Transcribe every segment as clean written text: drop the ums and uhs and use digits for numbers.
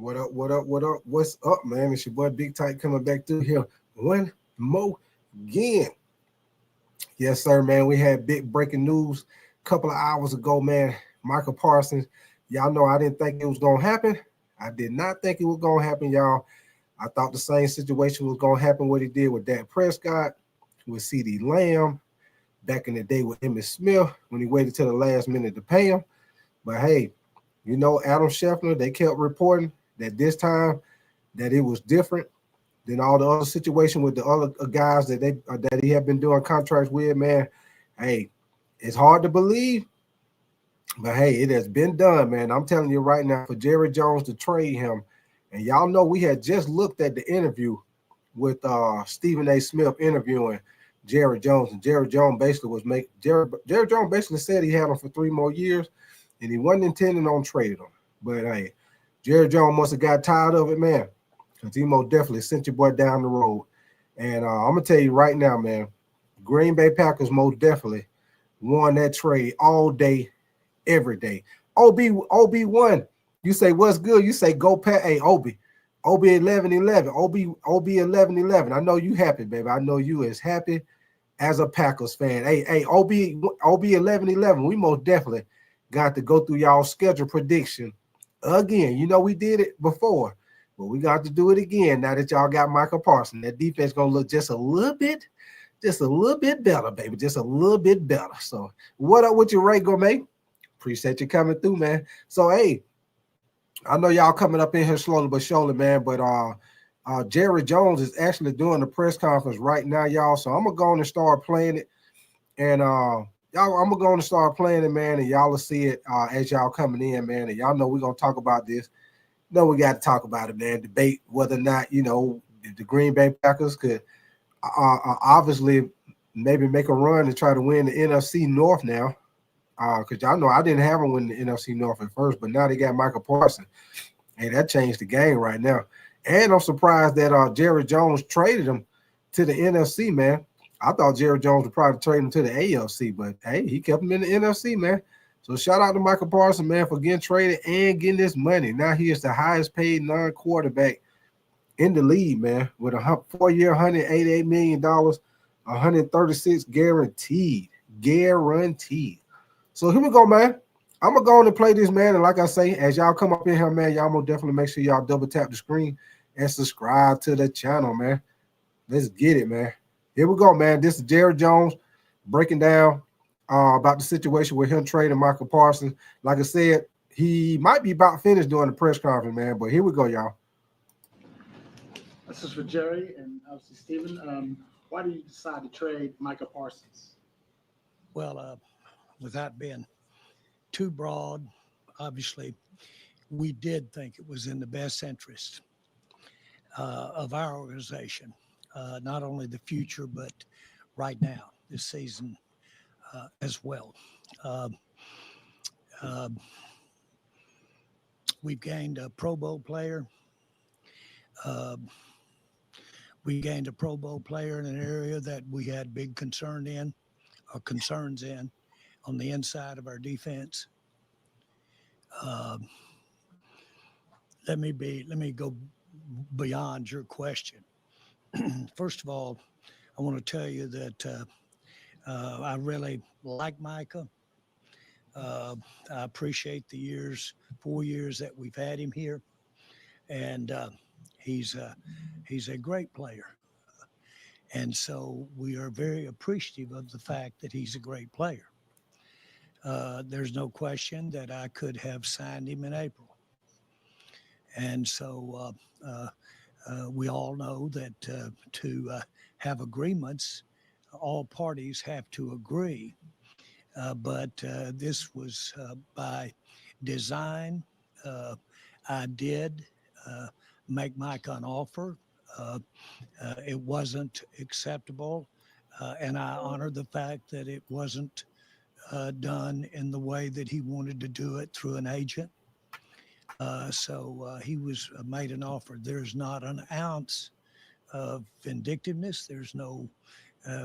What up? What up? What up? What's up, man? It's your boy Big Tight coming back through here one more again. Yes, sir, man. We had big breaking news a couple of hours ago, man. Micah Parsons. Y'all know I didn't think it was gonna happen. I did not think it was gonna happen, y'all. I thought the same situation was gonna happen. What he did with Dak Prescott, with CeeDee Lamb, back in the day with Emmitt Smith when he waited till the last minute to pay him. But hey, you know, Adam Scheffler, they kept reporting that this time that it was different than all the other situation with the other guys that he had been doing contracts with, man. Hey, it's hard to believe, but hey, it has been done, man. I'm telling you right now, for Jerry Jones to trade him, and y'all know we had just looked at the interview with Stephen A. Smith interviewing Jerry Jones, and Jerry Jones basically Jerry Jones basically said he had him for 3 more years, and he wasn't intending on trading him. But hey, Jerry Jones must have got tired of it, man, because he most definitely sent your boy down the road. And I'm gonna tell you right now, man, Green Bay Packers most definitely won that trade all day, every day. OB1, you say what's good? You say go Pack. Hey, Ob 11-11, Ob 11-11. I know you happy, baby. I know you as happy as a Packers fan. Hey, Ob 11-11. We most definitely got to go through y'all schedule prediction again. You know we did it before, but we got to do it again now that y'all got Micah Parsons. That defense gonna look just a little bit better, baby. Just a little bit better. So what up with your Ray Gourmet? Appreciate you coming through, man. So hey, I know y'all coming up in here slowly but surely, man. But Jerry Jones is actually doing the press conference right now, y'all. So I'm gonna go on and start playing it, and y'all, I'm gonna go on and start playing it, man. And y'all will see it as y'all coming in, man. And y'all know we're gonna talk about this. No, we got to talk about it, man. Debate whether or not the Green Bay Packers could obviously maybe make a run to try to win the NFC North now. Because y'all know I didn't have them win the NFC North at first, but now they got Micah Parsons. Hey, that changed the game right now. And I'm surprised that Jerry Jones traded him to the NFC, man. I thought Jerry Jones would probably trade him to the AFC, but hey, he kept him in the NFC, man. So shout out to Micah Parsons, man, for getting traded and getting this money. Now he is the highest paid non-quarterback in the league, man, with a 4-year, $188 million, 136 guaranteed. So here we go, man. I'm going to go on and play this, man. And like I say, as y'all come up in here, man, y'all most definitely make sure y'all double tap the screen and subscribe to the channel, man. Let's get it, man. Here we go, man. This is Jerry Jones breaking down about the situation with him trading Micah Parsons. Like I said, he might be about finished doing the press conference, man. But here we go, y'all. This is for Jerry and obviously Stephen. Why did you decide to trade Micah Parsons? Well, without being too broad, obviously, we did think it was in the best interest of our organization, not only the future, but right now, this season as well. We've gained a Pro Bowl player. We gained a Pro Bowl player in an area that we had big concerns in on the inside of our defense. Let me go beyond your question. First of all, I want to tell you that I really like Micah. I appreciate the 4 years that we've had him here, and he's a great player. And so we are very appreciative of the fact that he's a great player. There's no question that I could have signed him in April. And so we all know that to have agreements, all parties have to agree. But this was by design. I did make Mike an offer. It wasn't acceptable, and I honor the fact that it wasn't done in the way that he wanted to do it through an agent. So he was made an offer. There's not an ounce of vindictiveness. There's no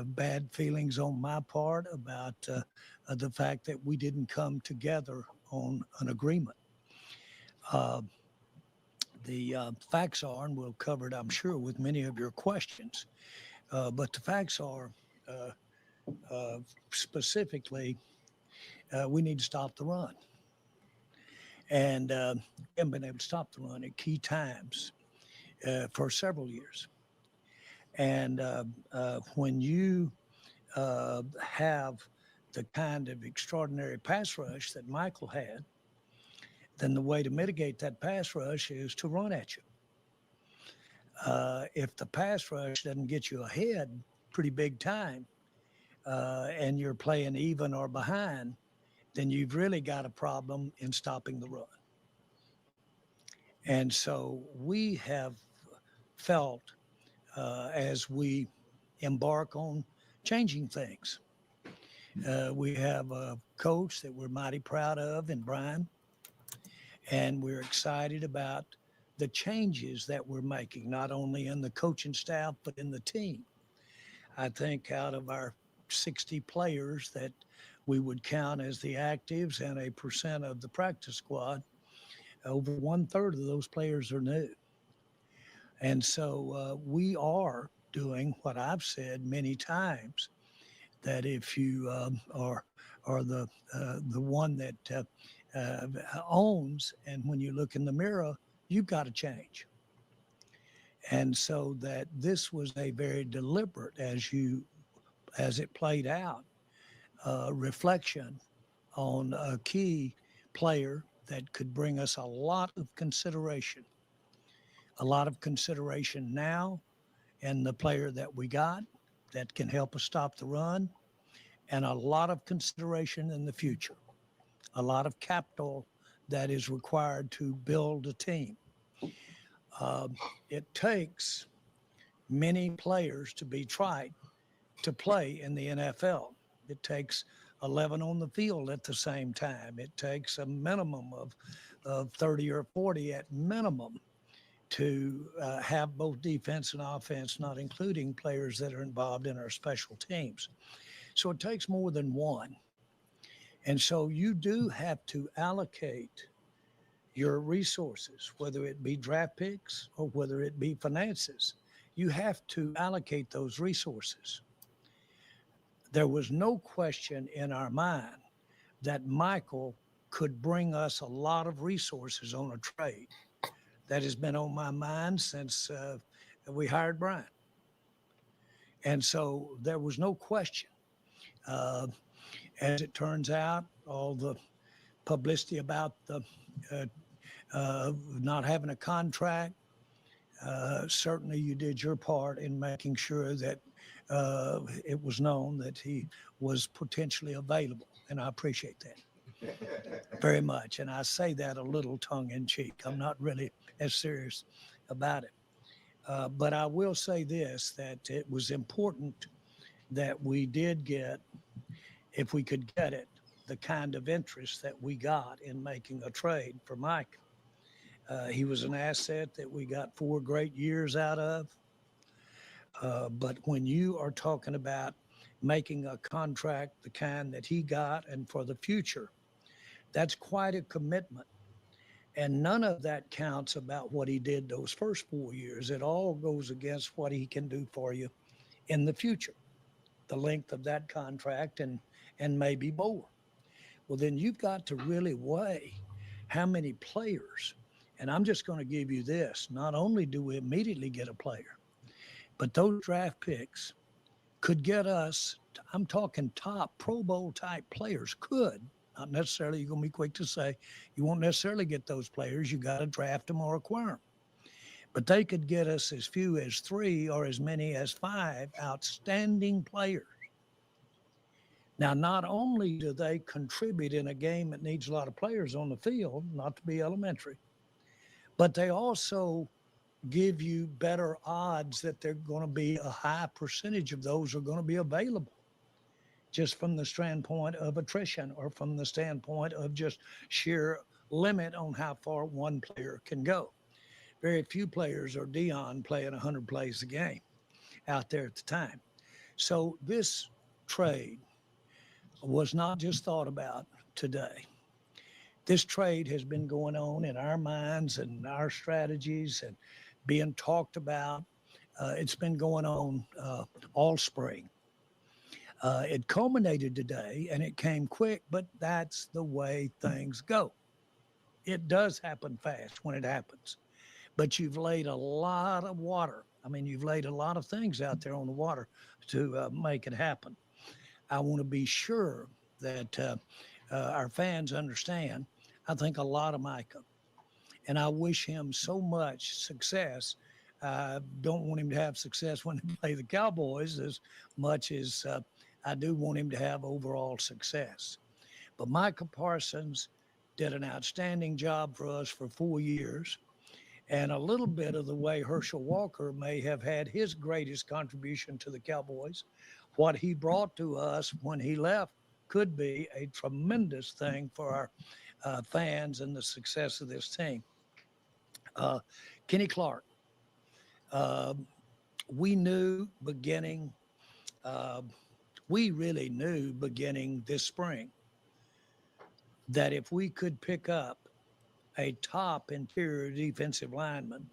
bad feelings on my part about the fact that we didn't come together on an agreement. The facts are, and we'll cover it, I'm sure, with many of your questions. But the facts are specifically, we need to stop the run. And we haven't been able to stop the run at key times for several years. And when you have the kind of extraordinary pass rush that Michael had, then the way to mitigate that pass rush is to run at you. If the pass rush doesn't get you ahead pretty big time, and you're playing even or behind, then you've really got a problem in stopping the run. And so we have felt as we embark on changing things. We have a coach that we're mighty proud of in Brian, and we're excited about the changes that we're making, not only in the coaching staff, but in the team. I think out of our 60 players that we would count as the actives and a percent of the practice squad, over 1/3 of those players are new. And so we are doing what I've said many times, that if you are the one that owns, and when you look in the mirror, you've got to change. And so that this was a very deliberate, as it played out, reflection on a key player that could bring us a lot of consideration now, and the player that we got that can help us stop the run, and a lot of consideration in the future, a lot of capital that is required to build a team. It takes many players to be tried to play in the NFL. It takes 11 on the field at the same time. It takes a minimum of 30 or 40 at minimum to have both defense and offense, not including players that are involved in our special teams. So it takes more than one. And so you do have to allocate your resources, whether it be draft picks or whether it be finances. You have to allocate those resources. There was no question in our mind that Michael could bring us a lot of resources on a trade. That has been on my mind since we hired Brian. And so there was no question. As it turns out, all the publicity about the not having a contract, certainly you did your part in making sure that it was known that he was potentially available. And I appreciate that very much. And I say that a little tongue in cheek. I'm not really as serious about it. But I will say this, that it was important that we did get, if we could get it, the kind of interest that we got in making a trade for Mike. He was an asset that we got 4 great years out of. But when you are talking about making a contract the kind that he got and for the future, that's quite a commitment. And none of that counts about what he did those first 4 years. It all goes against what he can do for you in the future, the length of that contract and maybe more. Well, then you've got to really weigh how many players. And I'm just going to give you this. Not only do we immediately get a player, but those draft picks could get us, I'm talking top Pro Bowl type players, could. Not necessarily, you're going to be quick to say, you won't necessarily get those players. You got to draft them or acquire them. But they could get us as few as 3 or as many as 5 outstanding players. Now, not only do they contribute in a game that needs a lot of players on the field, not to be elementary, but they also give you better odds that they're going to be a high percentage of those are going to be available, just from the standpoint of attrition or from the standpoint of just sheer limit on how far one player can go. Very few players are Dion playing 100 plays a game out there at the time. So this trade was not just thought about today. This trade has been going on in our minds and our strategies and being talked about. It's been going on all spring. It culminated today and it came quick, but that's the way things go. It does happen fast when it happens, but you've laid a lot of water. I mean, you've laid a lot of things out there on the water to make it happen. I want to be sure that our fans understand. I think a lot of Micah, and I wish him so much success. I don't want him to have success when they play the Cowboys as much as I do want him to have overall success. But Micah Parsons did an outstanding job for us for 4 years. And a little bit of the way Herschel Walker may have had his greatest contribution to the Cowboys, what he brought to us when he left could be a tremendous thing for our fans and the success of this team. Kenny Clark, uh, we knew beginning, uh, we really knew beginning this spring that if we could pick up a top interior defensive lineman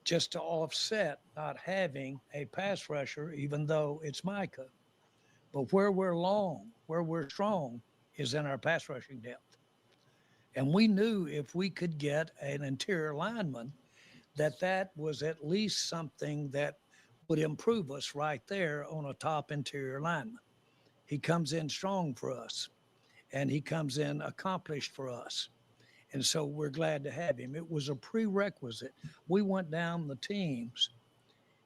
just to offset not having a pass rusher, even though it's Micah. But where we're long, where we're strong is in our pass rushing depth. And we knew if we could get an interior lineman, that was at least something that would improve us right there on a top interior lineman. He comes in strong for us, and he comes in accomplished for us. And so we're glad to have him. It was a prerequisite. We went down the teams,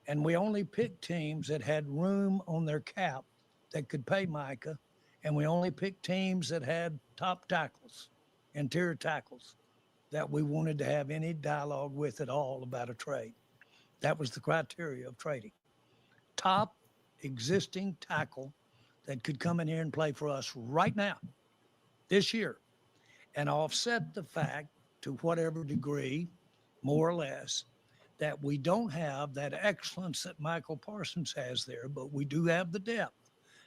and we only picked teams that had room on their cap that could pay Micah, and we only picked teams that had top tackles, interior tackles, that we wanted to have any dialogue with at all about a trade. That was the criteria of trading. Top existing tackle that could come in here and play for us right now, this year, and offset the fact to whatever degree, more or less, that we don't have that excellence that Michael Parsons has there, but we do have the depth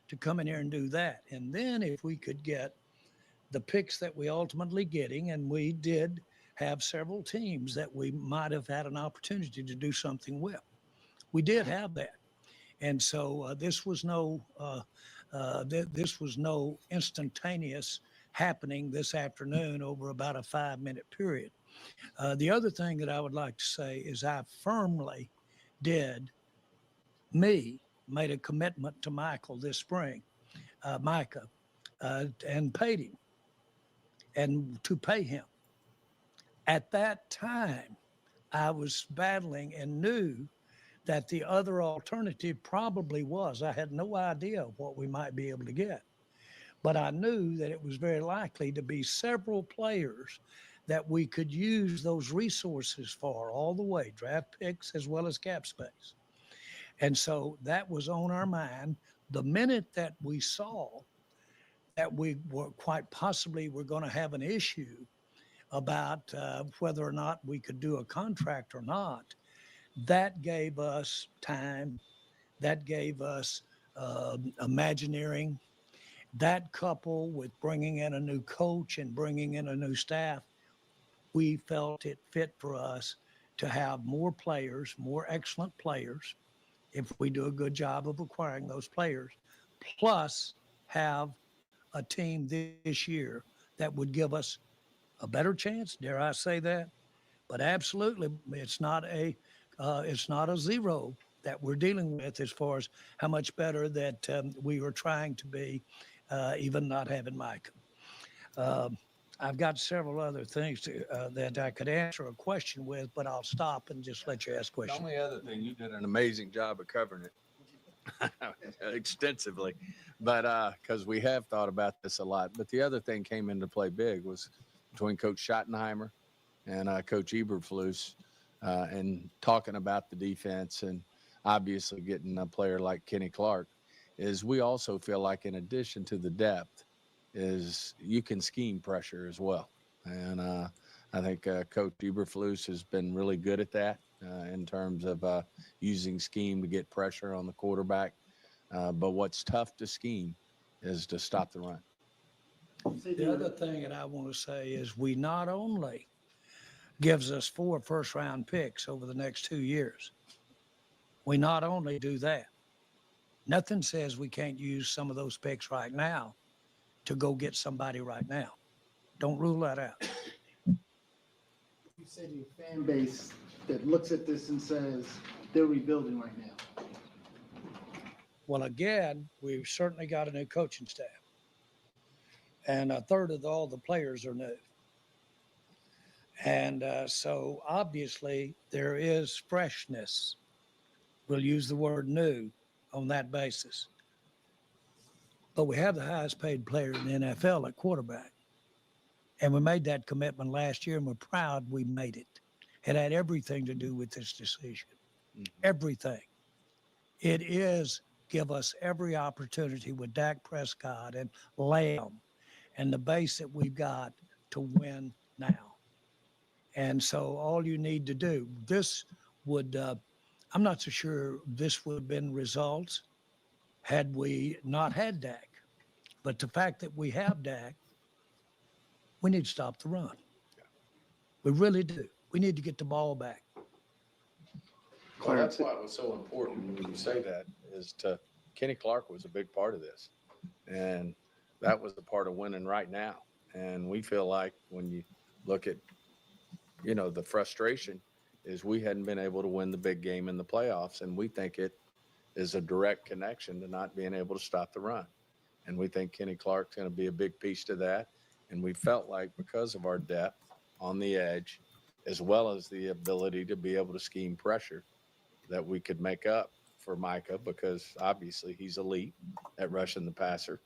to come in here and do that. And then if we could get the picks that we ultimately getting, and we did have several teams that we might have had an opportunity to do something with. We did have that. And so this was no instantaneous happening this afternoon over about a 5-minute period. The other thing that I would like to say is I firmly made a commitment to Michael this spring, Micah, and paid him, and to pay him. At that time, I was battling and knew that the other alternative probably was. I had no idea what we might be able to get, but I knew that it was very likely to be several players that we could use those resources for all the way, draft picks as well as cap space. And so that was on our mind. The minute that we saw that we were quite possibly were going to have an issue about whether or not we could do a contract or not, that gave us time, that gave us imagineering. That coupled with bringing in a new coach and bringing in a new staff, we felt it fit for us to have more players, more excellent players, if we do a good job of acquiring those players, plus have a team this year that would give us a better chance, dare I say that? But absolutely, it's not a zero that we're dealing with as far as how much better that we were trying to be, even not having Micah. I've got several other things that I could answer a question with, but I'll stop and just let you ask questions. The only other thing, you did an amazing job of covering it extensively, but because we have thought about this a lot. But the other thing came into play big was between Coach Schottenheimer and Coach Eberflus, and talking about the defense and obviously getting a player like Kenny Clark, is we also feel like in addition to the depth is you can scheme pressure as well. And I think Coach Eberflus has been really good at that in terms of using scheme to get pressure on the quarterback. But what's tough to scheme is to stop the run. The other thing that I want to say is we not only gives us 4 first-round picks over the next 2 years, we not only do that, nothing says we can't use some of those picks right now to go get somebody right now. Don't rule that out. You say to your fan base that looks at this and says they're rebuilding right now. Well, again, we've certainly got a new coaching staff, and a third of all the players are new. And so obviously there is freshness. We'll use the word new on that basis. But we have the highest paid player in the NFL at quarterback. And we made that commitment last year, and we're proud we made it. It had everything to do with this decision. Everything. It is give us every opportunity with Dak Prescott and Lamb and the base that we've got to win now. And so all you need to do, this would, I'm not so sure this would have been results had we not had Dak. But the fact that we have Dak, we need to stop the run. We really do. We need to get the ball back. Well, that's why it was so important when you say that is Kenny Clark was a big part of this. And that was the part of winning right now. And we feel like when you look at, the frustration is we hadn't been able to win the big game in the playoffs. And we think it is a direct connection to not being able to stop the run. And we think Kenny Clark's going to be a big piece to that. And we felt like because of our depth on the edge, as well as the ability to be able to scheme pressure, that we could make up for Micah, because obviously he's elite at rushing the passer,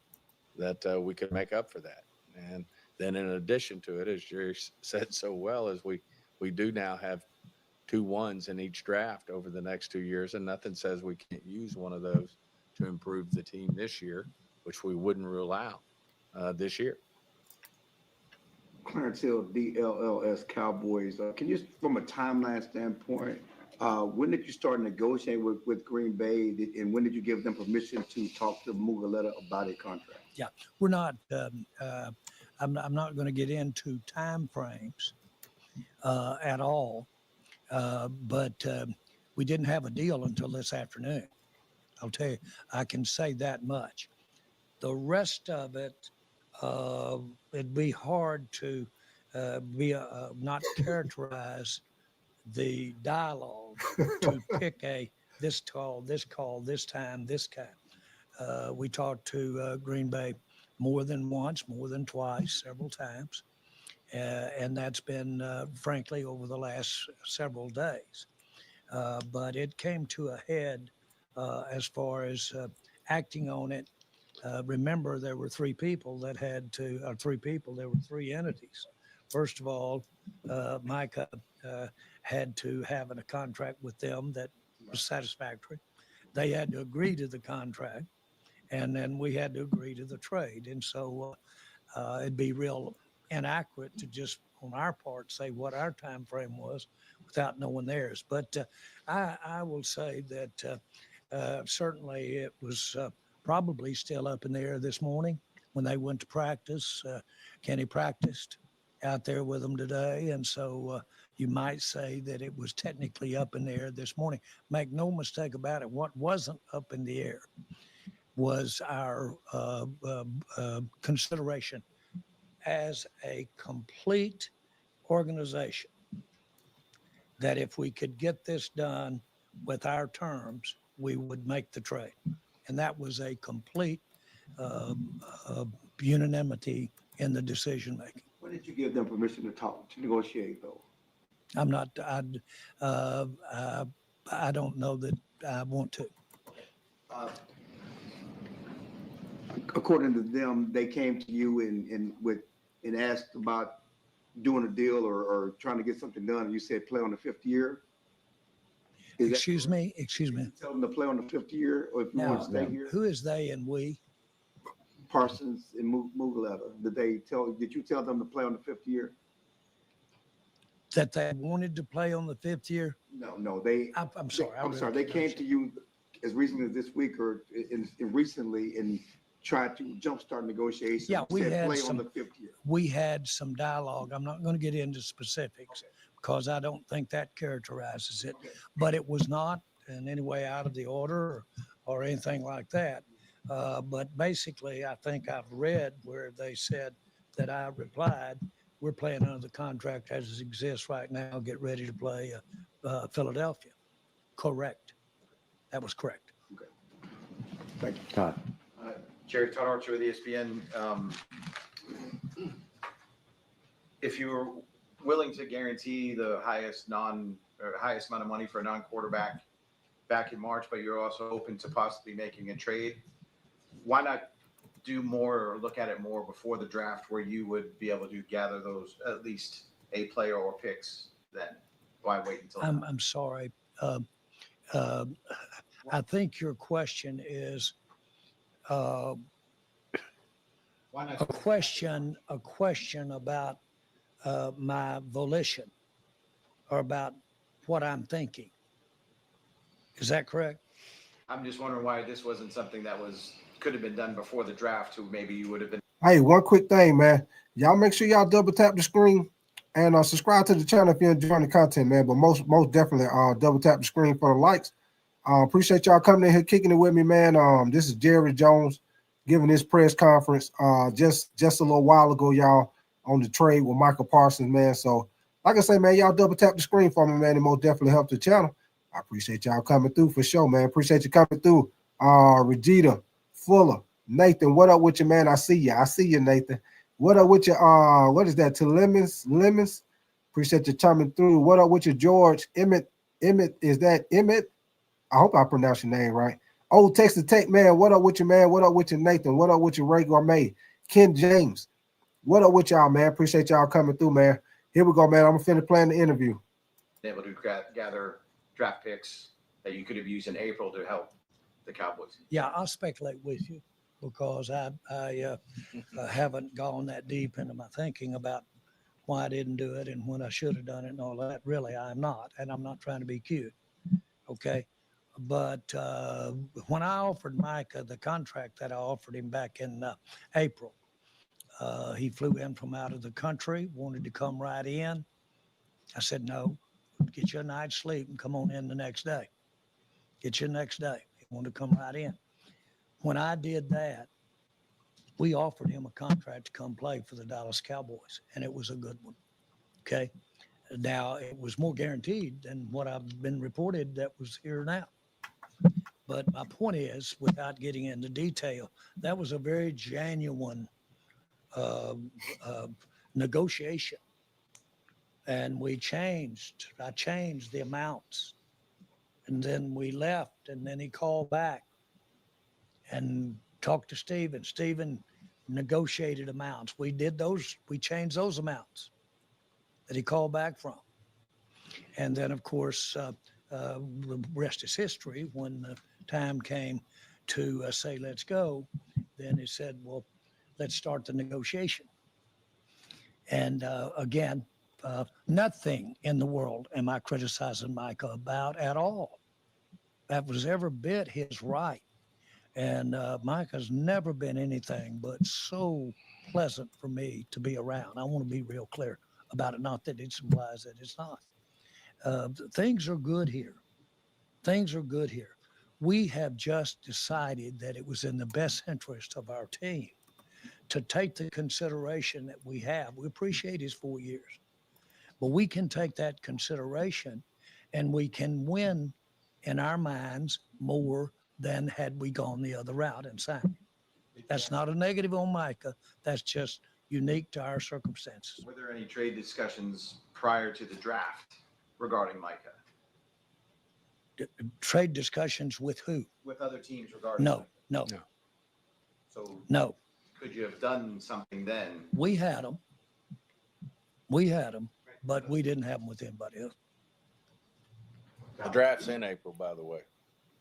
that we could make up for that. And then in addition to it, as Jerry said so well, is we do now have 2 ones in each draft over the next 2 years, and nothing says we can't use one of those to improve the team this year, which we wouldn't rule out this year. Clarence Hill, DLLS Cowboys. Can you, from a timeline standpoint, when did you start negotiating with Green Bay, and when did you give them permission to talk to Mugaleta about a contract? Yeah, we're not. I'm not going to get into time frames at all, but we didn't have a deal until this afternoon. I'll tell you, I can say that much. The rest of it, it'd be hard to not characterize the dialogue to pick this call, this time, this kind. We talked to Green Bay more than once, more than twice, several times. And that's been, frankly, over the last several days. But it came to a head as far as acting on it. Remember, there were 3 people that had to, or 3 people, there were 3 entities. First of all, Micah had to have a contract with them that was satisfactory. They had to agree to the contract, and then we had to agree to the trade. And so it'd be real inaccurate to just, on our part, say what our time frame was without knowing theirs. But I will say that certainly it was probably still up in the air this morning when they went to practice. Kenny practiced out there with them today. And so you might say that it was technically up in the air this morning. Make no mistake about it. What wasn't up in the air was our consideration as a complete organization, that if we could get this done with our terms, we would make the trade. And that was a complete unanimity in the decision making. When did you give them permission to negotiate, though? I'm not. I don't know that I want to. According to them, they came to you and asked about doing a deal or trying to get something done, and you said play on the 5th year. Excuse me. Tell them to play on the 5th year, or if you want to stay here. Who is they and we? Parsons and Mugaleta. Did you tell them to play on the 5th year? That they wanted to play on the 5th year? No. I'm sorry. I'm sorry. They came to you as recently as this week or recently and tried to jumpstart negotiations. Yeah, we said had play some- on the 5th year. We had some dialogue. I'm not going to get into specifics because I don't think that characterizes it, but it was not in any way out of the order or anything like that. But basically, I think I've read where they said that I replied, we're playing under the contract as it exists right now. Get ready to play Philadelphia. Correct. That was correct. Thank you. Todd. Jerry, Todd Archer with ESPN. If you were willing to guarantee the highest amount of money for a non-quarterback back in March, but you're also open to possibly making a trade, why not do more or look at it more before the draft where you would be able to gather those, at least a player or picks then? Why wait until then? I'm sorry. I think your question is Why not? a question about my volition or about what I'm thinking. Is that correct? I'm just wondering why this wasn't something that could have been done before the draft, who maybe you would have been. Hey, one quick thing, man. Y'all make sure y'all double tap the screen and subscribe to the channel if you're enjoying the content, man. But most definitely double tap the screen for the likes. Appreciate y'all coming in here, kicking it with me, man. This is Jerry Jones giving this press conference just a little while ago, y'all, on the trade with Micah Parsons, man. So, like I say, man, y'all double tap the screen for me, man. It most definitely helps the channel. I appreciate y'all coming through for sure, man. Appreciate you coming through. Regita, Fuller, Nathan, what up with you, man? I see you, Nathan. What up with you? What is that? To Lemons? Appreciate you coming through. What up with you, George? Emmett, is that Emmett? I hope I pronounced your name right. Old Texas Tech, man. What up with you, man? What up with you, Nathan? What up with you, Ray Gourmet? Ken James. What up with y'all, man? Appreciate y'all coming through, man. Here we go, man. I'm gonna finish playing the interview. Able to gather draft picks that you could have used in April to help the Cowboys. Yeah, I'll speculate with you because I haven't gone that deep into my thinking about why I didn't do it and when I should have done it and all that. Really, I'm not, and I'm not trying to be cute. Okay. But when I offered Micah the contract that I offered him back in April, he flew in from out of the country, wanted to come right in. I said, no, get you a night's sleep and come on in the next day. Get you next day. He wanted to come right in. When I did that, we offered him a contract to come play for the Dallas Cowboys, and it was a good one. Okay. Now, it was more guaranteed than what I've been reported that was here now. But my point is, without getting into detail, that was a very genuine negotiation. And I changed the amounts. And then we left, and then he called back and talked to Steven. Steven negotiated amounts. We changed those amounts that he called back from. And then, of course, the rest is history. When the time came to say, let's go, then he said, well, let's start the negotiation. And again, nothing in the world am I criticizing Micah about at all. That was ever bit his right. And Micah's never been anything but so pleasant for me to be around. I want to be real clear about it, not that it implies that it's not. Things are good here. Things are good here. We have just decided that it was in the best interest of our team to take the consideration that we have. We appreciate his 4 years, but we can take that consideration and we can win in our minds more than had we gone the other route and signed. That's not a negative on Micah. That's just unique to our circumstances. Were there any trade discussions prior to the draft regarding Micah? Trade discussions with who? With other teams regarding No, Micah? no, No. So no. could you have done something then? We had them, but we didn't have them with anybody else. The draft's in April, by the way,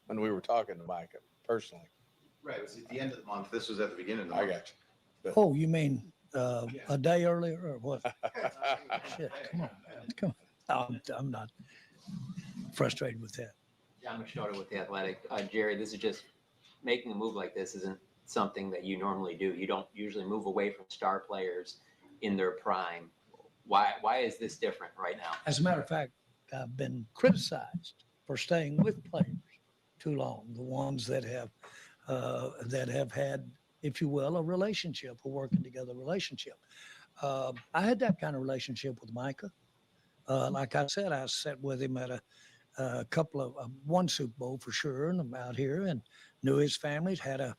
when we were talking to Micah personally. Right, it was at the end of the month. This was at the beginning of the I month. got you. Oh, you mean a day earlier or what? Shit, come on, man. Come on. I'm not frustrated with that. John McShorter with The Athletic. Jerry, this is just making a move like this isn't something that you normally do. You don't usually move away from star players in their prime. Why is this different right now? As a matter of fact, I've been criticized for staying with players too long. The ones that have had, if you will, a relationship, a working together relationship. I had that kind of relationship with Micah. Like I said, I sat with him at a couple of one Super Bowl for sure, and I'm out here and knew his family. Had a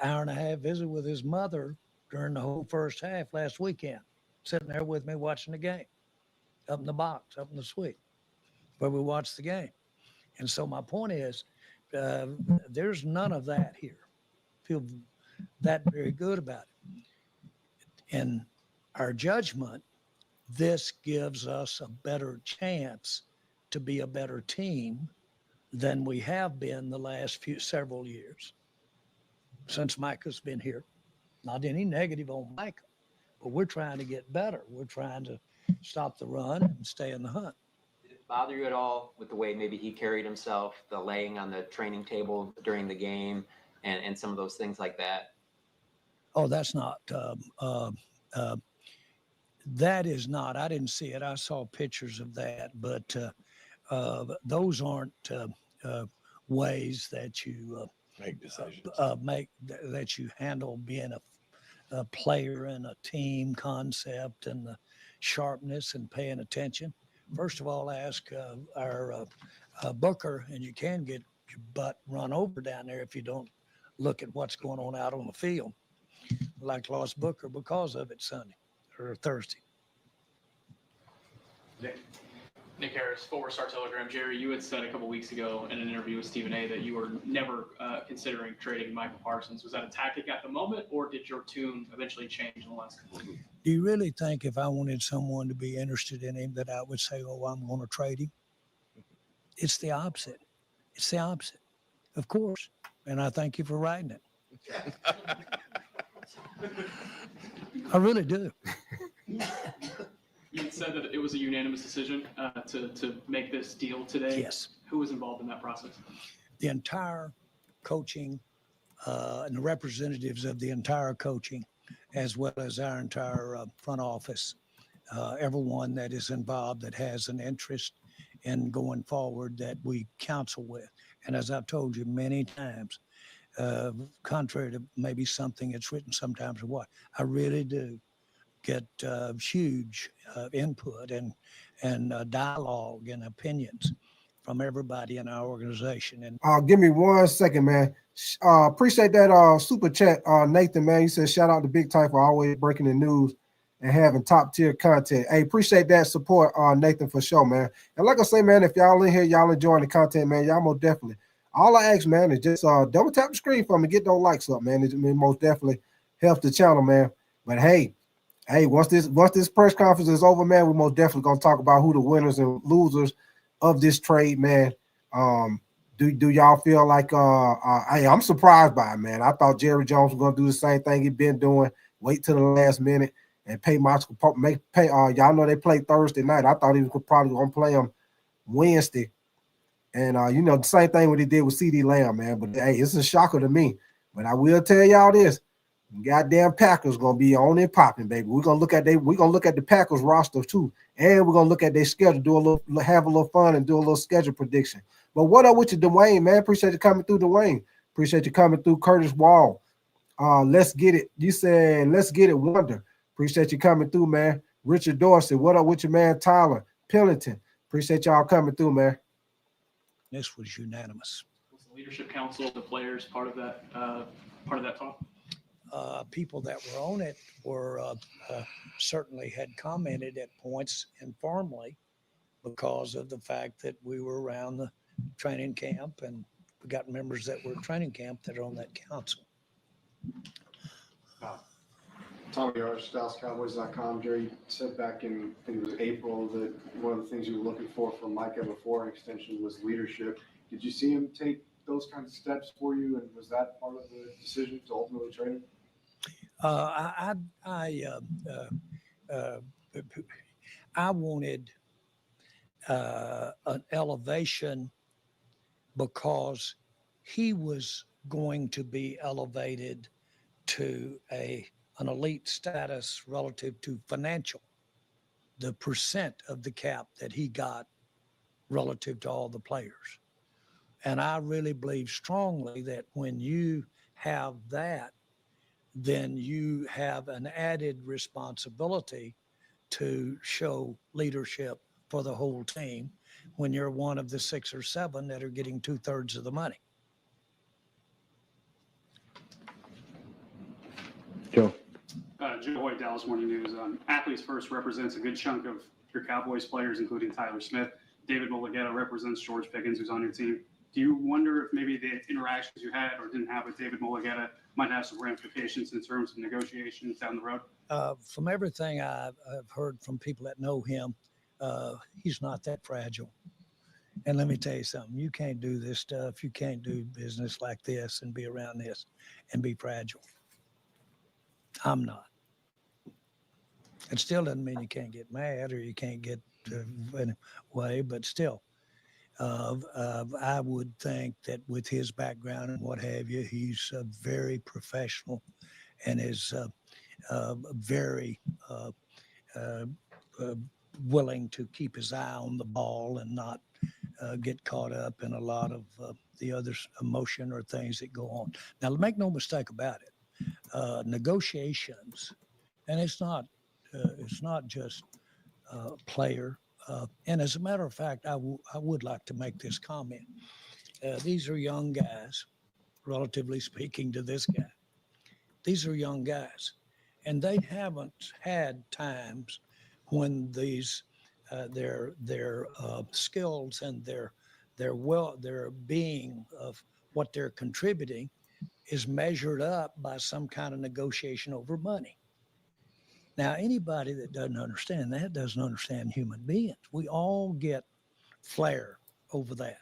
hour and a half visit with his mother during the whole first half last weekend, sitting there with me watching the game, up in the box, up in the suite, where we watched the game. And so my point is, there's none of that here. Feel that very good about it. In our judgment, this gives us a better chance to be a better team than we have been the last several years since Micah's been here. Not any negative on Micah, but we're trying to get better. We're trying to stop the run and stay in the hunt. Did it bother you at all with the way maybe he carried himself, the laying on the training table during the game, and some of those things like that? Oh, that's not. That is not. I didn't see it. I saw pictures of that, but those aren't ways that you Make decisions. that you handle being a player in a team concept and the sharpness and paying attention. First of all, ask our Booker, and you can get your butt run over down there if you don't look at what's going on out on the field. Like lost Booker because of it Sunday or Thursday. Nick Harris, forward Star Telegram. Jerry, you had said a couple weeks ago in an interview with Stephen A. that you were never considering trading Micah Parsons. Was that a tactic at the moment, or did your tune eventually change in the last couple of weeks? Do you really think if I wanted someone to be interested in him that I would say, oh, I'm going to trade him? It's the opposite. It's the opposite, of course. And I thank you for writing it. I really do. You said that it was a unanimous decision to make this deal today. Yes. Who was involved in that process? The entire coaching and the representatives of the entire coaching, as well as our entire front office, everyone that is involved that has an interest in going forward that we counsel with. And as I've told you many times, contrary to maybe something that's written sometimes or what, I really do get huge input and dialogue and opinions from everybody in our organization. And give me 1 second, man. Appreciate that super chat, Nathan, man. You said shout out to Big Time for always breaking the news and having top tier content. Hey, appreciate that support, Nathan, for sure, man. And like I say, man, if y'all in here, y'all enjoying the content, man, y'all most definitely. All I ask, man, is just double tap the screen for me, get those likes up, man. It most definitely helps the channel, man. But hey, once this press conference is over, man, we're most definitely gonna talk about who the winners and losers of this trade, man. Do y'all feel like I'm surprised by it, man. I thought Jerry Jones was gonna do the same thing he'd been doing, wait till the last minute and pay y'all know they play Thursday night. I thought he was probably gonna play them Wednesday. And the same thing what he did with CD Lamb, man. But hey, it's a shocker to me. But I will tell y'all this. Goddamn Packers gonna be on and popping, baby. We're gonna look at the Packers roster too, and we're gonna look at their schedule, have a little fun and do a little schedule prediction. But what up with you, Dwayne, man? Appreciate you coming through, Dwayne. Appreciate you coming through, Curtis Wall. Let's get it. You said let's get it, Wonder. Appreciate you coming through, man. Richard Dorsey, what up with your man, Tyler Pillington? Appreciate y'all coming through, man. this was unanimous. Was the leadership council, the players, part of that talk? People that were on it were certainly had commented at points informally because of the fact that we were around the training camp and we got members that were training camp that are on that council. Tommy Arch, DallasCowboys.com. Jerry said back in, I think it was April, that one of the things you were looking for from Micah before an extension was leadership. Did you see him take those kinds of steps for you, and was that part of the decision to ultimately trade him? I wanted an elevation because he was going to be elevated to an elite status relative to financial, the percent of the cap that he got relative to all the players. And I really believe strongly that when you have that, then you have an added responsibility to show leadership for the whole team when you're one of the 6 or 7 that are getting 2/3 of the money. Joe. Joe Hoyt, Dallas Morning News. Athletes First represents a good chunk of your Cowboys players, including Tyler Smith. David Mulligetta represents George Pickens, who's on your team. Do you wonder if maybe the interactions you had or didn't have with David Mulligetta might have some ramifications in terms of negotiations down the road? From everything I've heard from people that know him, he's not that fragile. And let me tell you something, you can't do this stuff. You can't do business like this and be around this and be fragile. I'm not. It still doesn't mean you can't get mad or you can't get away, but still, I would think that with his background and what have you, he's very professional and is very willing to keep his eye on the ball and not get caught up in a lot of the other emotion or things that go on. Now, make no mistake about it. Negotiations, and it's not just player. And as a matter of fact, I would like to make this comment. These are young guys, relatively speaking to this guy. These are young guys, and they haven't had times when these their skills and their being of what they're contributing is measured up by some kind of negotiation over money. Now, anybody that doesn't understand that doesn't understand human beings. We all get flair over that.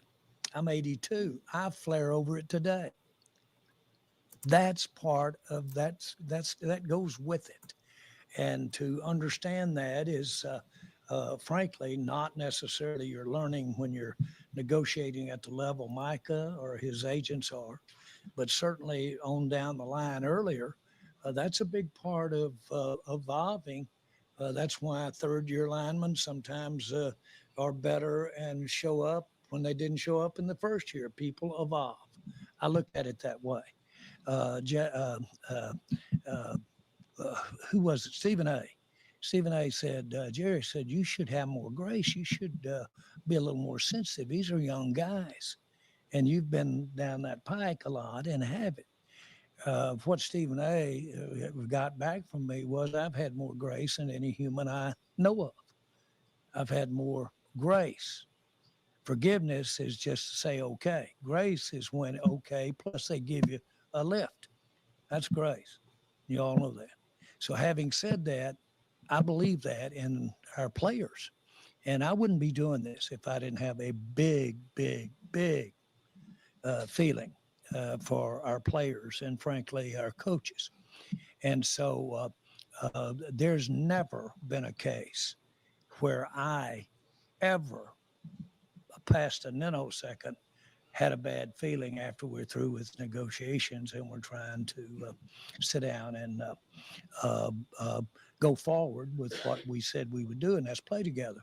I'm 82. I flare over it today. That's part of that goes with it. And to understand that is, frankly, not necessarily you're learning when you're negotiating at the level Micah or his agents are, but certainly on down the line earlier. That's a big part of evolving. That's why third-year linemen sometimes are better and show up when they didn't show up in the first year. People evolve. I look at it that way. Who was it? Stephen A. Stephen A. said, Jerry said, you should have more grace. You should be a little more sensitive. These are young guys, and you've been down that pike a lot and have it. What Stephen A. got back from me was I've had more grace than any human I know of. I've had more grace. Forgiveness is just to say okay. Grace is when okay, plus they give you a lift. That's grace. You all know that. So having said that, I believe that in our players. And I wouldn't be doing this if I didn't have a big feeling for our players and frankly our coaches. And so there's never been a case where I ever past a nanosecond had a bad feeling after we're through with negotiations and we're trying to sit down and go forward with what we said we would do, and that's play together.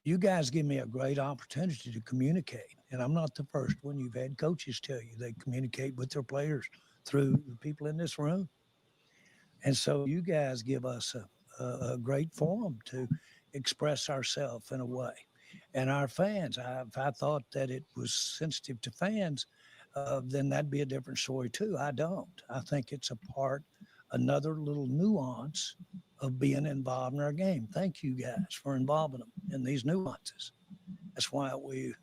You guys give me a great opportunity to communicate. And I'm not the first one. You've had coaches tell you they communicate with their players through the people in this room. And so you guys give us a great forum to express ourselves in a way. And our fans, if I thought that it was sensitive to fans, then that'd be a different story too. I don't. I think it's a part, another little nuance of being involved in our game. Thank you guys for involving them in these nuances. That's why we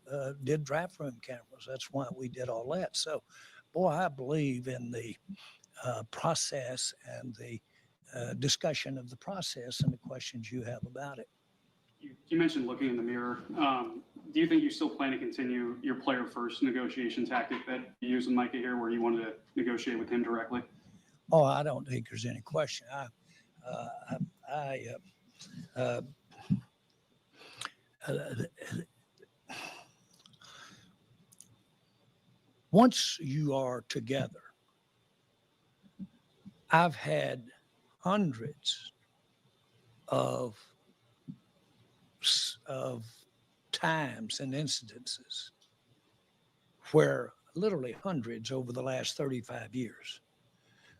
did draft room cameras. That's why we did all that. So, boy, I believe in the process and the discussion of the process and the questions you have about it. You mentioned looking in the mirror. Do you think you still plan to continue your player first negotiation tactic that you used with Micah here, where you wanted to negotiate with him directly? Oh, I don't think there's any question. once you are together, I've had hundreds of times and incidences where literally hundreds over the last 35 years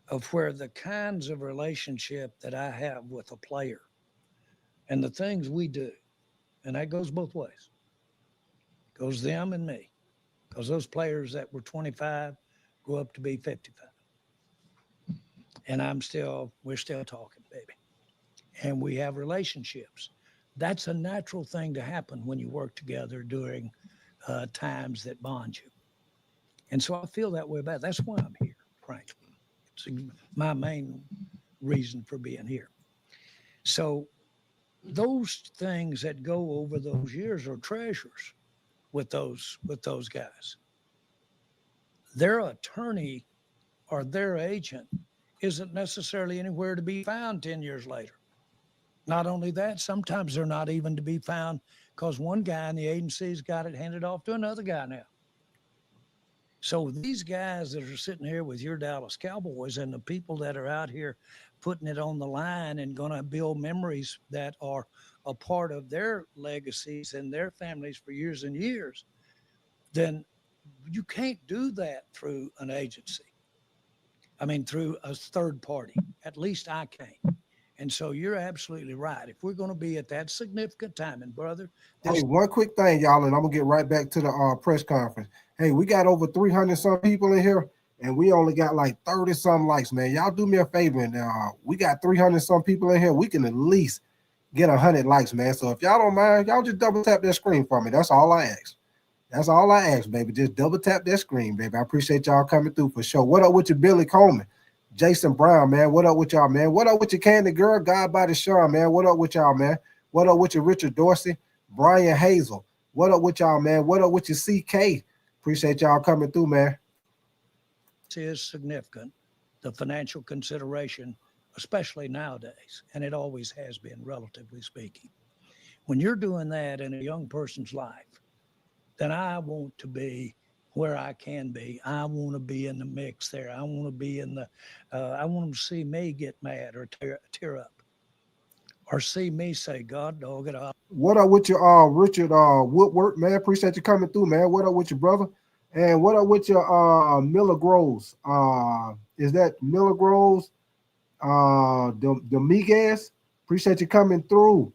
of where the kinds of relationship that I have with a player and the things we do, and that goes both ways, goes them and me, because those players that were 25 grew up to be 55. And we're still talking, baby. And we have relationships. That's a natural thing to happen when you work together during times that bond you. And so I feel that way about it. That's why I'm here, frankly. It's my main reason for being here. So those things that go over those years are treasures with those guys. Their attorney or their agent isn't necessarily anywhere to be found 10 years later. Not only that, sometimes they're not even to be found because one guy in the agency's got it handed off to another guy now. So these guys that are sitting here with your Dallas Cowboys and the people that are out here putting it on the line and going to build memories that are a part of their legacies and their families for years and years, then you can't do that through an agency. I mean, through a third party. At least I can't. And so you're absolutely right. If we're going to be at that significant time, and brother, hey, one quick thing, y'all, and I'm gonna get right back to the press conference. Hey, we got over 300 some people in here, and we only got like 30 some likes, man. Y'all do me a favor, and we got 300 some people in here. We can at least get 100 likes, man. So if y'all don't mind, y'all just double tap that screen for me. That's all I ask. That's all I ask, baby. Just double tap that screen, baby. I appreciate y'all coming through for sure. What up with your Billy Coleman? Jason Brown, man. What up with y'all, man? What up with your Candy Girl? God by the Sean, man. What up with y'all, man? What up with your Richard Dorsey? Brian Hazel. What up with y'all, man? What up with your CK? Appreciate y'all coming through, man. This is significant, the financial consideration, especially nowadays, and it always has been, relatively speaking. When you're doing that in a young person's life, then I want to be where I can be. I want to be in the mix there. I want to be in the, I want them to see me get mad or tear up or see me say, God, dog it up. What up with your Richard Woodward, man? Appreciate you coming through, man. What up with your brother? And what up with your Miller Groves? Is that Miller Groves? Dominguez? Appreciate you coming through.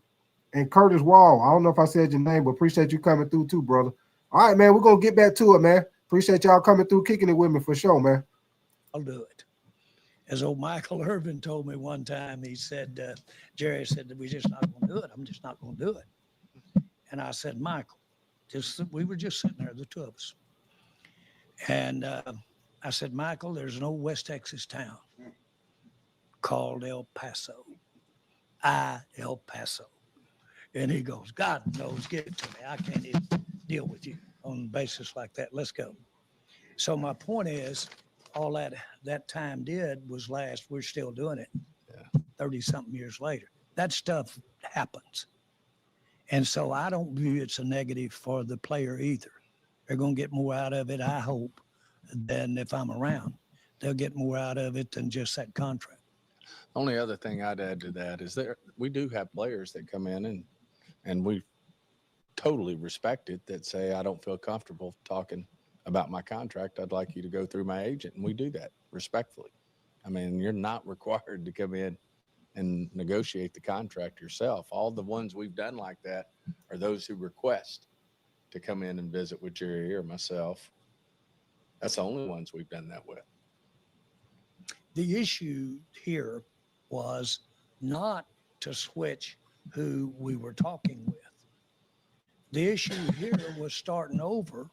And Curtis Wall. I don't know if I said your name, but appreciate you coming through too, brother. All right, man. We're gonna get back to it, man. Appreciate y'all coming through, kicking it with me for sure, man. I'll do it. As old Michael Irvin told me one time, he said, Jerry said that we're just not going to do it. I'm just not going to do it. And I said, Michael, we were just sitting there, the two of us. And I said, Michael, there's an old West Texas town called El Paso. El Paso. And he goes, God knows, give it to me. I can't even deal with you on a basis like that. Let's go. So my point is, all that time did was last. We're still doing it 30-something years later. That stuff happens. And so I don't view it's a negative for the player either. They're going to get more out of it, I hope, than if I'm around. They'll get more out of it than just that contract. The only other thing I'd add to that is we do have players that come in and we totally respect it, that say, I don't feel comfortable talking about my contract. I'd like you to go through my agent. And we do that respectfully. I mean, you're not required to come in and negotiate the contract yourself. All the ones we've done like that are those who request to come in and visit with Jerry or myself. That's the only ones we've done that with. The issue here was not to switch who we were talking with. The issue here was starting over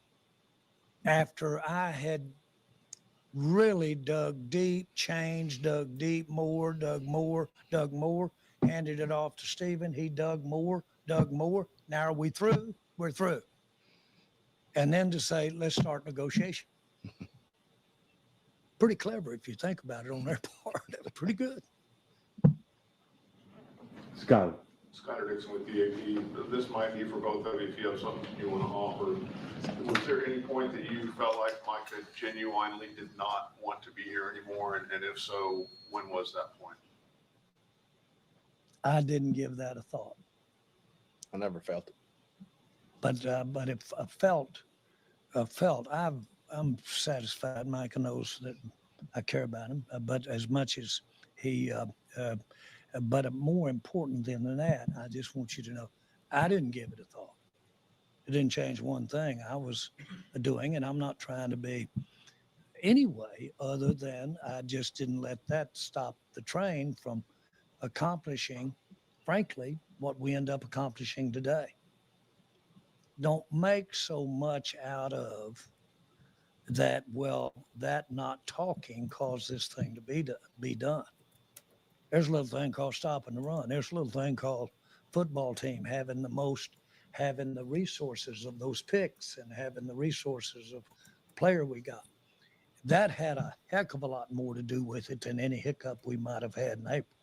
after I had really dug deep, changed, dug deep, more, handed it off to Stephen. He dug more. Now are we through? We're through. And then to say, let's start negotiation. Pretty clever if you think about it on their part. That was pretty good. Scott, Scott Dixon with DAP. This might be for both of you if you have something you want to offer. Was there any point that you felt like Micah genuinely did not want to be here anymore? And if so, when was that point? I didn't give that a thought. I never felt it. But if I felt, I'm satisfied. Micah knows that I care about him, but as much as he, but more important than that, I just want you to know, I didn't give it a thought. It didn't change one thing I was doing, and I'm not trying to be anyway other than I just didn't let that stop the train from accomplishing, frankly, what we end up accomplishing today. Don't make so much out of that, well, that not talking caused this thing to be done. There's a little thing called stopping the run. There's a little thing called football team having the resources of those picks and having the resources of the player we got. That had a heck of a lot more to do with it than any hiccup we might have had in April.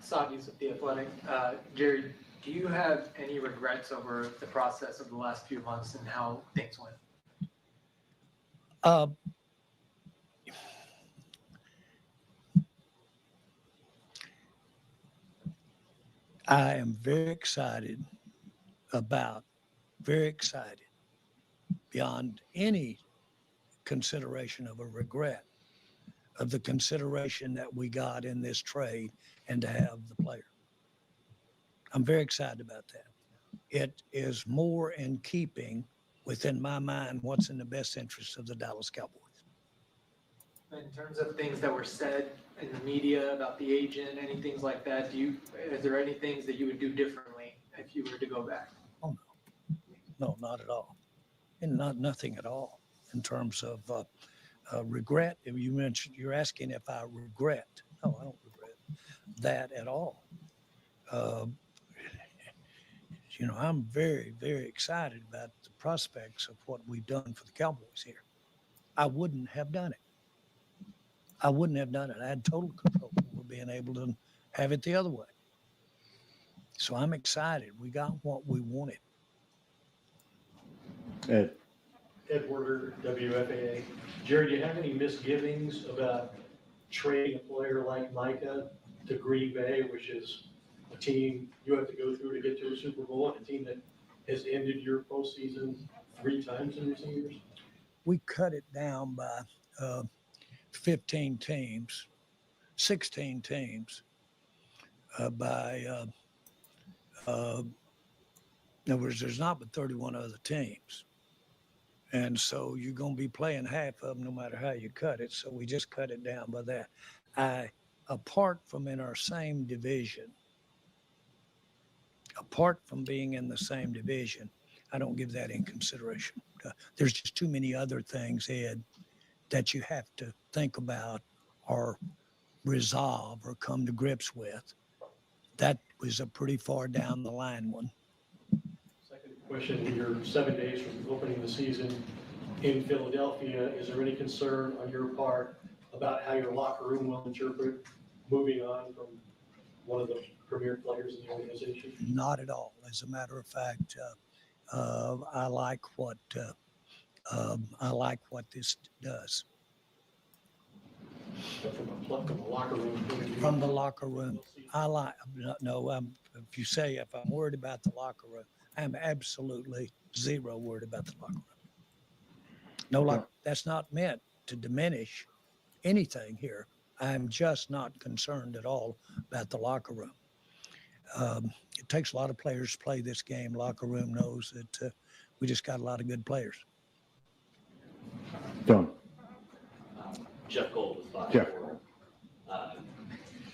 Saadi's with The Athletic. Jerry, do you have any regrets over the process of the last few months and how things went? I am very excited beyond any consideration of a regret of the consideration that we got in this trade and to have the player. I'm very excited about that. It is more in keeping within my mind what's in the best interest of the Dallas Cowboys. In terms of things that were said in the media about the agent, any things like that, is there any things that you would do differently if you were to go back? Oh, no, not at all. And nothing at all in terms of regret. You mentioned, you're asking if I regret. No, I don't regret that at all. I'm very, very excited about the prospects of what we've done for the Cowboys here. I wouldn't have done it. I had total control over being able to have it the other way. So I'm excited. We got what we wanted. Ed Werder, WFAA. Jerry, do you have any misgivings about trading a player like Micah to Green Bay, which is a team you have to go through to get to a Super Bowl, and a team that has ended your postseason 3 times in recent years? We cut it down by 15 teams, 16 teams in other words, there's not but 31 other teams. And so you're going to be playing half of them no matter how you cut it. So we just cut it down by that. Apart from in our same division, apart from being in the same division, I don't give that in consideration. There's just too many other things, Ed, that you have to think about or resolve or come to grips with. That was a pretty far down the line one. Second question, you're 7 days from opening the season in Philadelphia. Is there any concern on your part about how your locker room will interpret moving on from one of the premier players in the organization? Not at all. As a matter of fact, I like what this does. But from the locker room point of view? From the locker room, if you say if I'm worried about the locker room, I'm absolutely zero worried about the locker room. That's not meant to diminish anything here. I'm just not concerned at all about the locker room. It takes a lot of players to play this game. Locker room knows that we just got a lot of good players. Done. Jeff Gold with Fox.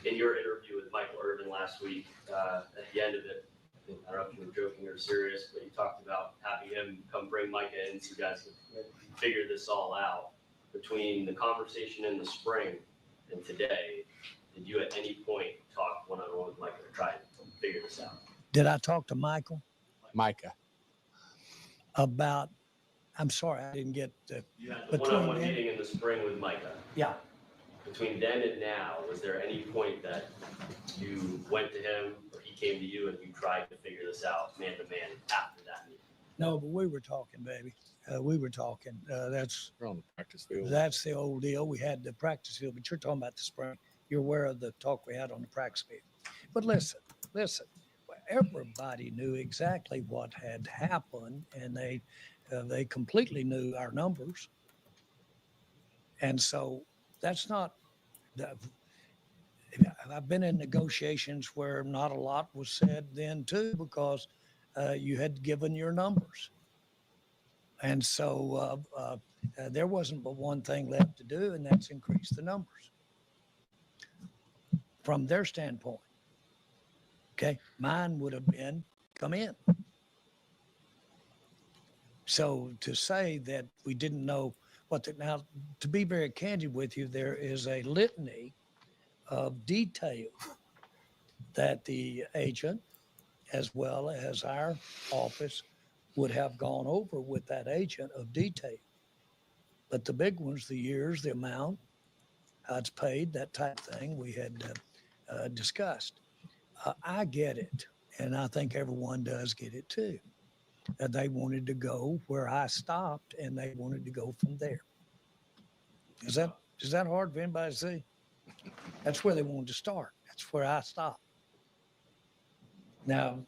In your interview with Michael Irvin last week, at the end of it, I don't know if you were joking or serious, but you talked about having him come bring Micah in so you guys could figure this all out. Between the conversation in the spring and today, did you at any point talk one-on-one with Micah to try and figure this out? Did I talk to Michael? Micah. About, I'm sorry, I didn't get You had the one-on-one meeting in the spring with Micah. Yeah. between then and now, was there any point that you went to him or he came to you and you tried to figure this out man to man after that meeting? No, but we were talking, baby. We were talking. That's We're on the practice field. That's the old deal. We had the practice field, but you're talking about the spring. You're aware of the talk we had on the practice field. But listen, everybody knew exactly what had happened, and they completely knew our numbers. And so that's not, I've been in negotiations where not a lot was said then too, because you had given your numbers. And so there wasn't but one thing left to do, and that's increase the numbers from their standpoint. Okay, mine would have been come in. So to say that we didn't know now, to be very candid with you, there is a litany of detail that the agent, as well as our office, would have gone over with that agent of detail. But the big ones, the years, the amount, how it's paid, that type of thing, we had discussed. I get it, and I think everyone does get it too. They wanted to go where I stopped, and they wanted to go from there. Is that hard for anybody to see? That's where they wanted to start. That's where I stopped. Now,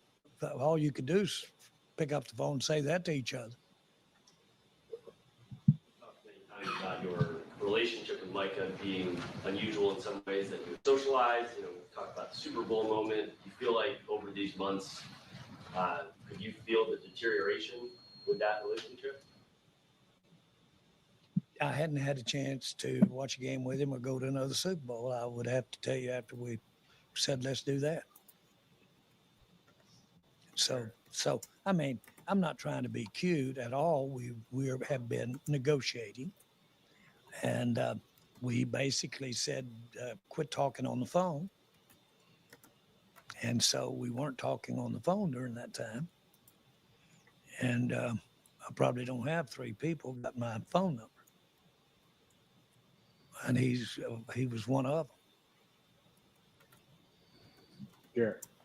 all you could do is pick up the phone and say that to each other. About your relationship with Micah being unusual in some ways, that you socialize, we talked about the Super Bowl moment. You feel like over these months, could you feel the deterioration with that relationship? I hadn't had a chance to watch a game with him or go to another Super Bowl. I would have to tell you after we said, let's do that. So I mean, I'm not trying to be cute at all. We have been negotiating, and we basically said, quit talking on the phone. And so we weren't talking on the phone during that time. And I probably don't have 3 people got my phone number. And he was one of them.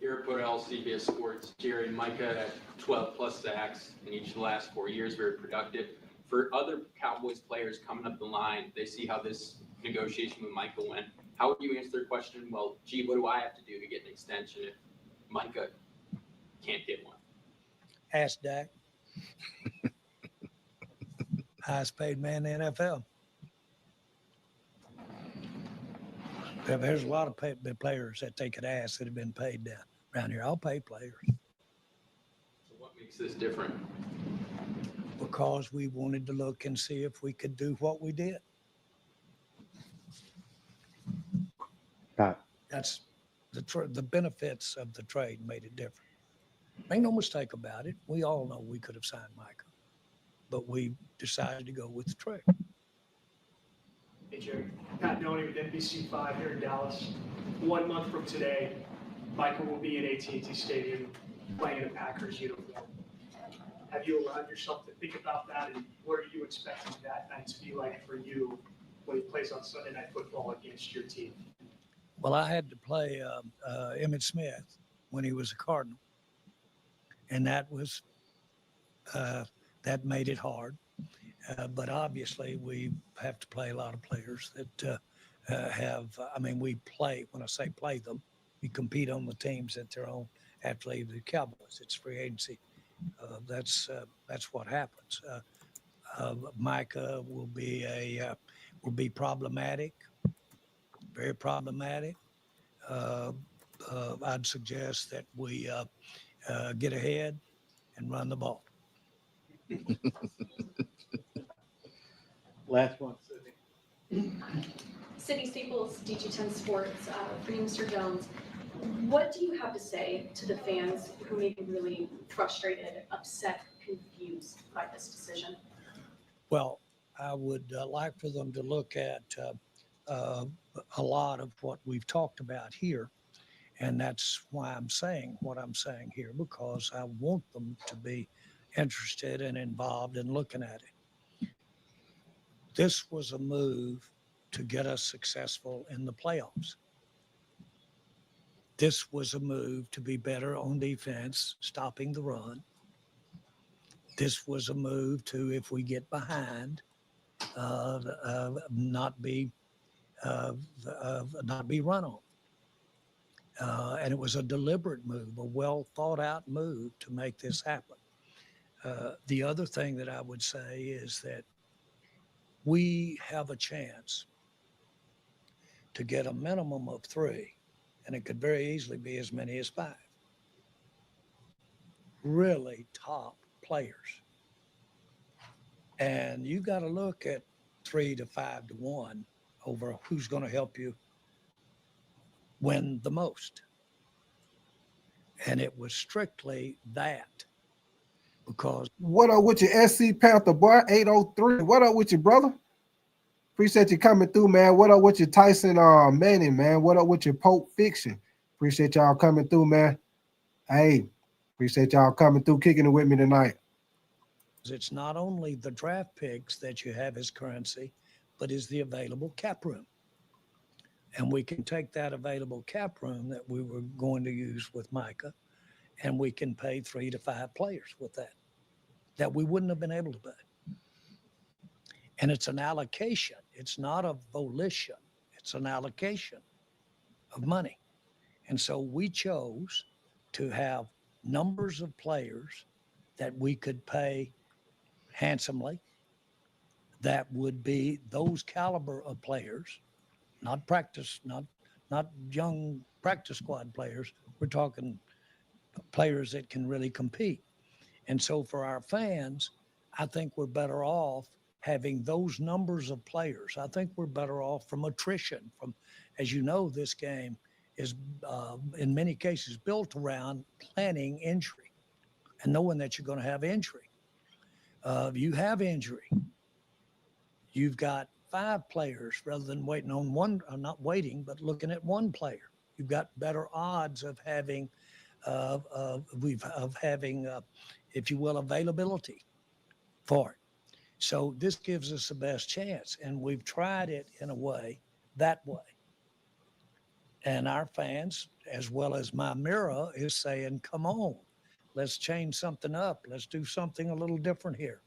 Your report at CBS Sports, Jerry Micah had 12 plus sacks in each of the last 4 years, very productive. For other Cowboys players coming up the line, they see how this negotiation with Micah went. How would you answer their question? Well, gee, what do I have to do to get an extension if Micah can't get one? Ask Dak. Highest paid man in the NFL. There's a lot of players that they could ask that have been paid down around here. I'll pay players. So what makes this different? Because we wanted to look and see if we could do what we did. That's the benefits of the trade made it different. Make no mistake about it. We all know we could have signed Micah, but we decided to go with the trade. Hey, Jerry. Pat Doney with NBC5 here in Dallas. 1 month from today, Micah will be at AT&T Stadium playing in a Packers uniform. Have you allowed yourself to think about that, and what are you expecting that night to be like for you when he plays on Sunday Night Football against your team? Well, I had to play Emmitt Smith when he was a Cardinal, and that made it hard. But obviously, we have to play a lot of players that we play, when I say play them, we compete on the teams that they're on after they leave the Cowboys. It's free agency. That's what happens. Micah will be problematic, very problematic. I'd suggest that we get ahead and run the ball. Last one. City Staples, DG10 Sports, for you, Mr. Jones. What do you have to say to the fans who may be really frustrated, upset, confused by this decision? Well, I would like for them to look at a lot of what we've talked about here. And that's why I'm saying what I'm saying here, because I want them to be interested and involved in looking at it. This was a move to get us successful in the playoffs. This was a move to be better on defense, stopping the run. This was a move to, if we get behind, not be run on. And it was a deliberate move, a well thought out move to make this happen. The other thing that I would say is that we have a chance to get a minimum of 3, and it could very easily be as many as 5. Really top players. And you got to look at 3 to 5 to 1 over who's going to help you win the most. And it was strictly that, because what up with your SC Panther boy 803? What up with you, brother? Appreciate you coming through, man. What up with your Tyson Manning, man? What up with your Pope Fiction? Appreciate y'all coming through, man. Hey, appreciate y'all coming through, kicking it with me tonight. it's not only the draft picks that you have as currency, but is the available cap room. And we can take that available cap room that we were going to use with Micah, and we can pay 3 to 5 players with that we wouldn't have been able to pay. And it's an allocation. It's not a volition. It's an allocation of money. And so we chose to have numbers of players that we could pay handsomely, that would be those caliber of players, not practice, not young practice squad players. We're talking players that can really compete. And so for our fans, I think we're better off having those numbers of players. I think we're better off from attrition. From, as you know, this game is in many cases built around planning injury and knowing that you're going to have injury. If you have injury, you've got 5 players rather than waiting on one, not waiting, but looking at one player. You've got better odds of having, if you will, availability for it. So this gives us the best chance, and we've tried it in a way, that way. And our fans, as well as my mirror, is saying, come on, let's change something up. Let's do something a little different here.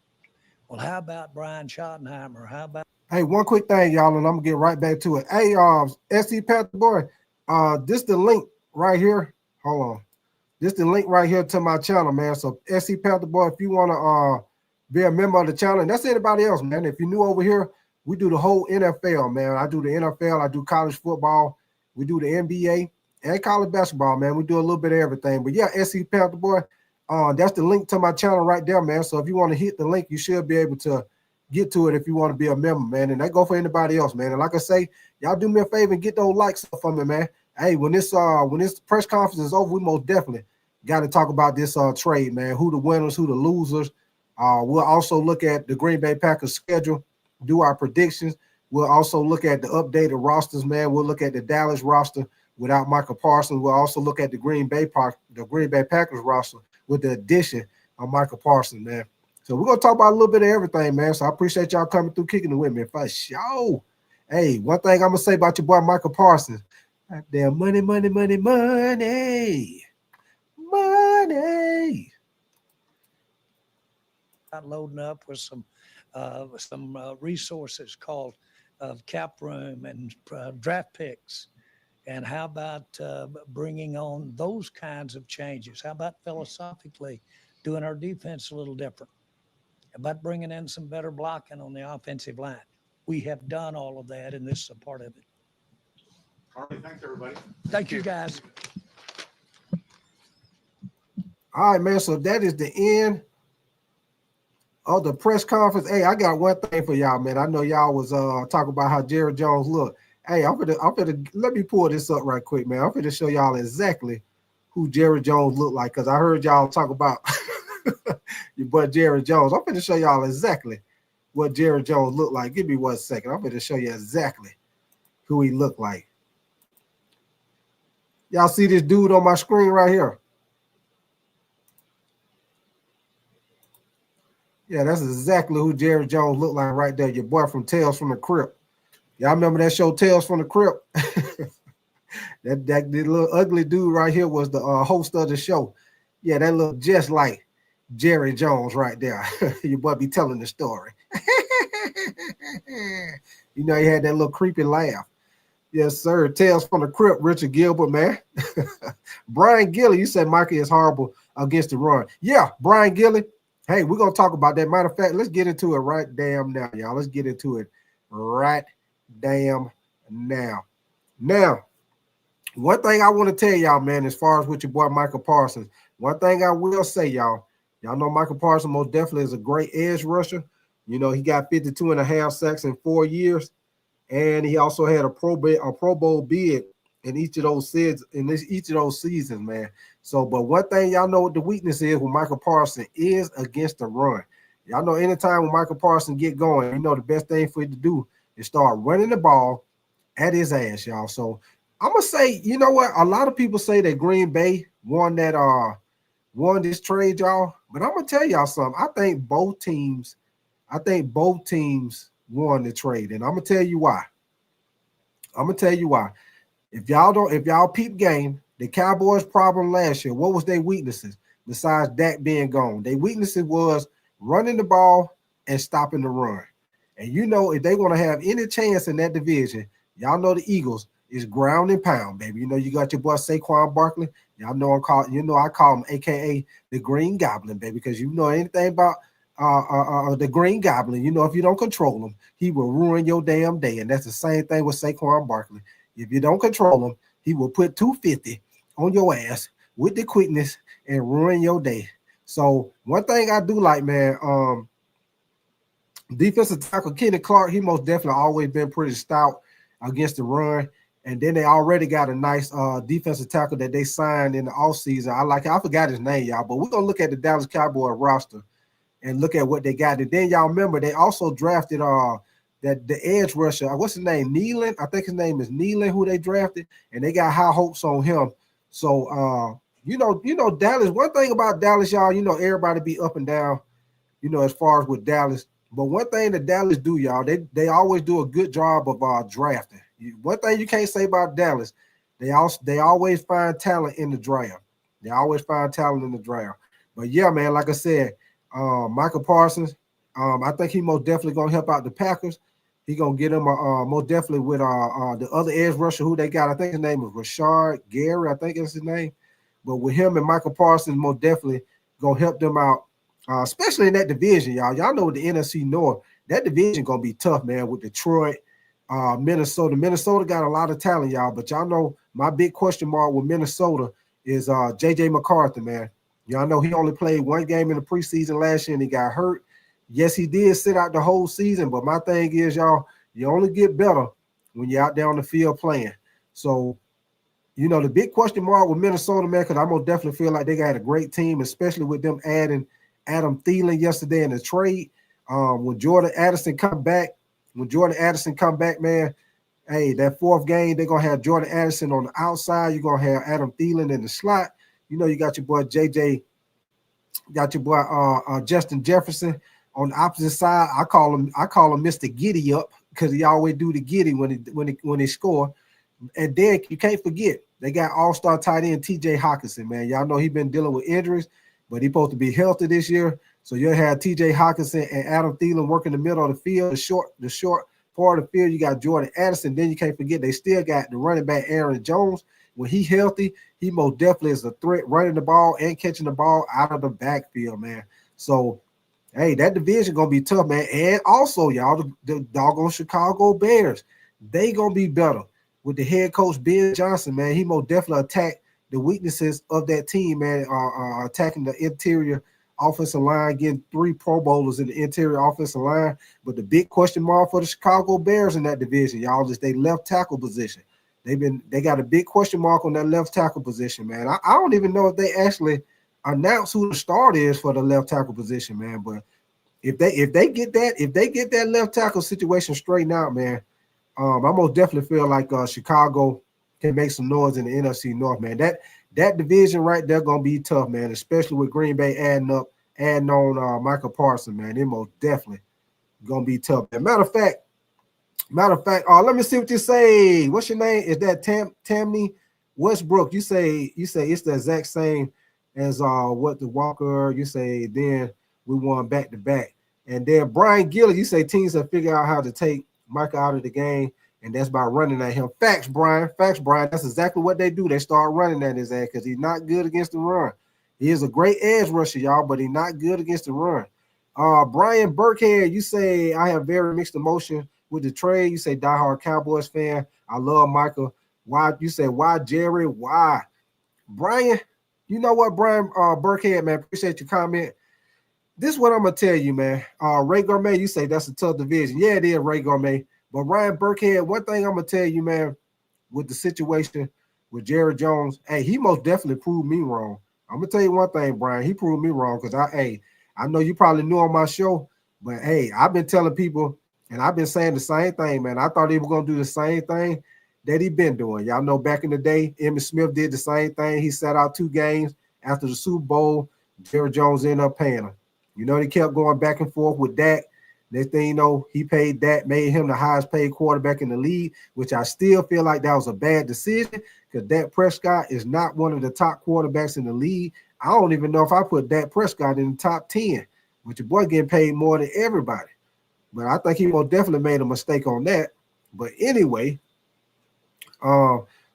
Well, how about Brian Schottenheimer? How about... Hey, one quick thing, y'all, and I'm going to get right back to it. Hey, SC Panther boy, this the link right here. Hold on. This the link right here to my channel, man. So SC Panther boy, if you want to be a member of the channel, and that's anybody else, man. If you're new over here, we do the whole NFL, man. I do the NFL, I do college football, we do the NBA and college basketball, man. We do a little bit of everything. But yeah, SC Panther boy, that's the link to my channel right there, man. So if you want to hit the link, you should be able to get to it if you want to be a member, man. And that go for anybody else, man. And like I say, y'all do me a favor and get those likes up for me, man. Hey, when this press conference is over, we most definitely got to talk about this trade, man. Who the winners, who the losers. We'll also look at the Green Bay Packers schedule, do our predictions. We'll also look at the updated rosters, man. We'll look at the Dallas roster without Micah Parsons. We'll also look at the Green Bay Packers roster with the addition of Micah Parsons, man. So we're going to talk about a little bit of everything, man. So I appreciate y'all coming through, kicking it with me. For sure. Hey, one thing I'm going to say about your boy Micah Parsons. Damn money, money, money, money. Money. Loading up with some resources called cap room and draft picks. And how about bringing on those kinds of changes? How about philosophically doing our defense a little different? How about bringing in some better blocking on the offensive line? We have done all of that, and this is a part of it. All right, thanks, everybody. Thank you, guys. All right, man. So that is the end of the press conference. Hey, I got one thing for y'all, man. I know y'all was talking about how Jerry Jones looked. Hey, I'm gonna let me pull this up right quick, man. I'm gonna show y'all exactly who Jerry Jones looked like, because I heard y'all talk about your boy Jerry Jones. I'm gonna show y'all exactly what Jerry Jones looked like. Give me 1 second. I'm gonna show you exactly who he looked like. Y'all see this dude on my screen right here? Yeah, that's exactly who Jerry Jones looked like right there. Your boy from Tales from the Crypt. Y'all remember that show Tales from the Crypt? that little ugly dude right here was the host of the show. Yeah, that looked just like Jerry Jones right there. Your boy be telling the story. You know, he had that little creepy laugh. Yes, sir. Tales from the Crypt, Richard Gilbert, man. Brian Gilly, you said Micah is horrible against the run. Yeah, Brian Gilly. Hey, we're going to talk about that. Matter of fact, let's get into it right damn now, y'all. Let's get into it right damn now. Now, one thing I want to tell y'all, man, as far as with your boy Micah Parsons, one thing I will say, y'all know Micah Parsons most definitely is a great edge rusher. You know, he got 52.5 sacks in 4 years, and he also had a Pro Bowl bid in each of those seasons, man. So, but one thing y'all know what the weakness is with Micah Parsons is against the run. Y'all know anytime when Micah Parsons get going, you know the best thing for you to do is start running the ball at his ass, y'all. So I'm gonna say, you know what? A lot of people say that Green Bay won this trade, y'all. But I'm gonna tell y'all something. I think both teams won the trade, and I'm gonna tell you why. If y'all peep game, the Cowboys' problem last year, what was their weaknesses besides Dak being gone? Their weaknesses was running the ball and stopping the run. And you know, if they want to have any chance in that division, y'all know the Eagles is ground and pound, baby. You know, you got your boy Saquon Barkley. Y'all know I call him AKA the Green Goblin, baby, because you know anything about the Green Goblin. You know, if you don't control him, he will ruin your damn day. And that's the same thing with Saquon Barkley. If you don't control him, he will put 250 on your ass with the quickness and ruin your day. So one thing I do like, man, defensive tackle Kenny Clark, he most definitely always been pretty stout against the run. And then they already got a nice defensive tackle that they signed in the offseason. I forgot his name, y'all, but we're going to look at the Dallas Cowboys roster and look at what they got. And then y'all remember they also drafted the edge rusher. What's his name? Nealon. I think his name is Nealon, who they drafted, and they got high hopes on him. So you know Dallas. One thing about Dallas, y'all, you know everybody be up and down, you know, as far as with Dallas. But one thing that Dallas do, y'all, they always do a good job of drafting. One thing you can't say about Dallas, they always find talent in the draft. But yeah, man, like I said, Micah Parsons, I think he most definitely gonna help out the Packers. He gonna get him most definitely with the other edge rusher who they got. I think his name is Rashard Gary. I think that's his name. But with him and Micah Parsons, most definitely gonna help them out, especially in that division, y'all. Y'all know with the NFC North, that division gonna be tough, man. With Detroit, Minnesota. Minnesota got a lot of talent, y'all. But y'all know my big question mark with Minnesota is JJ McCarthy, man. Y'all know he only played one game in the preseason last year and he got hurt. Yes, he did sit out the whole season, but my thing is, y'all, you only get better when you're out there on the field playing. So, you know, the big question mark with Minnesota, man, because I most definitely feel like they got a great team, especially with them adding Adam Thielen yesterday in the trade. When Jordan Addison come back, man, hey, that fourth game, they're going to have Jordan Addison on the outside. You're going to have Adam Thielen in the slot. You know, you got your boy JJ, got your boy Justin Jefferson on the opposite side. I call him Mr. Giddy Up because he always do the giddy when he score. And then you can't forget they got all-star tight end TJ Hawkinson, man. Y'all know he's been dealing with injuries, but he's supposed to be healthy this year. So you'll have TJ Hawkinson and Adam Thielen working the middle of the field, the short part of the field. You got Jordan Addison. Then you can't forget they still got the running back Aaron Jones. When he's healthy, he most definitely is a threat running the ball and catching the ball out of the backfield, man. So, hey, that division going to be tough, man. And also, y'all, the doggone Chicago Bears, they going to be better with the head coach, Ben Johnson, man. He most definitely attacked the weaknesses of that team, man, attacking the interior offensive line, getting 3 Pro Bowlers in the interior offensive line. But the big question mark for the Chicago Bears in that division, y'all, is they left tackle position. They got a big question mark on that left tackle position, man. I don't even know if they actually announced who the start is for the left tackle position, man. But if they get that left tackle situation straightened out, man, I most definitely feel like Chicago can make some noise in the NFC North, man. That division right there gonna be tough, man, especially with Green Bay adding on Micah Parsons, man. It most definitely gonna be tough. As a matter of fact, Matter of fact, let me see what you say. What's your name? Is that Tammy Westbrook? You say it's the exact same as what the Walker. You say then we won back to back. And then Brian Gillett, you say teams have figured out how to take Micah out of the game, and that's by running at him. Facts, Brian. Facts, Brian. That's exactly what they do. They start running at his ass because he's not good against the run. He is a great edge rusher, y'all, but he's not good against the run. Brian Burkhead, you say I have very mixed emotion with the trade. You say diehard Cowboys fan. I love Micah. Why? You say why Jerry? Why? Brian, you know what, Brian Burkhead, man, appreciate your comment. This is what I'm gonna tell you, man. Ray Gourmet, you say that's a tough division. Yeah, it is, Ray Gourmet. But Ryan Burkhead, one thing I'm gonna tell you, man, with the situation with Jerry Jones, hey, he most definitely proved me wrong. I'm gonna tell you one thing, Brian. He proved me wrong because I know you probably knew on my show, but hey, I've been telling people and I've been saying the same thing, man. I thought he was gonna do the same thing that he been doing. Y'all know back in the day, Emmitt Smith did the same thing. He sat out 2 games after the Super Bowl. Jerry Jones ended up paying him. You know, they kept going back and forth with Dak. Next thing you know, he paid Dak, made him the highest paid quarterback in the league, which I still feel like that was a bad decision because Dak Prescott is not one of the top quarterbacks in the league. I don't even know if I put Dak Prescott in the top 10, which your boy getting paid more than everybody. But I think he most definitely made a mistake on that. But anyway,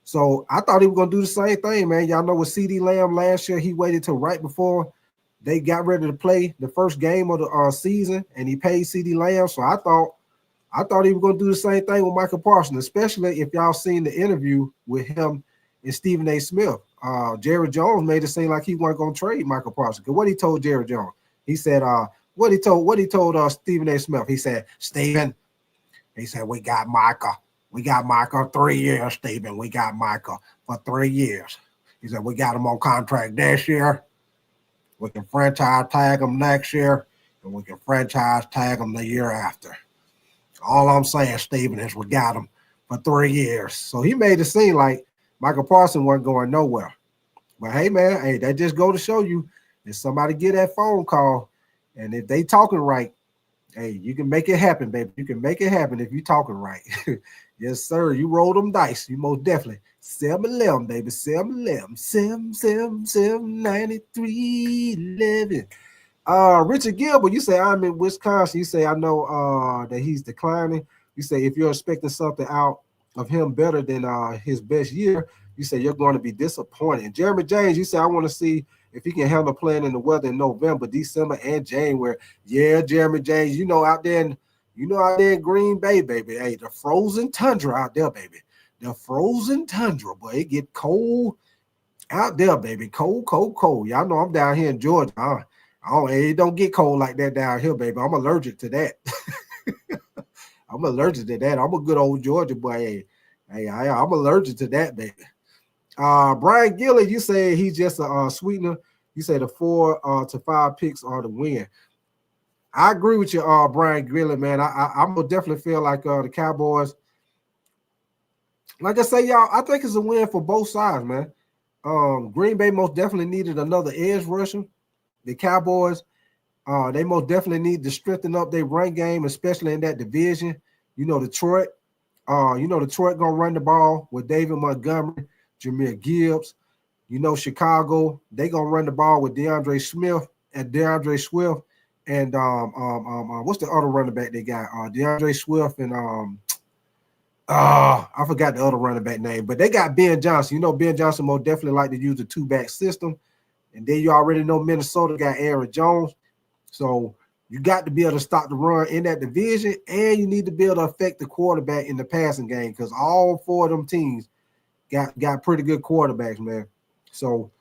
so I thought he was going to do the same thing, man. Y'all know with CeeDee Lamb last year, he waited till right before they got ready to play the first game of the season, and he paid CeeDee Lamb. So I thought he was going to do the same thing with Micah Parsons, especially if y'all seen the interview with him and Stephen A. Smith. Jerry Jones made it seem like he wasn't going to trade Micah Parsons. Because what he told Jerry Jones, he said, what he told Stephen A. Smith, he said, Stephen, he said, we got Micah 3 years, Stephen. We got Micah for 3 years. He said, we got him on contract this year. We can franchise tag him next year, and we can franchise tag him the year after. All I'm saying, Stephen, is we got him for 3 years. So he made it seem like Micah Parsons wasn't going nowhere. But hey, man, hey, that just go to show you if somebody get that phone call, and if they talking right, hey, you can make it happen, baby. You can make it happen if you talking right. Yes, sir. You roll them dice. You most definitely. 7-11, baby. 7-11. 7-7-7-93-11. Richard Gilbert, you say I'm in Wisconsin. You say I know that he's declining. You say if you're expecting something out of him better than his best year, you say you're going to be disappointed. Jeremy James, you say I want to see if he can handle playing in the weather in November, December, and January. Yeah, Jeremy James, you know out there in Green Bay, baby. Hey, the frozen tundra out there, baby. The frozen tundra, boy. It get cold out there, baby. Cold, cold, cold. Y'all know I'm down here in Georgia. It don't get cold like that down here, baby. I'm allergic to that. I'm allergic to that. I'm a good old Georgia boy. Hey, I'm allergic to that, baby. Brian Gillett, you say he's just a sweetener. You say the 4 to 5 picks are the win. I agree with you, Brian Gillett, man. I'm gonna definitely feel like the Cowboys. Like I say, y'all, I think it's a win for both sides, man. Green Bay most definitely needed another edge rusher. The Cowboys, they most definitely need to strengthen up their run game, especially in that division. You know, Detroit gonna run the ball with David Montgomery, Jahmyr Gibbs. You know, Chicago, they gonna run the ball with DeAndre Swift, and what's the other running back they got? DeAndre Swift and I forgot the other running back name, but they got Ben Johnson. You know, Ben Johnson most definitely like to use the 2-back system. And then you already know Minnesota got Aaron Jones. So you got to be able to stop the run in that division, and you need to be able to affect the quarterback in the passing game because all 4 of them teams got pretty good quarterbacks, man. So,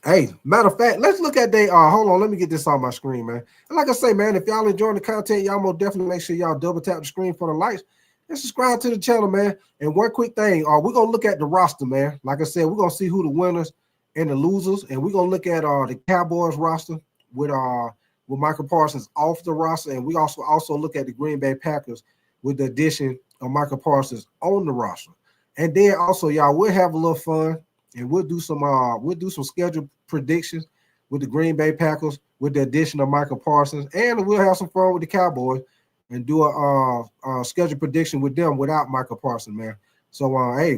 hey, matter of fact, let's look at hold on, let me get this on my screen, man. And like I say, man, if y'all enjoying the content, y'all most definitely make sure y'all double tap the screen for the likes and subscribe to the channel, man. And one quick thing, we're going to look at the roster, man. Like I said, we're going to see who the winners and the losers, and we're going to look at the Cowboys roster with Micah Parsons off the roster, and we also look at the Green Bay Packers with the addition of Micah Parsons on the roster. And then also, y'all, we'll have a little fun, and we'll do some schedule predictions with the Green Bay Packers with the addition of Micah Parsons, and we'll have some fun with the Cowboys and do a schedule prediction with them without Micah Parsons, man. So, hey,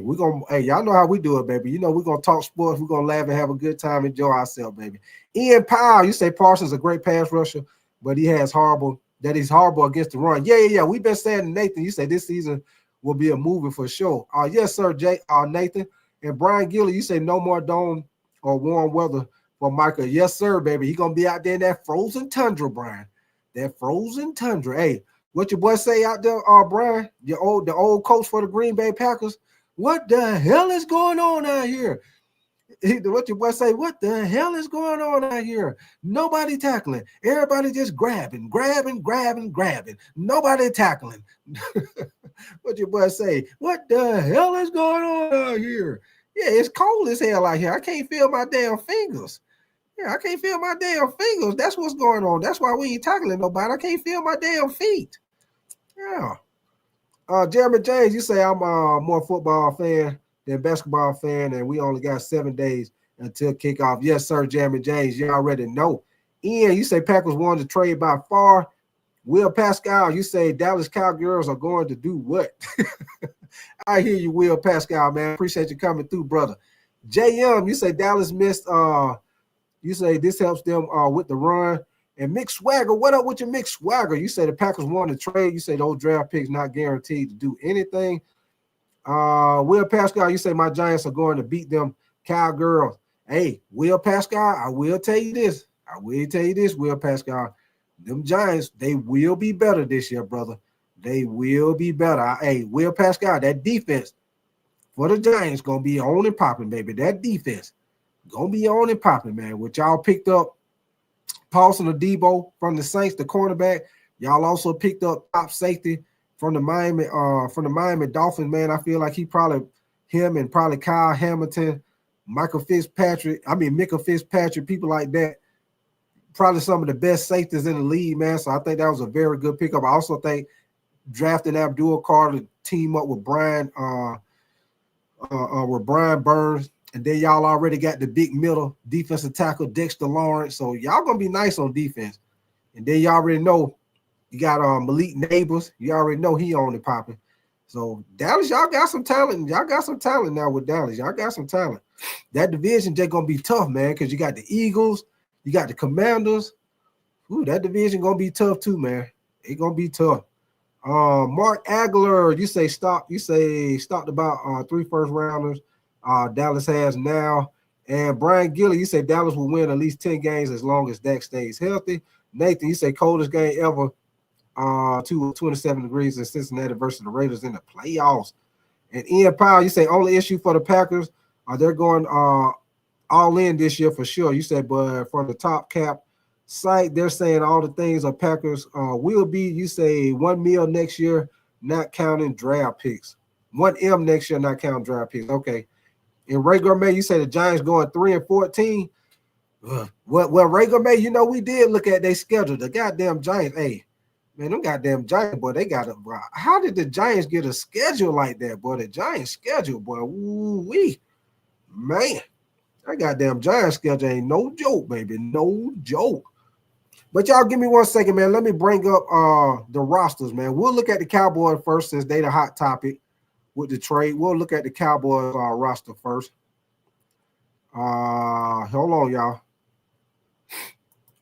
y'all know how we do it, baby. You know, we're going to talk sports. We're going to laugh and have a good time, enjoy ourselves, baby. Ian Powell, you say Parsons is a great pass rusher, but he's horrible against the run. Yeah. We've been saying to Nathan, you say this season will be a movie for sure. Yes, sir, Nathan. And Brian Gilly, you say no more dome or warm weather for Micah. Yes, sir, baby. He's going to be out there in that frozen tundra, Brian. That frozen tundra. Hey, what your boy say out there, Brian? The old coach for the Green Bay Packers. What the hell is going on out here? What your boy say? What the hell is going on out here? Nobody tackling. Everybody just grabbing. Nobody tackling. What your boy say? What the hell is going on out here? Yeah, it's cold as hell out here. I can't feel my damn fingers. Yeah, I can't feel my damn fingers. That's what's going on. That's why we ain't tackling nobody. I can't feel my damn feet. Yeah. Jeremy James, you say I'm more football fan than basketball fan, and we only got 7 days until kickoff. Yes, sir, Jeremy James. You already know. Ian, you say Packers won the trade by far. Will Pascal, you say Dallas Cowgirls are going to do what? I hear you, Will Pascal, man. Appreciate you coming through, brother. JM, you say Dallas missed. You say this helps them with the run. And Mick Swagger, what up with your Mick Swagger? You say the Packers won the trade. You say those draft picks not guaranteed to do anything. Will Pascal, you say my Giants are going to beat them Cowgirls. Hey, Will Pascal, I will tell you this, Will Pascal. Them Giants, they will be better this year, brother. They will be better. Hey, Will Pascal, that defense for the Giants going to be on and popping, baby. That defense going to be on and popping, man. What y'all picked up, Paulson Adebo from the Saints, the cornerback. Y'all also picked up top safety from the Miami Dolphins, man. I feel like him and probably Kyle Hamilton, Micah Fitzpatrick, people like that. Probably some of the best safeties in the league, man. So I think that was a very good pickup. I also think drafting Abdul Carter to team up with Brian Burns. And then y'all already got the big middle defensive tackle, Dexter Lawrence. So y'all going to be nice on defense. And then you already know you got Malik Neighbors. You already know he on the popping. So Dallas, y'all got some talent. Y'all got some talent now with Dallas. Y'all got some talent. That division just going to be tough, man, because you got the Eagles. You got the Commanders. Ooh, that division going to be tough too, man. It's going to be tough. Mark Agler, you say stopped about 3 first rounders. Dallas has now. And Brian Gilly, you say Dallas will win at least 10 games as long as Dak stays healthy. Nathan, you say coldest game ever, 27 degrees in Cincinnati versus the Raiders in the playoffs. And Ian Powell, you say only issue for the Packers, they're going all in this year for sure. You said, but for the top cap site, they're saying all the things of Packers will be, you say $1 million next year, not counting draft picks. $1 million next year, not counting draft picks. Okay. And Ray Gourmet, you say the Giants going 3-14. Well, Ray Gourmet, you know, we did look at their schedule. The goddamn Giants, hey, man, them goddamn Giants, boy, they got bro. How did the Giants get a schedule like that, boy? The Giants schedule, boy, ooh-wee. Man, that goddamn Giants schedule ain't no joke, baby, no joke. But y'all give me 1 second, man. Let me bring up the rosters, man. We'll look at the Cowboys first since they the hot topic with the trade. We'll look at the Cowboys roster first. Hold on, y'all.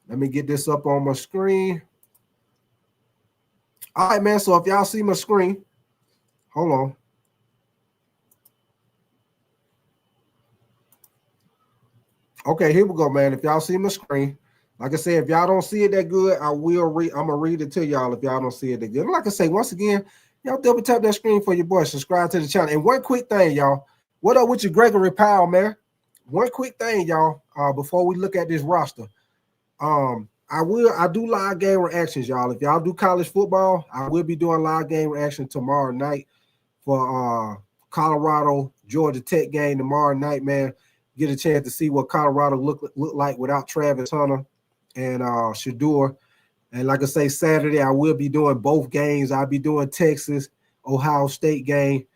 Let me get this up on my screen. All right, man. So if y'all see my screen, hold on. Okay, here we go, man. If y'all see my screen, like I said, if y'all don't see it that good, I will read. I'm gonna read it to y'all if y'all don't see it that good. Like I say, once again, y'all double tap that screen for your boy. Subscribe to the channel. And one quick thing, y'all. What up with your Gregory Powell, man? One quick thing, y'all. Before we look at this roster, I do live game reactions, y'all. If y'all do college football, I will be doing live game reaction tomorrow night for Colorado Georgia Tech game tomorrow night, man. Get a chance to see what Colorado look like without Travis Hunter and Shador. And like I say, Saturday I will be doing both games. I'll be doing Texas Ohio State game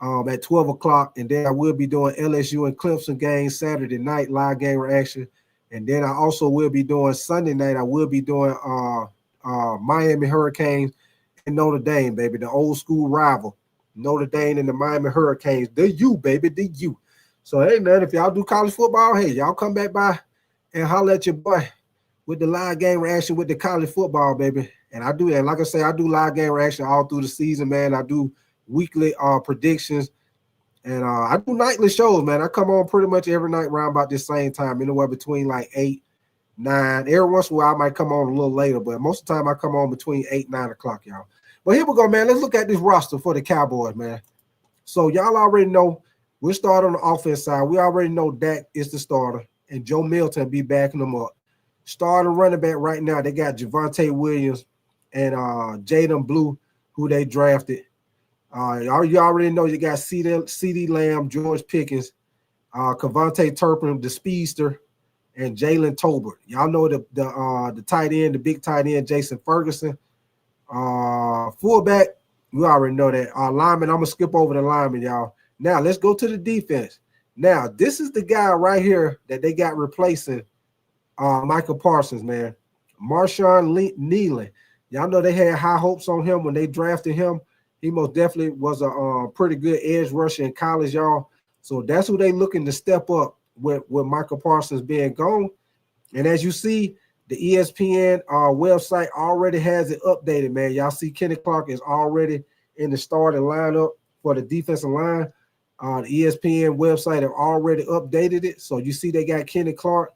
at 12 o'clock, and then I will be doing LSU and Clemson game Saturday night live game reaction. And then I also will be doing Sunday night. I will be doing Miami Hurricanes Notre Dame, baby, the old school rival. Notre Dame and the Miami Hurricanes. The U, baby, the U. So, hey, man, if y'all do college football, hey, y'all come back by and holler at your boy with the live game reaction with the college football, baby. And I do that. Like I say, I do live game reaction all through the season, man. I do weekly predictions. And I do nightly shows, man. I come on pretty much every night around about this same time, anywhere between like 8, 9. Every once in a while, I might come on a little later, but most of the time I come on between 8, 9 o'clock, y'all. But here we go, man. Let's look at this roster for the Cowboys, man. So y'all already know we're starting on the offense side. We already know Dak is the starter, and Joe Milton be backing them up. Starting running back right now, they got Javonte Williams and Jaden Blue, who they drafted. You already know you got CeeDee Lamb, George Pickens, Kavontae Turpin, the speedster, and Jalen Tolbert. Y'all know the tight end, the big tight end, Jason Ferguson. Fullback, we already know that. Lineman, I'm going to skip over the lineman, y'all. Now, let's go to the defense. Now, this is the guy right here that they got replacing Micah Parsons, man. Marshawn Nealon. Y'all know they had high hopes on him when they drafted him. He most definitely was a pretty good edge rusher in college, y'all. So that's who they looking to step up with Micah Parsons being gone. And as you see, the ESPN website already has it updated, man. Y'all see Kenny Clark is already in the starting lineup for the defensive line. The ESPN website have already updated it. So you see they got Kenny Clark,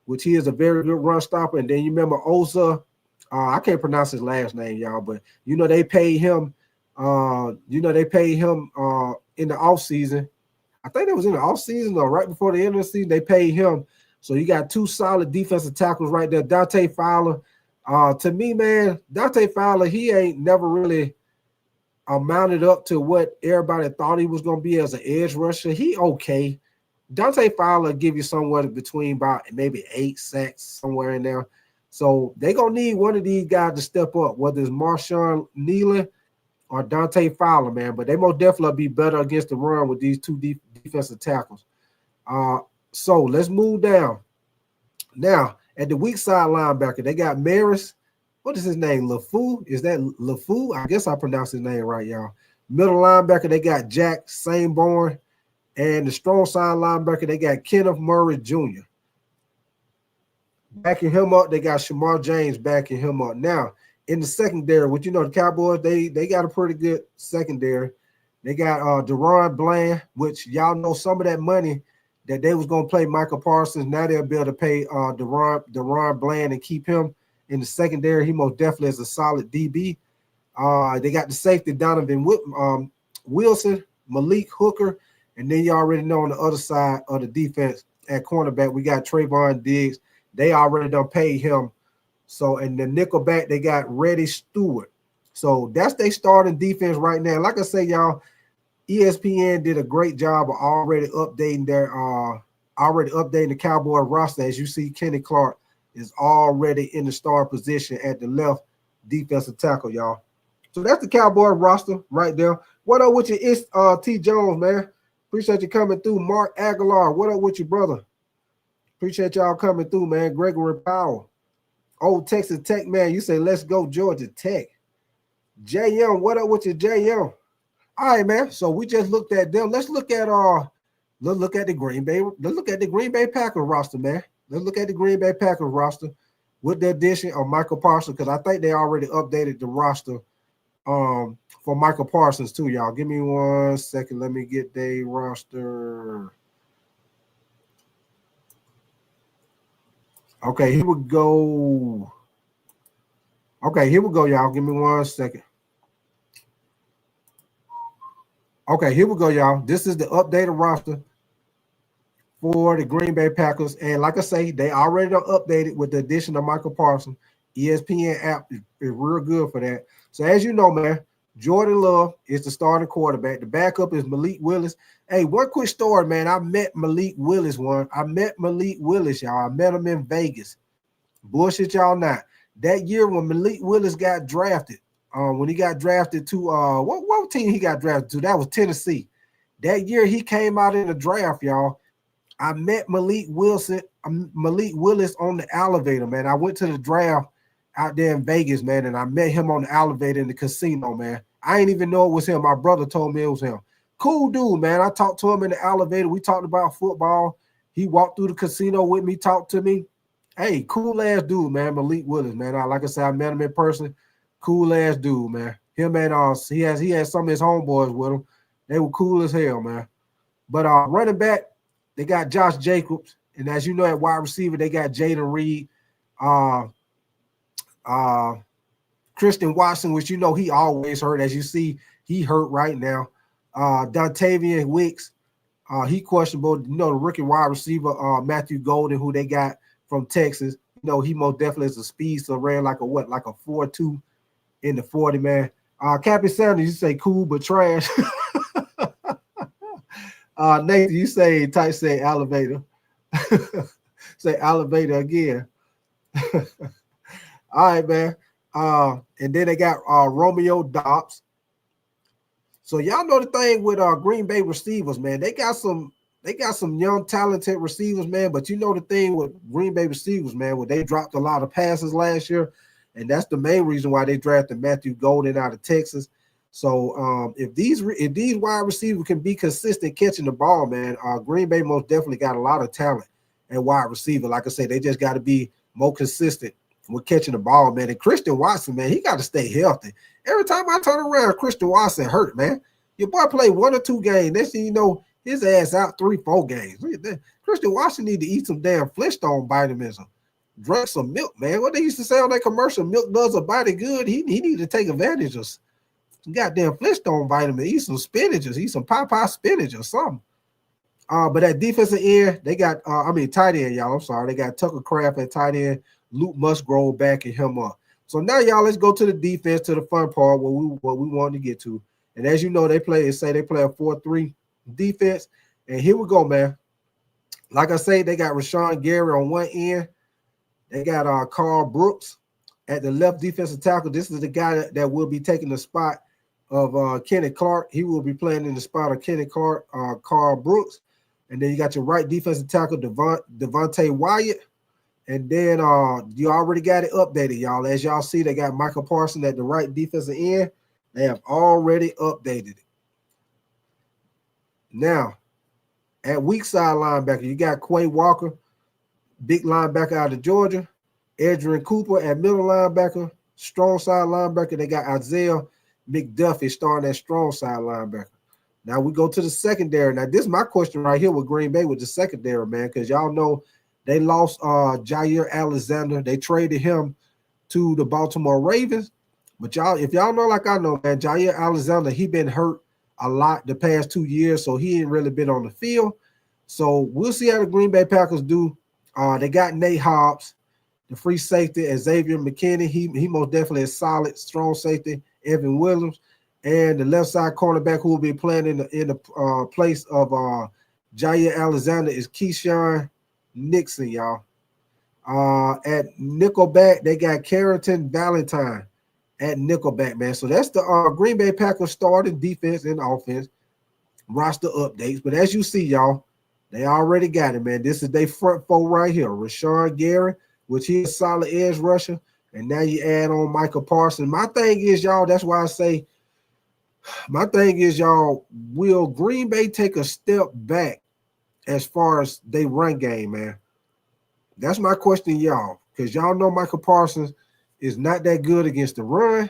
which he is a very good run stopper. And then you remember Oza. I can't pronounce his last name, y'all, but you know they paid him. In the offseason. I think it was in the offseason or right before the end of the season, they paid him. So you got 2 solid defensive tackles right there. Dante Fowler. To me, man, Dante Fowler, he ain't never really mounted up to what everybody thought he was going to be as an edge rusher. He okay. Dante Fowler give you somewhere between about maybe 8 sacks, somewhere in there. So they're going to need one of these guys to step up, whether it's Marshawn Nealon or Dante Fowler, man. But they most definitely be better against the run with these 2 defensive tackles. So let's move down. Now, at the weak side linebacker, they got Maris. What is his name? LaFou? Is that LaFou? I guess I pronounced his name right, y'all. Middle linebacker, they got Jack Sanborn. And the strong side linebacker, they got Kenneth Murray Jr. Backing him up, they got Shamar James backing him up. Now, in the secondary, which you know, the Cowboys, they got a pretty good secondary. They got Deron Bland, which y'all know some of that money that they was going to play Micah Parsons. Now they'll be able to pay Deron Bland and keep him in the secondary. He most definitely is a solid DB. They got the safety Donovan Wilson, Malik Hooker, and then you already know on the other side of the defense at cornerback, we got Trayvon Diggs. They already done paid him. So, and the nickelback, they got Reddy Stewart. So that's their starting defense right now. Like I say, y'all, ESPN did a great job of already updating the Cowboy roster. As you see, Kenny Clark is already in the starting position at the left defensive tackle, y'all. So that's the Cowboy roster right there. What up with you? It's T. Jones, man. Appreciate you coming through. Mark Aguilar, what up with you, brother? Appreciate y'all coming through, man. Gregory Powell. Old Texas Tech, man. You say, let's go Georgia Tech. Jay Young, what up with you, Jay Young? All right, man. So we just looked at them. Let's look at the Green Bay. Let's look at the Green Bay Packers roster, man. Let's look at the Green Bay Packers roster with the addition of Michael Parsons, because I think they already updated the roster for Michael Parsons too, y'all. Give me 1 second. Let me get the roster. Okay, here we go. Okay, here we go, y'all. Give me 1 second. Okay, here we go, y'all. This is the updated roster for the Green Bay Packers. And like I say, they already updated with the addition of Michael Parsons. ESPN app is real good for that. So as you know, man, Jordan Love is the starting quarterback. The backup is Malik Willis. Hey, one quick story, man. I met Malik Willis, y'all. I met him in Vegas. Bullshit y'all not. That year when Malik Willis got drafted, when he got drafted to what team he got drafted to? That was Tennessee. That year he came out in the draft, y'all. I met Malik Willis on the elevator, man. I went to the draft out there in Vegas, man, and I met him on the elevator in the casino, man. I didn't even know it was him. My brother told me it was him. Cool dude, man. I talked to him in the elevator. We talked about football. He walked through the casino with me, talked to me. Hey, cool ass dude, man. Malik Willis, man. Like I said, I met him in person. Cool ass dude, man. Him and he has some of his homeboys with him. They were cool as hell, man. But running back, they got Josh Jacobs, and as you know, at wide receiver, they got Jaden Reed, Christian Watson, which you know he always hurt. As you see, he hurt right now. Dontavian Wicks, he questionable. You know, the rookie wide receiver, Matthew Golden, who they got from Texas. You know, he most definitely is a speed, so ran like a 4.2 in the 40, man. Cappy Sanders, you say cool but trash. Nathan, you say elevator. Say elevator again. All right, man. And then they got Romeo Dobbs. So y'all know the thing with Green Bay receivers, man. They got some young, talented receivers, man. But you know the thing with Green Bay receivers, man, where they dropped a lot of passes last year, and that's the main reason why they drafted Matthew Golden out of Texas. So if these wide receivers can be consistent catching the ball, man, Green Bay most definitely got a lot of talent at wide receiver. Like I said, they just got to be more consistent with catching the ball, man. And Christian Watson, man, he got to stay healthy. Every time I turn around, Christian Watson hurt, man. Your boy played 1 or 2 games. Next thing you know, his ass out 3-4 games. Christian Watson need to eat some damn Flintstone vitamins. Drink some milk, man. What they used to say on that commercial, milk does a body good. He need to take advantage of some goddamn Flintstone vitamin. Eat some spinach, eat some Popeye spinach or something. But at defensive end, they got tight end, y'all. I'm sorry. They got Tucker Kraft at tight end, Luke Musgrove backing him up. So now, y'all, let's go to the defense, to the fun part, what we want to get to. And as you know, they play a 4-3 defense. And here we go, man. Like I say, they got Rashawn Gary on one end. They got Carl Brooks at the left defensive tackle. This is the guy that will be taking the spot of Kenny Clark. He will be playing in the spot of Kenny Clark, Carl Brooks. And then you got your right defensive tackle, Devontae Wyatt. And then you already got it updated, y'all. As y'all see, they got Micah Parsons at the right defensive end. They have already updated it. Now, at weak side linebacker, you got Quay Walker, big linebacker out of Georgia. Adrian Cooper at middle linebacker. Strong side linebacker, they got Isaiah McDuffie starting at strong side linebacker. Now we go to the secondary. Now, this is my question right here with Green Bay with the secondary, man, because y'all know they lost Jair Alexander. They traded him to the Baltimore Ravens. But y'all, if y'all know like I know, man, Jair Alexander, he been hurt a lot the past 2 years, so he ain't really been on the field. So we'll see how the Green Bay Packers do. They got Nate Hobbs, the free safety, and Xavier McKinney. He most definitely is solid, strong safety. Evan Williams, and the left side cornerback who will be playing in the place of Jair Alexander is Keyshawn Nixon, y'all. At nickelback, they got Carrington Valentine at nickelback, man. So that's the Green Bay Packers starting defense and offense roster updates. But as you see, y'all, they already got it, man. This is their front four right here. Rashawn Gary, which he is a solid edge rusher. And now you add on Micah Parsons. My thing is, y'all, that's why I say, my thing is, y'all, will Green Bay take a step back as far as they run game, man? That's my question, y'all, because y'all know Micah Parsons is not that good against the run.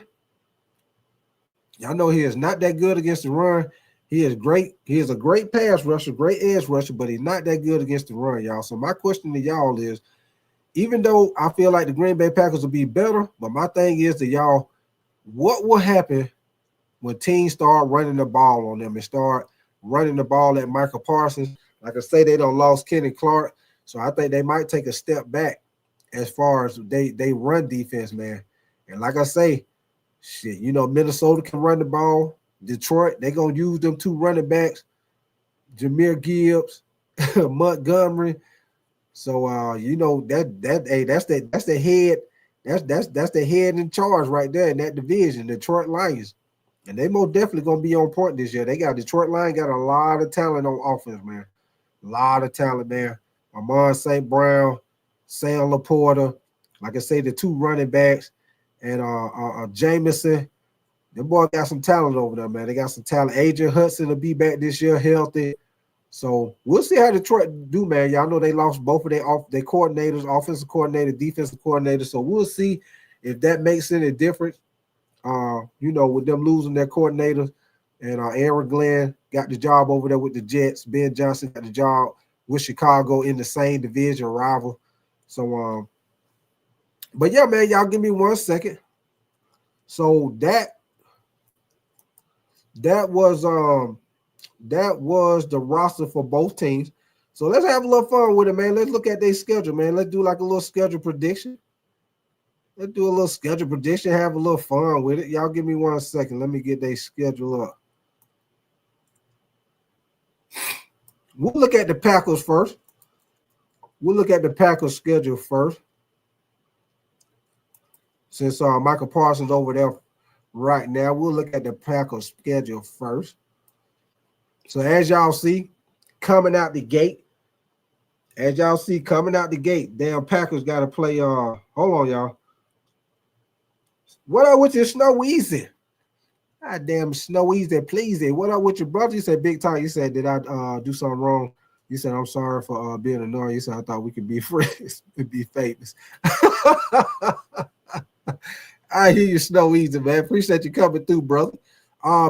Y'all know he is not that good against the run. He is great. He is a great pass rusher, great edge rusher, but he's not that good against the run, y'all. So my question to y'all is, even though I feel like the Green Bay Packers will be better, but my thing is that y'all, what will happen when teams start running the ball on them and start running the ball at Micah Parsons? Like I say, they done lost Kenny Clark, so I think they might take a step back as far as they run defense, man. And like I say, shit, you know, Minnesota can run the ball. Detroit, they gonna use them 2 running backs, Jahmyr Gibbs, Montgomery. So you know that's the head, that's the head in charge right there in that division, Detroit Lions. And they most definitely gonna be on point this year. They got Detroit Lions got a lot of talent on offense, man. A lot of talent, man. Amon St. Brown, Sam Laporta, like I say, the 2 running backs. and Jameson. The boy got some talent over there, man. They got some talent. Adrian Hudson will be back this year healthy. So we'll see how Detroit do, man. Y'all know they lost both of their coordinators, offensive coordinator, defensive coordinator. So we'll see if that makes any difference. With them losing their coordinators. And Aaron Glenn got the job over there with the Jets. Ben Johnson got the job with Chicago in the same division rival. So, but yeah, man, y'all give me 1 second. So that was the roster for both teams. So let's have a little fun with it, man. Let's look at their schedule, man. Let's do like a little schedule prediction. Let's do a little schedule prediction, have a little fun with it. Y'all give me 1 second. Let me get their schedule up. We'll look at the Packers first. We'll look at the Packers schedule first. Since Micah Parsons over there right now, we'll look at the Packers schedule first. So as y'all see, coming out the gate, damn Packers got to play. Hold on, y'all. What up with your Snow Easy? God damn Snow Easy, please. What up with your brother? You said big time. You said, did I do something wrong? You said, I'm sorry for being annoying. You said, I thought we could be friends and be famous. I hear you, Snow Easy, man. Appreciate you coming through, brother.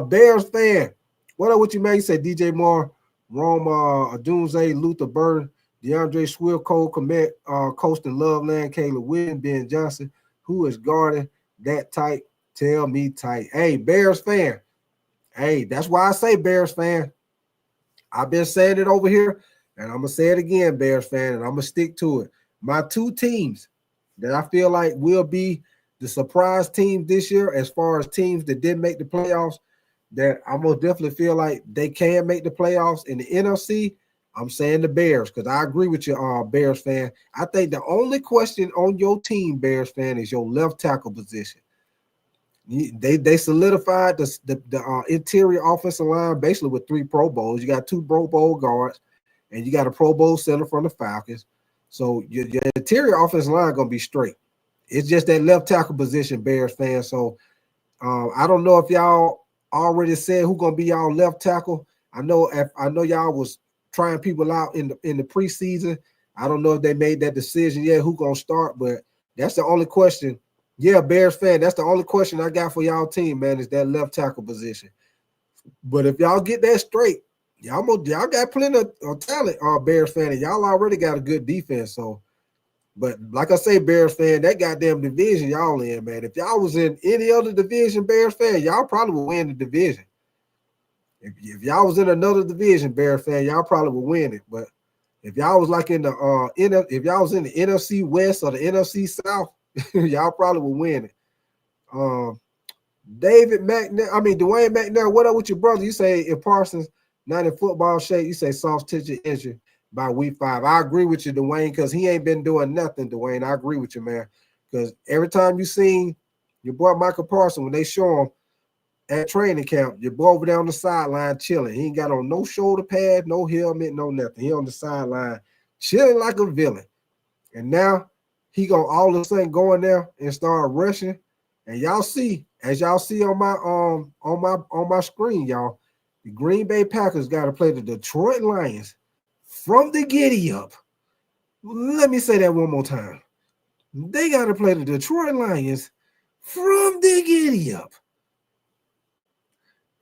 Bears fan. What up with you, man? You said DJ Moore, Rome, Adunze, Luther Burton, DeAndre Swift, Cole Komet, Coastal Loveland, Caleb Williams, Ben Johnson. Who is guarding that tight? Tell me tight. Hey, Bears fan. Hey, that's why I say Bears fan. I've been saying it over here, and I'm going to say it again, Bears fan, and I'm going to stick to it. My two teams that I feel like will be the surprise team this year as far as teams that didn't make the playoffs, that I most definitely feel like they can make the playoffs in the NFC, I'm saying the Bears, because I agree with you, Bears fan. I think the only question on your team, Bears fan, is your left tackle position. They solidified the interior offensive line basically with 3 Pro Bowls. You got 2 Pro Bowl guards, and you got a Pro Bowl center from the Falcons. So your interior offensive line going to be straight. It's just that left tackle position, Bears fans. So I don't know if y'all already said who's going to be y'all left tackle. I know y'all was trying people out in the preseason. I don't know if they made that decision yet, who going to start, but that's the only question. Yeah, Bears fan, that's the only question I got for y'all team, man, is that left tackle position. But if y'all get that straight, y'all got plenty of talent, Bears fan, and y'all already got a good defense. So, but like I say, Bears fan, that goddamn division y'all in, man. If y'all was in any other division, Bears fan, y'all probably would win the division. If y'all was in another division, Bears fan, y'all probably would win it. But if y'all was like in the if y'all was in the NFC West or the NFC South, y'all probably will win it. Dwayne McNair, what up with your brother? You say if Parsons not in football shape, you say soft tissue injury by week 5. I agree with you, Dwayne, because he ain't been doing nothing, Dwayne. I agree with you, man. Because every time you seen your boy Micah Parsons, when they show him at training camp, your boy over there on the sideline chilling. He ain't got on no shoulder pad, no helmet, no nothing. He on the sideline chilling like a villain. And now he gonna all of a sudden go in there and start rushing. And y'all see, as y'all see on my screen, y'all, the Green Bay Packers got to play the Detroit Lions from the giddy up. Let me say that one more time. They got to play the Detroit Lions from the giddy up.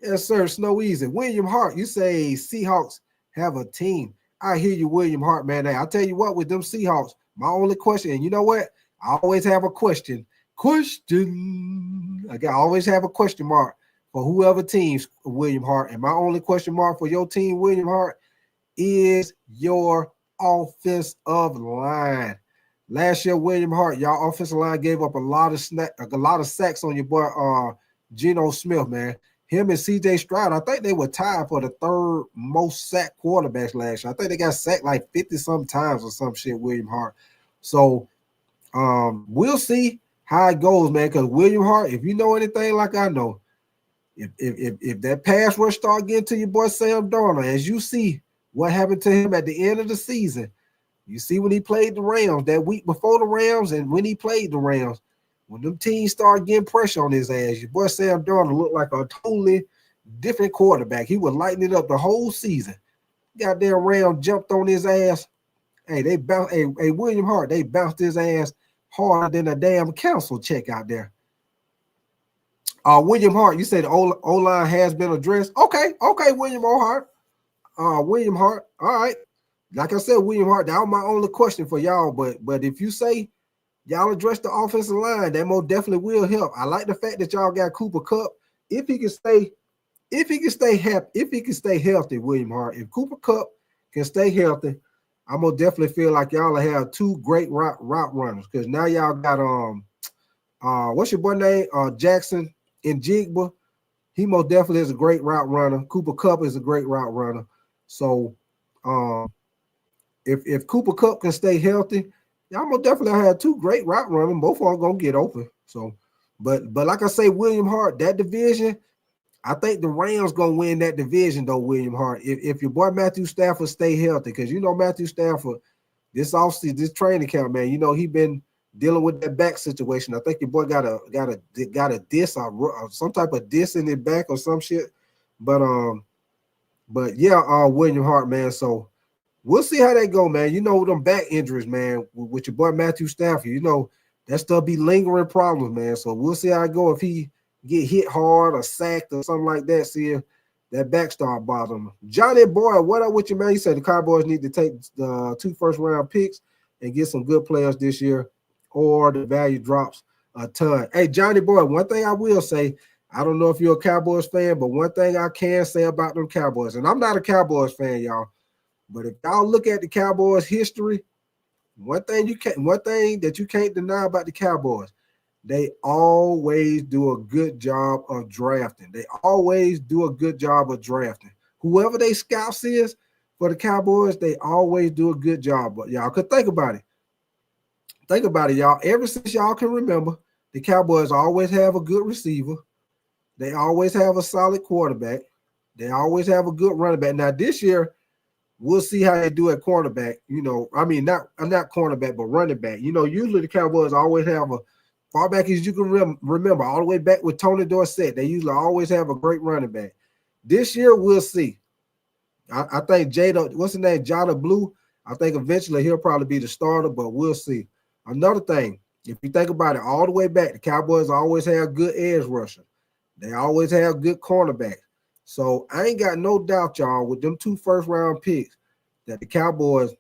Yes, sir. Snow Easy. William Hart, you say Seahawks have a team. I hear you, William Hart, man. Hey, I'll tell you what, with them Seahawks, my only question, and you know what? I always have a question. I always have a question mark for whoever teams, William Hart. And my only question mark for your team, William Hart, is your offensive line. Last year, William Hart, y'all offensive line gave up a lot of sacks on your boy Geno Smith, man. Him and CJ Stroud, I think they were tied for the 3rd most sacked quarterbacks last year. I think they got sacked like 50-some times or some shit, William Hart. So we'll see how it goes, man, because William Hart, if you know anything like I know, if that pass rush start getting to your boy Sam Darnold, as you see what happened to him at the end of the season, you see when he played the Rams that week before the Rams and when he played the Rams, when them teams start getting pressure on his ass, your boy Sam Darnold looked like a totally different quarterback. He was lighting it up the whole season. Goddamn Ram jumped on his ass. Hey, they bounced. Hey, William Hart, they bounced his ass harder than a damn council check out there. William Hart, you said the O-line has been addressed. Okay, William Hart. William Hart. All right. Like I said, William Hart, that was my only question for y'all. But if you say y'all address the offensive line, that most definitely will help. I like the fact that y'all got Cooper Kupp. If he can stay healthy, William Hart. If Cooper Kupp can stay healthy, I'm gonna definitely feel like y'all will have two great route runners. Because now y'all got what's your boy name? Jackson and Jigba. He most definitely is a great route runner. Cooper Kupp is a great route runner. So if Cooper Kupp can stay healthy, y'all most definitely have two great route runners. Both of them gonna get open. So, but like I say, William Hart, that division, I think the Rams gonna win that division though, William Hart. If your boy Matthew Stafford stay healthy, because you know Matthew Stafford, this offseason, this training camp, man, you know he been dealing with that back situation. I think your boy got a disc or some type of disc in his back or some shit. But yeah, William Hart, man. So we'll see how they go, man. You know them back injuries, man, with your boy Matthew Stafford. You know that stuff be lingering problems, man. So we'll see how it go if he get hit hard or sacked or something like that. See if that back start bothering him. Johnny Boy, what up with you, man? You said the Cowboys need to take the 2 first-round picks and get some good players this year, or the value drops a ton. Hey, Johnny Boy, one thing I will say, I don't know if you're a Cowboys fan, but one thing I can say about them Cowboys, and I'm not a Cowboys fan, y'all, but if y'all look at the Cowboys' history, one thing that you can't deny about the Cowboys, they always do a good job of drafting. Whoever they scouts is for the Cowboys, they always do a good job. But y'all could think about it. Think about it, y'all. Ever since y'all can remember, the Cowboys always have a good receiver. They always have a solid quarterback. They always have a good running back. Now, this year, we'll see how they do at cornerback. You know, I mean, not cornerback, but running back. You know, usually the Cowboys always have a far back as you can remember, all the way back with Tony Dorsett. They usually always have a great running back. This year, we'll see. I think Jada Blue, I think eventually he'll probably be the starter, but we'll see. Another thing, if you think about it, all the way back, the Cowboys always have good edge rusher. They always have good cornerbacks. So I ain't got no doubt, y'all, with them 2 first-round picks, that the Cowboys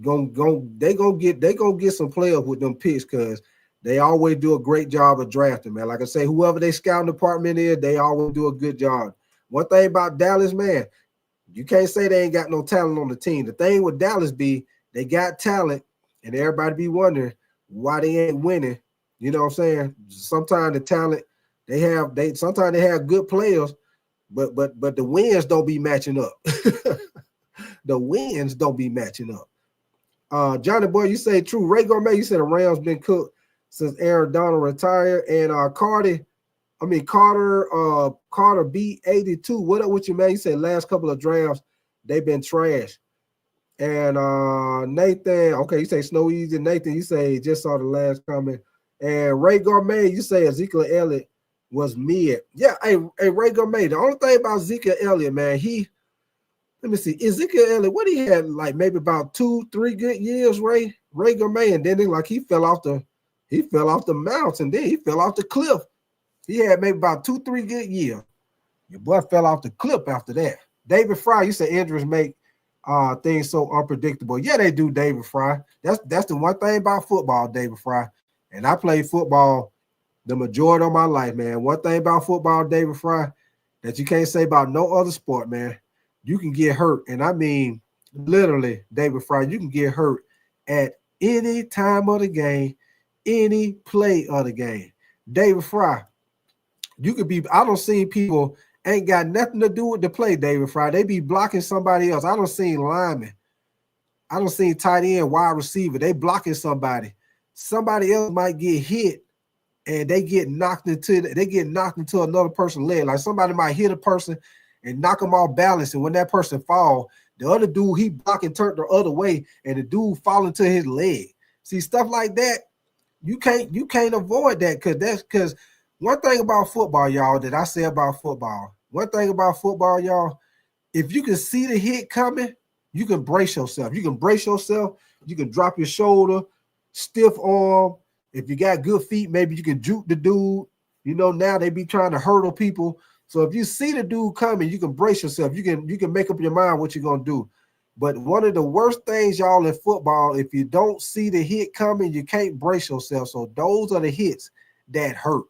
gonna get some players with them picks, because they always do a great job of drafting, man. Like I say, whoever they scouting department is, they always do a good job. One thing about Dallas, man, you can't say they ain't got no talent on the team. The thing with Dallas be they got talent, and everybody be wondering why they ain't winning. You know what I'm saying? Sometimes the talent sometimes they have good players, but the wins don't be matching up. The wins don't be matching up. Johnny Boy, you say true. Ray Gourmet, you said the Rams been cooked since Aaron Donald retired, and Carter B82. What up with you, man? You said last couple of drafts they've been trash. And Nathan, okay, you say Snow Easy. Nathan, you say just saw the last comment. And Ray Gourmet, you say Ezekiel Elliott was mid. Yeah, hey Ray Gourmet. The only thing about Ezekiel Elliott, man, let me see, Ezekiel Elliott, what he had like maybe about 2-3 good years, Ray Gourmet, and then he fell off the mountain, then he fell off the cliff. He had maybe about 2-3 good years. Your boy fell off the cliff after that. David Fry, you say injuries make things so unpredictable. Yeah, they do, David Fry. That's the one thing about football, David Fry. And I played football the majority of my life, man. One thing about football, David Fry, that you can't say about no other sport, man. You can get hurt. And I mean, literally, David Fry, you can get hurt at any time of the game, any play of the game. David Fry, I don't see people ain't got nothing to do with the play, David Fry. They be blocking somebody else. I don't see linemen. I don't see tight end, wide receiver. They blocking somebody. Somebody else might get hit and they get knocked into another person's leg. Like somebody might hit a person and knock them off balance. And when that person fall, the other dude, he block and turn the other way, and the dude fall into his leg. See, stuff like that, You can't avoid that because one thing about football, y'all, that I say about football, y'all, if you can see the hit coming, you can brace yourself. You can brace yourself. You can drop your shoulder, stiff arm. If you got good feet, maybe you can juke the dude. You know, now they be trying to hurdle people. So if you see the dude coming, you can brace yourself. You can make up your mind what you're gonna do. But one of the worst things, y'all, in football, if you don't see the hit coming, you can't brace yourself. So those are the hits that hurt.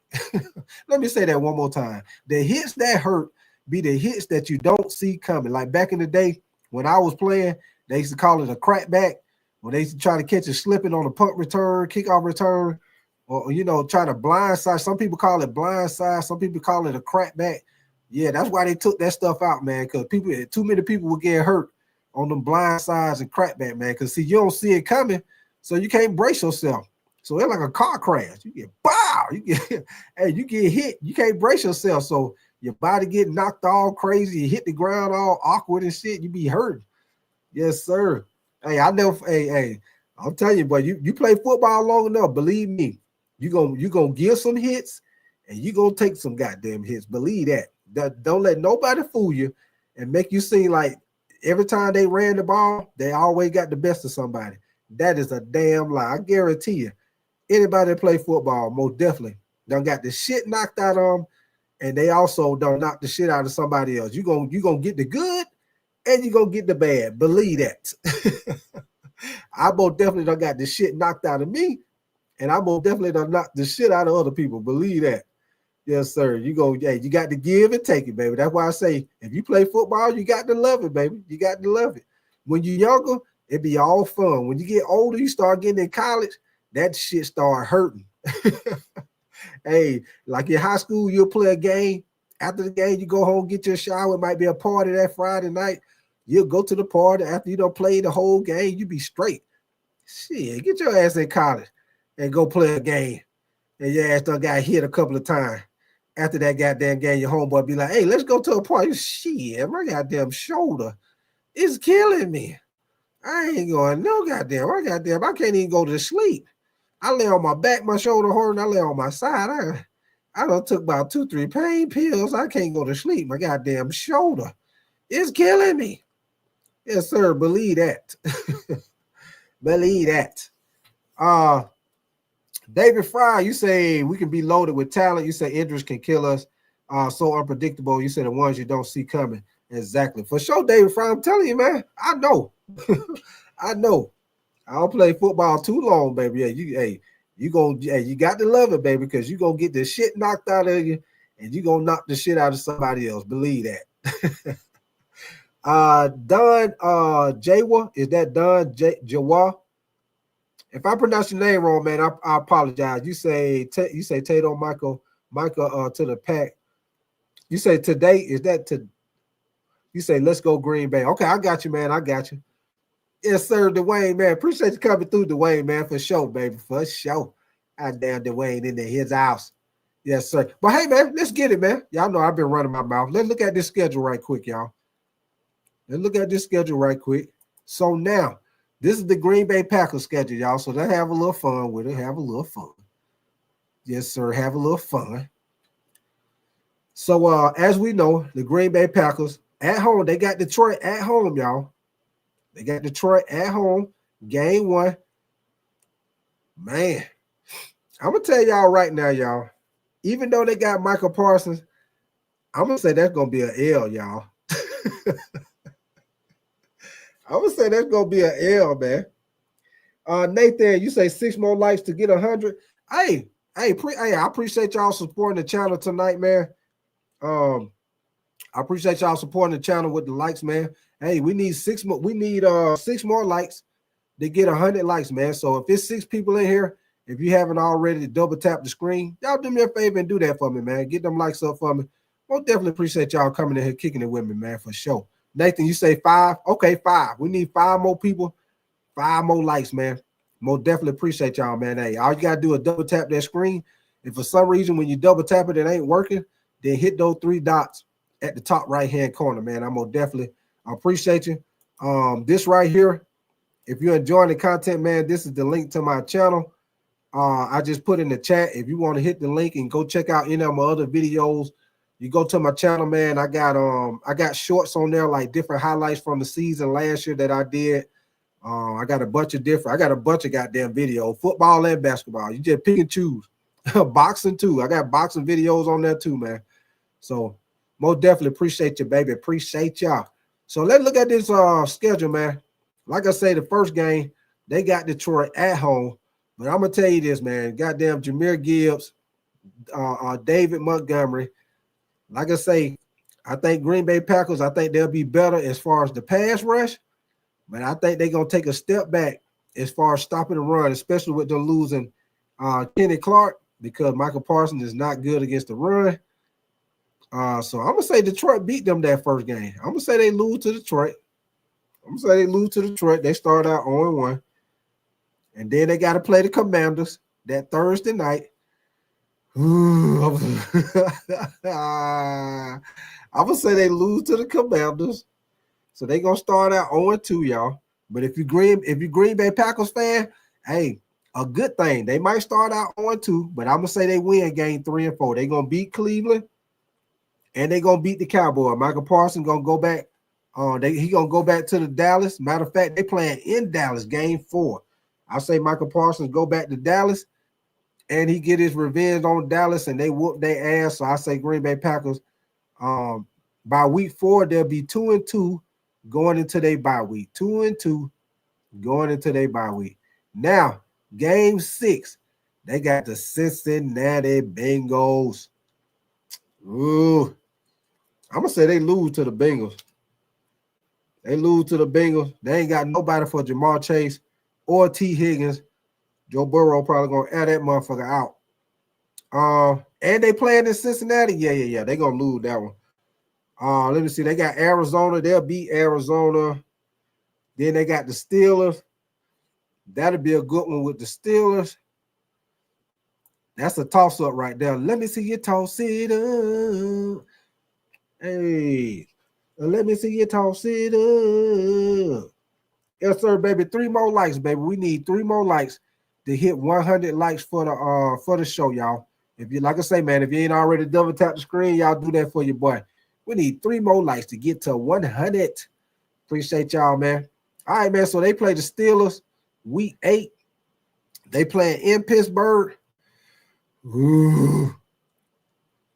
Let me say that one more time. The hits that hurt be the hits that you don't see coming. Like back in the day when I was playing, they used to call it a crackback. When they used to try to catch you slipping on a punt return, kickoff return, or, you know, trying to blindside. Some people call it blindside. Some people call it a crackback. Yeah, that's why they took that stuff out, man, because too many people would get hurt on them blind sides and crackback, man. Because see, you don't see it coming, so you can't brace yourself. So it's like a car crash. You get you get hit. You can't brace yourself, so your body get knocked all crazy. You hit the ground all awkward and shit. You be hurt. Yes, sir. Hey, I know. Hey, I'm telling you, boy, you play football long enough. Believe me, you gonna give some hits, and you gonna take some goddamn hits. Believe that. Don't let nobody fool you and make you seem like every time they ran the ball, they always got the best of somebody. That is a damn lie. I guarantee you. Anybody that play football, most definitely done got the shit knocked out of them, and they also don't knock the shit out of somebody else. You gonna get the good, and you gonna get the bad. Believe that. I most definitely done got the shit knocked out of me, and I most definitely done knocked the shit out of other people. Believe that. Yes, sir. You got to give and take it, baby. That's why I say if you play football, you got to love it, baby. You got to love it. When you're younger, it be all fun. When you get older, you start getting in college, that shit start hurting. Hey, like in high school, you'll play a game. After the game, you go home, get your shower. It might be a party that Friday night. You'll go to the party after you don't play the whole game. You be straight. Shit, get your ass in college and go play a game. And your ass done got hit a couple of times. After that goddamn game, your homeboy be like, hey, let's go to a party. Shit, my goddamn shoulder is killing me. I ain't going no goddamn. I can't even go to sleep. I lay on my back, my shoulder hurting. I lay on my side. I done took about 2-3 pain pills. I can't go to sleep. My goddamn shoulder is killing me. Yes, sir. Believe that. Believe that. David Fry, you say we can be loaded with talent. You say injuries can kill us. So unpredictable. You say the ones you don't see coming. Exactly. For sure, David Fry, I'm telling you, man. I know. I know. I don't play football too long, baby. Yeah, you got to love it, baby, because you're gonna get the shit knocked out of you, and you're gonna knock the shit out of somebody else. Believe that. Don Jawa, is that Don Jawa? If I pronounce your name wrong, man, I apologize. You say Tato Michael to the pack. You say today, is that to? You say let's go Green Bay. Okay, I got you, man. I got you. Yes, sir, Dwayne, man. Appreciate you coming through, Dwayne, man, for sure, baby, for sure. Damn Dwayne in there, his house. Yes, sir. But hey, man, let's get it, man. Y'all know I've been running my mouth. Let's look at this schedule right quick, y'all. Let's look at this schedule right quick. So now, this is the Green Bay Packers schedule, y'all. So let's have a little fun with it. Have a little fun. Yes, sir. Have a little fun. So as we know, the Green Bay Packers at home, they got Detroit at home, y'all. They got Detroit at home, game 1. Man, I'm going to tell y'all right now, y'all, even though they got Micah Parsons, I'm going to say that's going to be an L, y'all. I'm going to say that's going to be an L, man. Nathan, you say 6 more likes to get 100. Hey, I appreciate y'all supporting the channel tonight, man. I appreciate y'all supporting the channel with the likes, man. Hey, we need 6 more. We need 6 more likes to get 100 likes, man. So if it's 6 people in here, if you haven't already, double tap the screen. Y'all do me a favor and do that for me, man. Get them likes up for me. Most definitely appreciate y'all coming in here kicking it with me, man, for sure. Nathan, you say 5? Okay, 5. We need 5 more people, 5 more likes, man. Most definitely appreciate y'all, man. Hey, all you gotta do is double tap that screen. If for some reason when you double tap it, it ain't working, then hit those 3 dots at the top right-hand corner, man. I'm gonna definitely appreciate you. This right here, if you're enjoying the content, man, this is the link to my channel. I just put in the chat. If you want to hit the link and go check out any of my other videos, you go to my channel, man. I got shorts on there, like different highlights from the season last year that I did. I got a bunch of goddamn video, football and basketball. You just pick and choose. Boxing too. I got boxing videos on there too, man. So most definitely appreciate you, baby. Appreciate y'all. So let's look at this schedule, man. Like I say, the first game, they got Detroit at home. But I'm going to tell you this, man. Goddamn Jahmyr Gibbs, David Montgomery. Like I say, I think Green Bay Packers, I think they'll be better as far as the pass rush. But I think they're going to take a step back as far as stopping the run, especially with them losing Kenny Clark, because Micah Parsons is not good against the run. So I'm going to say Detroit beat them that first game. I'm going to say they lose to Detroit. They start out 0-1. And then they got to play the Commanders that Thursday night. I'm going to say they lose to the Commanders. So they're going to start out 0-2, y'all. But if you Green Bay Packers fan, hey, a good thing. They might start out 0-2, but I'm going to say they win game 3 and 4. They're going to beat Cleveland, and they're going to beat the Cowboys. Michael Parsons going to go back. He going to go back to the Dallas. Matter of fact, they playing in Dallas game 4. I say Michael Parsons go back to Dallas, and he get his revenge on Dallas, and they whoop their ass. So I say Green Bay Packers. By week 4, they'll be 2-2 going into their bye week. 2-2 going into their bye week. Now, game 6, they got the Cincinnati Bengals. Ooh, I'm gonna say they lose to the Bengals. They ain't got nobody for Jamar Chase or T. Higgins. Joe Burrow probably gonna air that motherfucker out. And they playing in Cincinnati. Yeah. They gonna lose that one. Let me see. They got Arizona. They'll beat Arizona. Then they got the Steelers. That'll be a good one with the Steelers. That's a toss-up right there. Let me see you toss it up. Hey, let me see you toss it up. Yes, sir, baby. 3 more likes, baby. We need 3 more likes to hit 100 likes for the show, y'all. If you, like I say, man, if you ain't already double tap the screen, y'all do that for your boy. We need 3 more likes to get to 100. Appreciate y'all, man. All right, man. So they play the Steelers week 8. They playing in Pittsburgh. Ooh.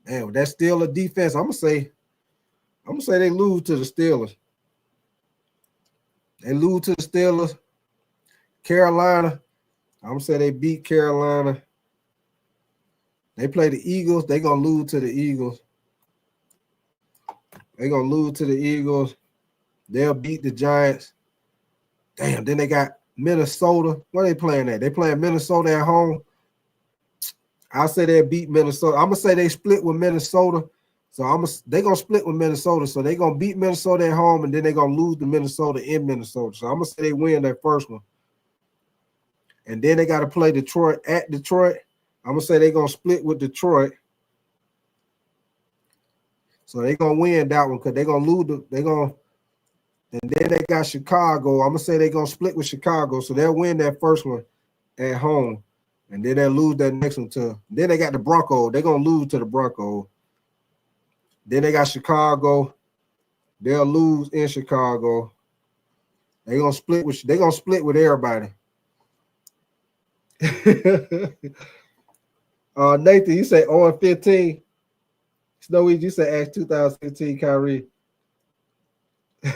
Man, that's still a defense. I'm gonna say they lose to the Steelers. They lose to the Steelers. Carolina, I'm gonna say they beat Carolina. They play the Eagles. They're gonna lose to the Eagles. They'll beat the Giants. Damn, then they got Minnesota. Where they playing at? They playing Minnesota at home. I'll say they beat Minnesota. I'm gonna say they split with Minnesota. So they're gonna split with Minnesota. So they're gonna beat Minnesota at home, and then they're gonna lose to Minnesota in Minnesota. So I'm gonna say they win that first one. And then they got to play Detroit at Detroit. I'm gonna say they're gonna split with Detroit. So they're gonna win that one because they're gonna lose. And then they got Chicago. I'm gonna say they're gonna split with Chicago. So they'll win that first one at home. And then they'll lose that next one to. Then they got the Broncos. They're gonna lose to the Broncos. Then they got Chicago. They'll lose in Chicago. They're gonna split with everybody. Nathan, you say 0-15. Snowy, you say ask 2015 Kyrie. All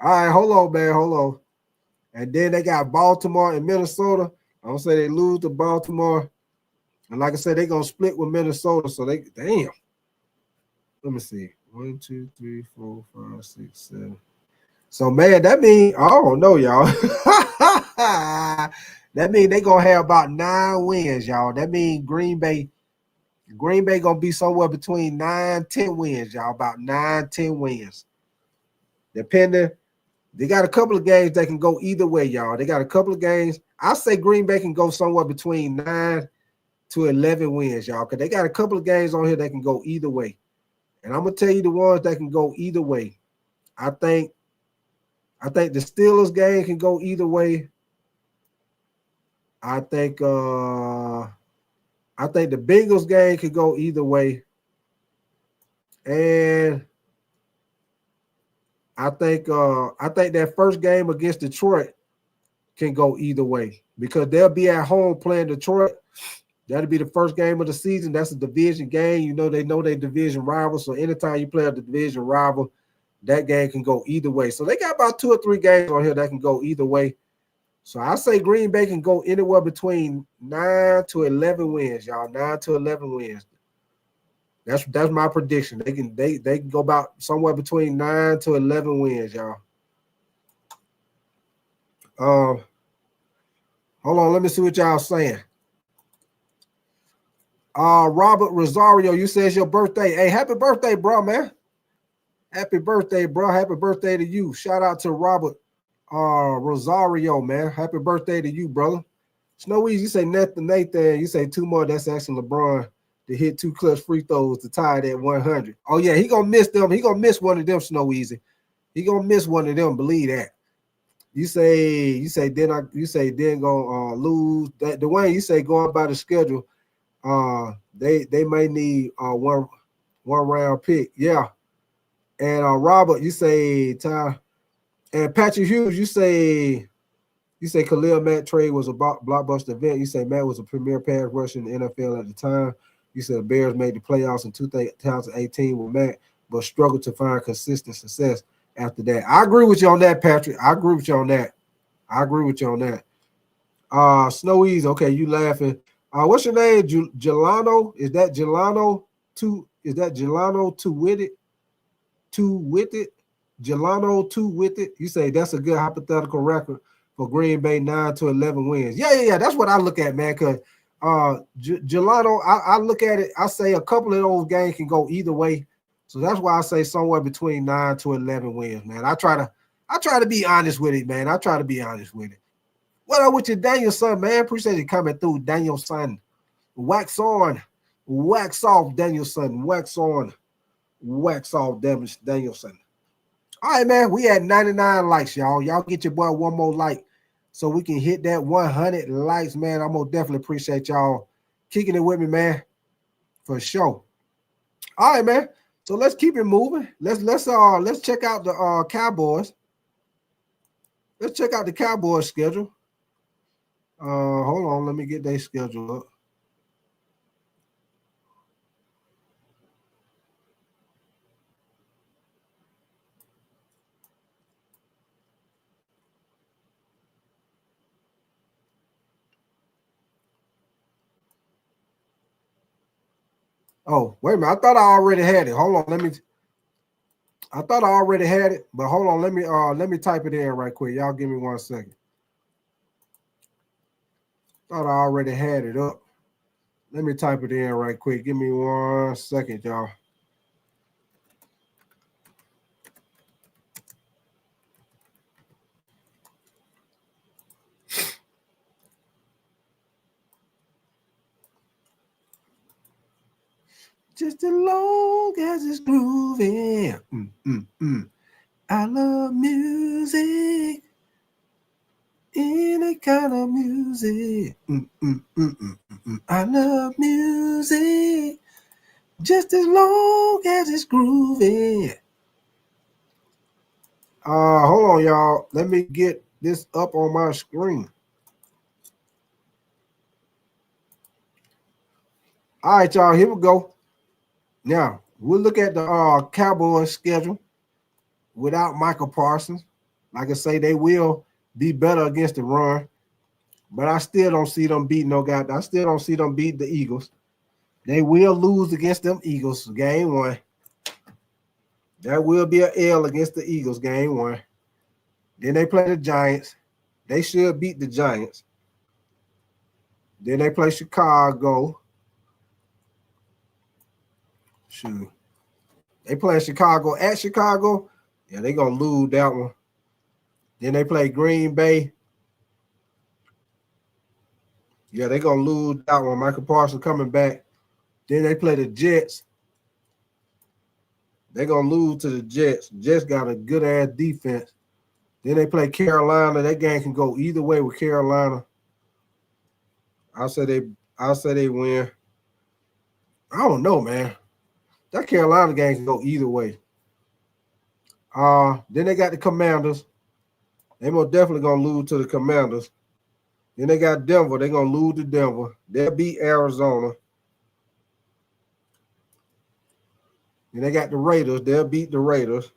right, hold on, man. Hold on. And then they got Baltimore and Minnesota. I'm gonna say they lose to Baltimore. And like I said, they're gonna split with Minnesota. So they damn. Let me see. 1, 2, 3, 4, 5, 6, 7. So man, that means I don't know, y'all. That means they're gonna have about 9 wins, y'all. That means Green Bay gonna be somewhere between 9-10 wins, y'all. About 9-10 wins. Depending, they got a couple of games that can go either way, y'all. They got a couple of games. I say Green Bay can go somewhere between 9 to 11 wins, y'all, because they got a couple of games on here that can go either way. And I'm gonna tell you the ones that can go either way. I think the Steelers game can go either way. I think the Bengals game could go either way. And I think that first game against Detroit can go either way because they'll be at home playing Detroit. That'll be the first game of the season. That's a division game. You know they division rivals. So anytime you play a division rival, that game can go either way. So they got about 2 or 3 games on here that can go either way. So I say Green Bay can go anywhere between 9 to 11 wins, y'all. 9 to 11 wins. That's my prediction. They can go about somewhere between 9 to 11 wins, y'all. Hold on, let me see what y'all saying. Robert Rosario, you say it's your birthday. Hey, happy birthday, bro, man. Happy birthday, bro. Happy birthday to you. Shout out to Robert Rosario, man. Happy birthday to you, brother. Snow Easy, you say Nathan. You say 2 more. That's actually LeBron to hit 2 clutch free throws to tie it at 100. Oh, yeah, he going to miss them. He going to miss one of them, Snow Easy. He going to miss one of them, believe that. You say then gonna lose. That Dwayne, you say going by the schedule, they may need one round pick. Yeah. And Robert, you say Ty, and Patrick Hughes, you say Khalil Mack trade was a blockbuster event. You say Matt was a premier pass rusher in the NFL at the time. You said the Bears made the playoffs in 2018 with Matt, but struggled to find consistent success after that. I agree with you on that, Patrick. I agree with you on that. Snow Ease, okay, you laughing. What's your name? Jelano? Is that Jelano two with it? Jelano 2 with it. You say that's a good hypothetical record for Green Bay, 9 to 11 wins. Yeah. That's what I look at, man. Because Jelano, I look at it. I say a couple of those games can go either way. So that's why I say somewhere between 9 to 11 wins, man. I try to be honest with it, man. What up with you, Danielson, man? Appreciate you coming through, Danielson. Wax on, wax off, Danielson. Wax on, wax off, Danielson. All right, man. We at 99 likes, y'all. Y'all get your boy one more like so we can hit that 100 likes, man. I'm gonna definitely appreciate y'all kicking it with me, man. For sure. All right, man. So let's keep it moving. Let's check out the Cowboys. Let's check out the Cowboys schedule. Hold on, let me get their schedule up. Oh, wait a minute. I thought I already had it. Hold on, I thought I already had it, but hold on, let me type it in right quick. Y'all give me 1 second. Thought I already had it up. Let me type it in right quick. Give me 1 second, y'all. Just as long as it's grooving. I love music. Any kind of music. I love music. Just as long as it's grooving. Hold on, y'all. Let me get this up on my screen. All right, y'all. Here we go. Now, we'll look at the Cowboys schedule without Micah Parsons. Like I say, they will be better against the run, but I still don't see them beating no guy. I still don't see them beat the Eagles. They will lose against them Eagles game 1. That will be an L against the Eagles game 1. Then they play the Giants. They should beat the Giants. Then they play Chicago. Shoot. They play Chicago at Chicago. Yeah, they're going to lose that one. Then they play Green Bay. Yeah, they're going to lose that one. Michael Parsons coming back. Then they play the Jets. They're going to lose to the Jets. Jets got a good-ass defense. Then they play Carolina. That game can go either way with Carolina. I'll say they win. I don't know, man. That Carolina game can go either way. Then they got the Commanders. They most definitely gonna lose to the Commanders. Then they got Denver. They're gonna lose to Denver. They'll beat Arizona. Then they got the Raiders. They'll beat the Raiders.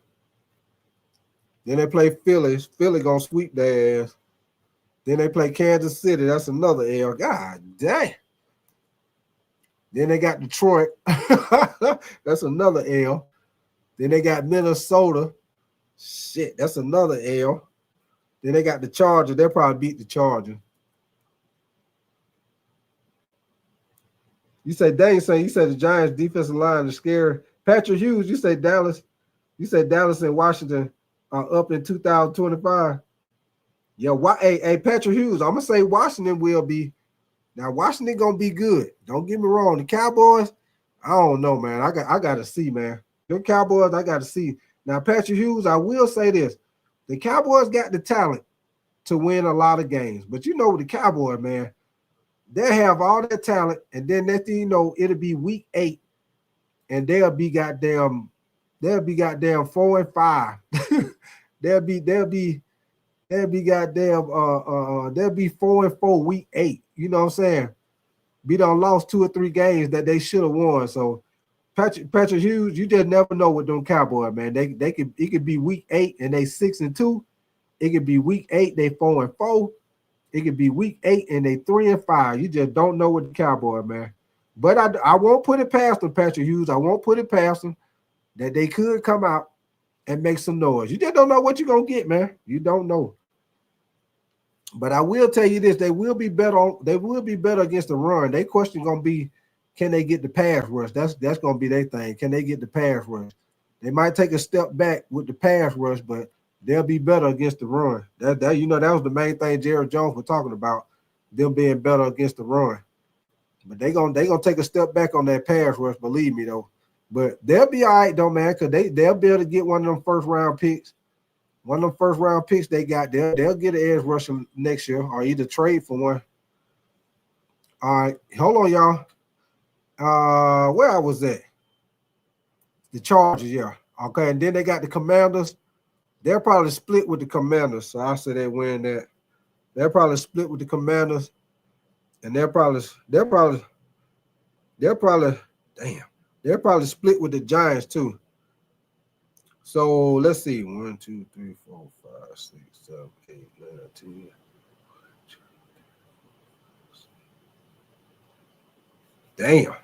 Then they play Philly. Philly gonna sweep their ass. Then they play Kansas City. That's another L. God dang. Then they got Detroit. That's another L. Then they got Minnesota. Shit, that's another L. Then they got the Chargers. They'll probably beat the Chargers. You say Dane saying you said the Giants defensive line is scary. Patrick Hughes, you say Dallas. You said Dallas and Washington are up in 2025. Yeah, hey, Patrick Hughes, I'm gonna say Washington will be. Now Washington gonna be good. Don't get me wrong. The Cowboys, I don't know, man. I gotta see, man. Them Cowboys, I gotta see. Now, Patrick Hughes, I will say this. The Cowboys got the talent to win a lot of games. But you know the Cowboys, man, they have all that talent, and then next thing you know, it'll be week 8, and they'll be goddamn 4-5. they'll be goddamn they'll be 4-4 week 8. You know what I'm saying? Be done lost 2 or 3 games that they should have won. So Patrick Hughes, you just never know with them Cowboys, man. It could be week 8 and they 6-2. It could be week 8, they 4-4. It could be week 8 and they 3-5. You just don't know with the Cowboys, man. But I won't put it past them, Patrick Hughes. I won't put it past them that they could come out and make some noise. You just don't know what you're gonna get, man. You don't know. But I will tell you this: they will be better against the run. Their question gonna be, can they get the pass rush? That's gonna be their thing. Can they get the pass rush? They might take a step back with the pass rush, but they'll be better against the run. That was the main thing Jerry Jones was talking about, them being better against the run. But they gonna take a step back on that pass rush, believe me though. But they'll be all right though, man, because they'll be able to get one of them first round picks. One of them first round picks they got, they'll get an edge rusher next year or either trade for one. All right, hold on, y'all. Where I was at? The Chargers, yeah. Okay, and then they got the Commanders. They'll probably split with the Commanders. So I say they win that. They'll probably split with the Commanders, and they'll probably split with the Giants too. So let's see. 1, 2, 3, 4, 5, 6, 7, 8, 9, 10. Damn.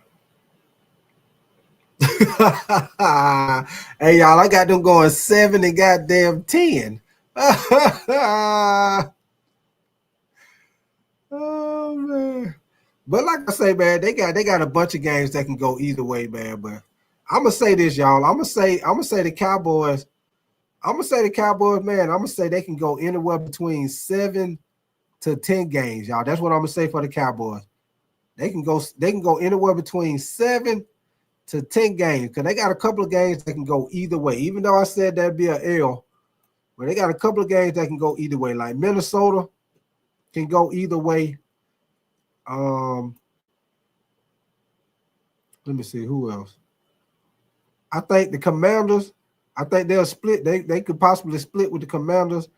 Hey, y'all, I got them going 7 and goddamn 10. Oh man. But like I say, man, they got a bunch of games that can go either way, man. But I'm gonna say this, y'all. I'm gonna say the Cowboys. I'm gonna say the Cowboys, man. I'm gonna say they can go anywhere between 7 to 10 games, y'all. That's what I'm gonna say for the Cowboys. They can go anywhere between 7 to 10 games because they got a couple of games that can go either way. Even though I said that'd be an L, but they got a couple of games that can go either way. Like Minnesota can go either way. Let me see who else. I think the Commanders. I think they'll split. They could possibly split with the Commanders.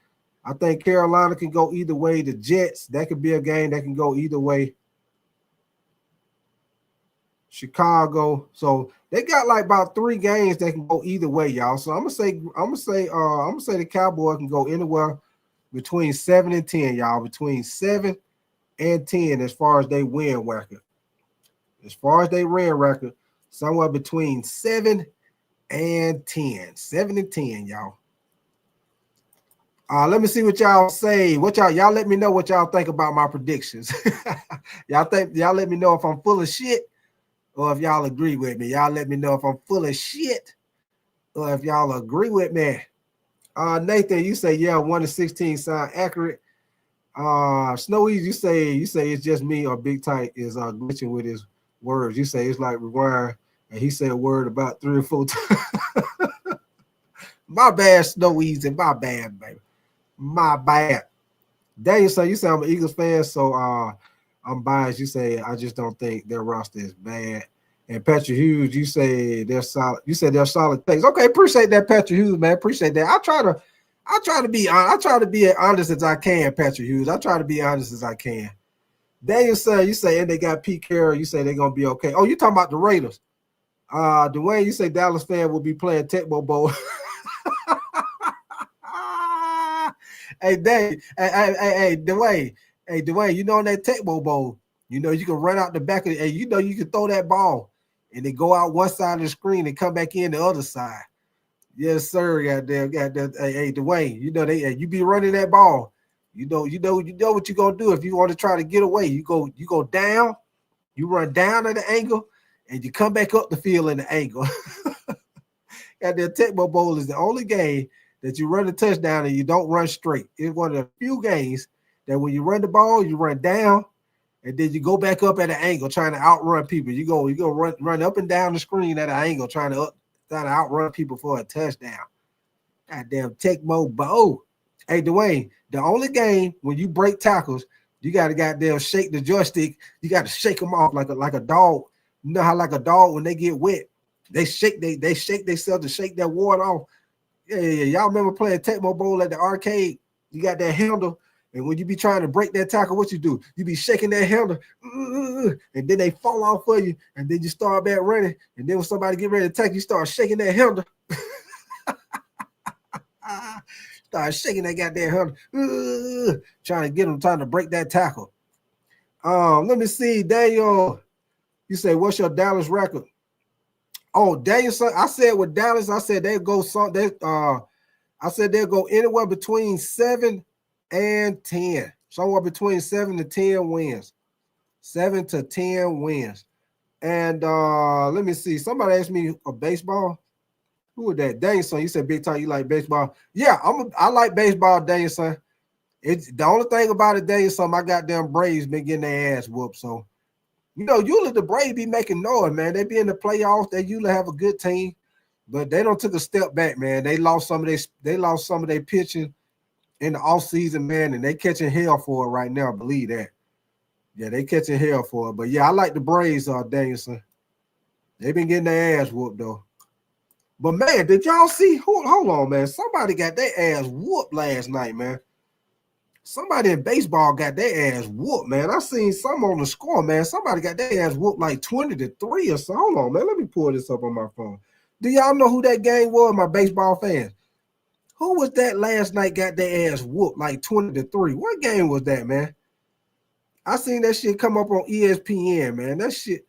I think Carolina can go either way. The Jets, that could be a game that can go either way. Chicago. So they got like about 3 games that can go either way, y'all. So I'm gonna say the Cowboys can go anywhere between 7 and 10, y'all. Between 7 and 10 as far as they win record. As far as they win record, somewhere between 7 and 10. 7 and 10, y'all. Let me see what y'all say. Y'all let me know what y'all think about my predictions. Y'all let me know if I'm full of shit or if y'all agree with me. Y'all let me know if I'm full of shit or if y'all agree with me. Nathan, you say, yeah, 1-16 sound accurate. Snowy, you say it's just me or Big Tight is glitching with his words. You say it's like rewind, and he said a word about 3 or 4 times. My bad, Snowy, my bad, baby. My bad. Daniel, so you say I'm an Eagles fan, so I'm biased. You say I just don't think their roster is bad. And Patrick Hughes, you say they're solid. You said they're solid things. Okay, appreciate that, Patrick Hughes, man. Appreciate that. I try to be as honest as I can, Patrick Hughes. I try to be honest as I can. Daniel son, you say and they got Pete Carroll. You say they're gonna be okay. Oh, you talking about the Raiders? Dwayne, you say Dallas fan will be playing Tecmo Bowl. Hey, Dave. Hey, Dwayne. Hey, Dwayne, you know in that Tecmo Bowl, you know you can run out the back of it, and you know you can throw that ball and they go out one side of the screen and come back in the other side. Yes, sir. Goddamn. Hey, Dwayne, you know you be running that ball. You know what you're gonna do if you want to try to get away. You go down, you run down at the angle, and you come back up the field in the angle. Goddamn, Tecmo Bowl is the only game that you run a touchdown and you don't run straight. It's one of the few games that when you run the ball, you run down, and then you go back up at an angle trying to outrun people. You go run up and down the screen at an angle trying to outrun people for a touchdown. Goddamn Tecmo Bowl. Hey, Dwayne, the only game when you break tackles, you got to goddamn shake the joystick. You got to shake them off like a dog. You know how like a dog when they get wet, they shake themselves to shake that water off. Yeah. Y'all remember playing Tecmo Bowl at the arcade? You got that handle. And when you be trying to break that tackle, what you do? You be shaking that handle, and then they fall off for you, and then you start back running. And then when somebody get ready to attack, you start shaking that handle. Start shaking that goddamn handle, trying to break that tackle. Let me see, Daniel. You say, what's your Dallas record? Oh, Daniel, I said with Dallas, I said they'll go anywhere between 7 and 10, somewhere between 7 to 10 wins. 7 to 10 wins. And let me see. Somebody asked me a baseball. Who was that? Danielson. You said big time you like baseball. Yeah, I like baseball, Danielson. It's the only thing about it, Danielson, my goddamn Braves been getting their ass whooped. So, you know, usually the Braves be making noise, man. They be in the playoffs. They usually have a good team, but they don't took a step back, man. They lost some of their pitching in the offseason, man, and they catching hell for it right now. Believe that. Yeah, they catching hell for it. But yeah, I like the Braves, Danielson. They been getting their ass whooped though. But man, did y'all see? Hold on, man. Somebody got their ass whooped last night, man. Somebody in baseball got their ass whooped, man. I seen some on the score, man. Somebody got their ass whooped like 20-3 or so. Hold on, man. Let me pull this up on my phone. Do y'all know who that game was, my baseball fans? Who was that last night got their ass whooped like 20-3? What game was that, man? I seen that shit come up on ESPN, man. That shit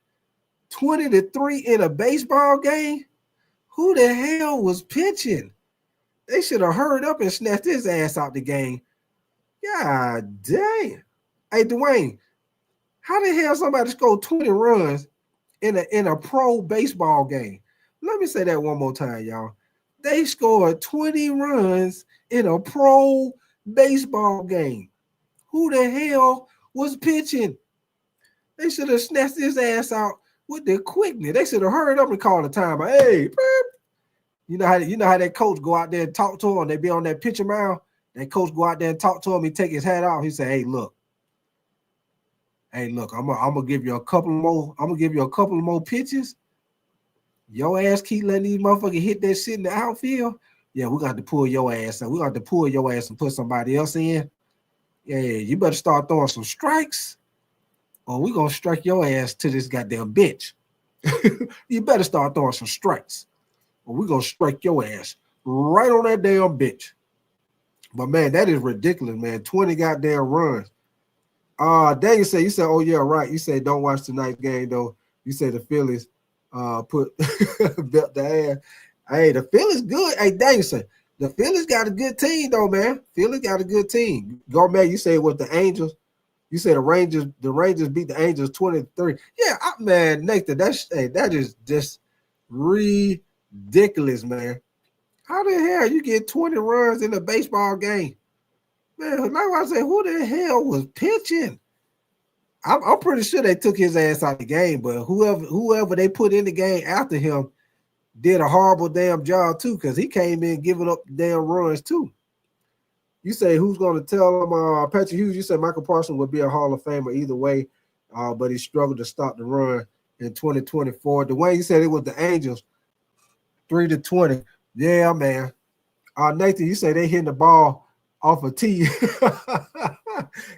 20-3 in a baseball game? Who the hell was pitching? They should have hurried up and snatched his ass out the game. God damn. Hey, Dwayne, how the hell somebody scored 20 runs in a pro baseball game? Let me say that one more time, y'all. They scored 20 runs in a pro baseball game. Who the hell was pitching? They should have snatched his ass out with the quickness. They should have hurried up and called a timeout. Hey, you know how that coach go out there and talk to him. They be on that pitcher mound. That coach go out there and talk to him. He take his hat off. He say, "Hey, look, I'm gonna give you a couple more. I'm gonna give you a couple more pitches. Your ass keep letting these motherfuckers hit that shit in the outfield. Yeah, we got to pull your ass. We got to pull your ass and put somebody else in. Yeah, you better start throwing some strikes, or we gonna strike your ass to this goddamn bench. You better start throwing some strikes, or we gonna strike your ass right on that damn bench." But man, that is ridiculous, man. 20 goddamn runs. Daniel said, you said, oh yeah, right. You said don't watch tonight's game though. You said the Phillies put belt the ass. Hey, the Phillies good. Hey, Daniel said the Phillies got a good team though, man. Phillies got a good team. Gourmet, you said with the Angels. You said the Rangers beat the Angels 23. Yeah, man, Nathan, that is just ridiculous, man. How the hell you get 20 runs in a baseball game? Man, like I said, who the hell was pitching? I'm pretty sure they took his ass out the game, but whoever they put in the game after him did a horrible damn job too, because he came in giving up damn runs too. You say who's going to tell him? Patrick Hughes, you said Micah Parsons would be a Hall of Famer either way. but he struggled to stop the run in 2024. Dwayne, you said it was the Angels, 3-20. Yeah, man. Nathan, you say they hitting the ball off a tee.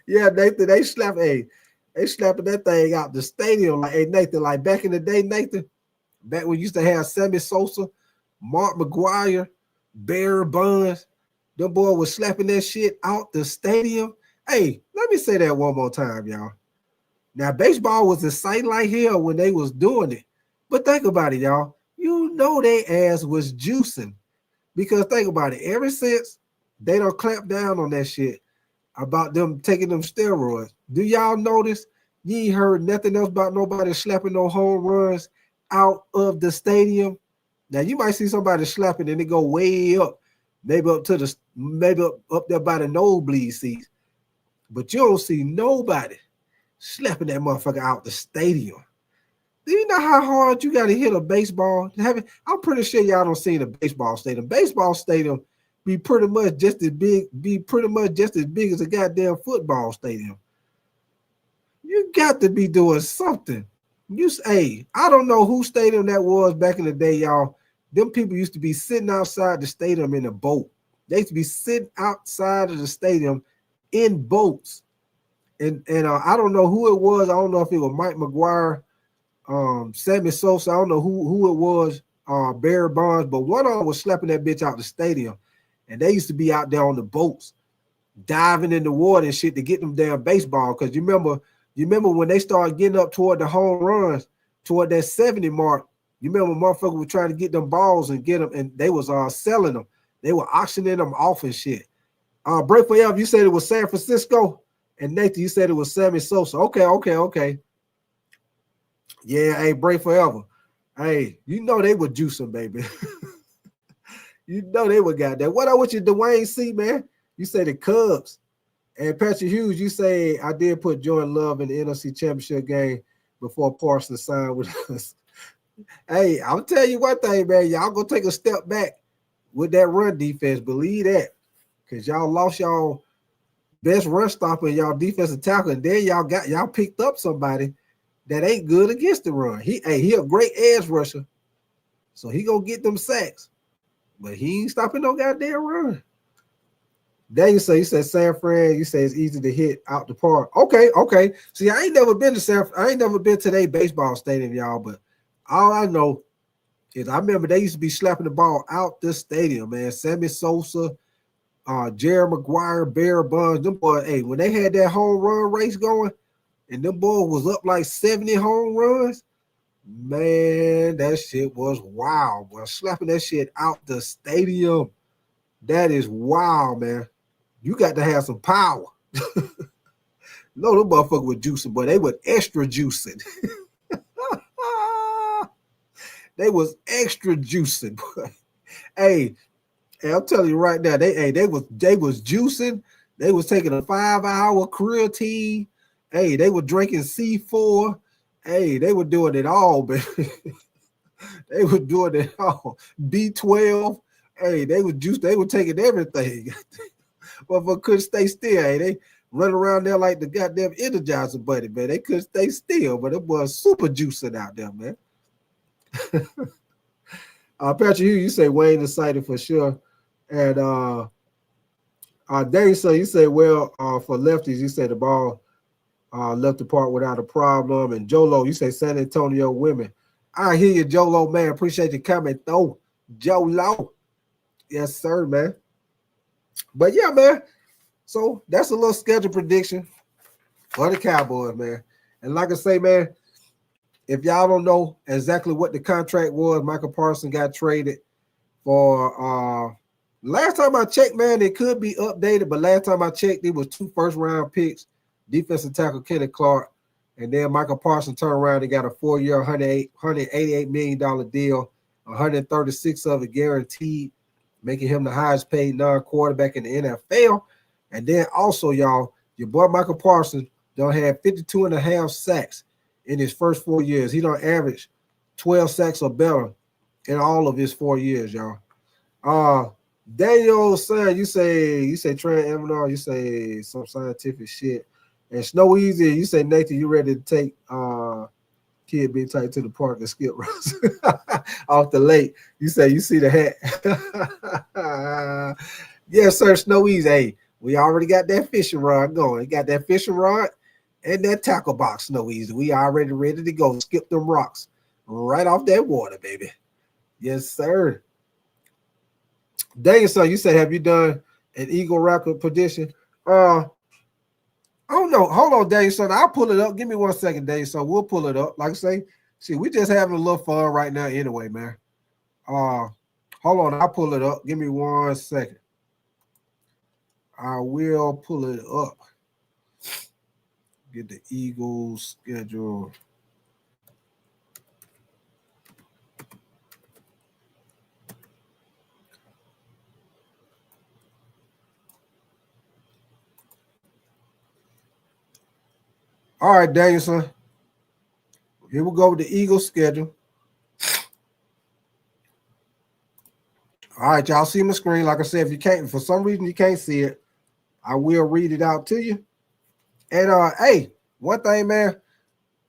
Yeah, Nathan, they slapping that thing out the stadium. Like, hey, Nathan, like back in the day, Nathan, back when you used to have Sammy Sosa, Mark McGuire, Barry Bonds, them boy was slapping that shit out the stadium. Hey, let me say that one more time, y'all. Now, baseball was exciting like hell when they was doing it. But think about it, y'all. You know they ass was juicing. Because think about it. Ever since they don't clamp down on that shit about them taking them steroids, do y'all notice you ain't heard nothing else about nobody slapping no home runs out of the stadium? Now, you might see somebody slapping and they go way up, maybe up there by the nosebleed seats. But you don't see nobody slapping that motherfucker out the stadium. Do you know how hard you got to hit a baseball? I'm pretty sure y'all don't see the baseball stadium. Baseball stadium be pretty much just as big as a goddamn football stadium. You got to be doing something. I don't know whose stadium that was back in the day, y'all. Them people used to be sitting outside the stadium in a boat. They used to be sitting outside of the stadium in boats. And I don't know who it was. I don't know if it was Mike McGuire, Sammy Sosa. I don't know who it was, Barry Bonds, but one of them was slapping that bitch out the stadium. And they used to be out there on the boats, diving in the water and shit to get them damn baseball. Because you remember when they started getting up toward the home runs, toward that 70 mark, you remember motherfuckers were trying to get them balls and get them, and they was selling them. They were auctioning them off and shit. Break Forever, you said it was San Francisco, and Nathan, you said it was Sammy Sosa. Okay. Yeah, hey, Break Forever. Hey, you know they were juicing, baby. You know they were got that. What up with you, Dwayne C, man? You say the Cubs. And Patrick Hughes, you say I did put Jordan Love in the NFC Championship game before Parsons signed with us. Hey, I'll tell you one thing, man. Y'all gonna take a step back with that run defense. Believe that. Because y'all lost y'all best run stopper and y'all defensive tackle, and then y'all picked up somebody that ain't good against the run. He a great edge rusher, so he gonna get them sacks, but he ain't stopping no goddamn run. Then you said San Fran. You say it's easy to hit out the park. Okay. See, I ain't never been to their baseball stadium, y'all. But all I know is I remember they used to be slapping the ball out the stadium, man. Sammy Sosa, Jerry Maguire, Barry Bonds, them boys. Hey, when they had that home run race going, and them boys was up like 70 home runs, man, that shit was wild. Boy, slapping that shit out the stadium, that is wild, man. You got to have some power. No, them motherfuckers were juicing, but they were extra juicing. They was extra juicing. Hey, I'm telling you right now, they was juicing. They was taking a 5-hour creatine. Hey, they were drinking C4. Hey, they were doing it all, baby. They were doing it all. B12. Hey, they were juiced. They were taking everything. Motherfucker couldn't stay still. Hey, they run around there like the goddamn Energizer Bunny, man. They couldn't stay still, but it was super juicing out there, man. Patrick Hughes, you say Wayne excited for sure. And Dave, so you say, well, for lefties, you say the ball left the park without a problem. And Jolo, you say San Antonio women. I hear you, Jolo, man. Appreciate your comment, though. Jolo. Yes, sir, man. But yeah, man. So that's a little schedule prediction for the Cowboys, man. And like I say, man, if y'all don't know exactly what the contract was, Micah Parsons got traded for last time I checked, man, it could be updated, but last time I checked, it was 2 first-round picks, defensive tackle Kenny Clark, and then Micah Parsons turned around and got a 4-year, $188 million deal, 136 of it guaranteed, making him the highest paid non-quarterback in the NFL. And then also, y'all, your boy Micah Parsons don't have 52.5 sacks in his first 4 years. He don't average 12 sacks or better in all of his 4 years, y'all. Daniel, son, you say Trent Emmenard, you say some scientific shit. And Snow Easy, you say, Nathan, you ready to take Kid Big Tight to the park and skip routes off the lake. You say you see the hat. Yes, sir, Snow Easy. Hey, we already got that fishing rod going. We got that fishing rod and that tackle box, Snow Easy. We already ready to go. Skip them rocks right off that water, baby. Yes, sir. Daniel, son, you said, have you done an Eagle record prediction? I don't know. Hold on, Daniel, son. I'll pull it up. Give me 1 second, Daniel, son. We'll pull it up. Like I say, see, we just having a little fun right now anyway, man. Hold on. I'll pull it up. Give me 1 second. I will pull it up. Get the Eagles schedule. All right, Danielson. Here we go with the Eagles schedule. All right, y'all see my screen. Like I said, if you can't, for some reason you can't see it, I will read it out to you. And hey, one thing, man,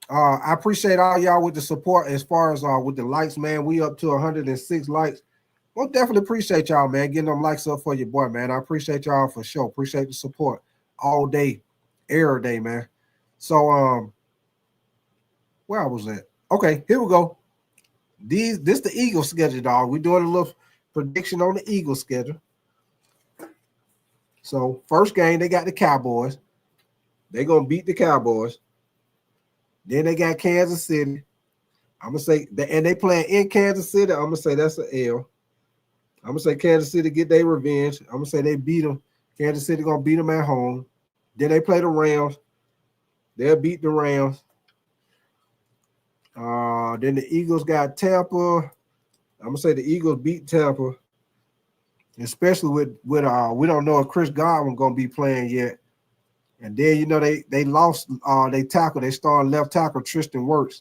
I appreciate all y'all with the support as far as with the likes, man. We up to 106 likes. Well, definitely appreciate y'all, man, getting them likes up for your boy, man. I appreciate y'all for sure. Appreciate the support all day, every day, man. So where was that? Okay, here we go. This the Eagles schedule, dog. We're doing a little prediction on the Eagles schedule. So first game, they got the Cowboys. They're gonna beat the Cowboys. Then they got Kansas City. I'm gonna say that, and they playing in Kansas City. I'm gonna say that's an L. I'm gonna say Kansas City get their revenge. I'm gonna say they beat them. Kansas City gonna beat them at home. Then they play the Rams. They'll beat the Rams. Then the Eagles got Tampa. I'm gonna say the Eagles beat Tampa, especially with we don't know if Chris Godwin gonna be playing yet. And then they lost they tackle, they started left tackle Tristan Wirfs.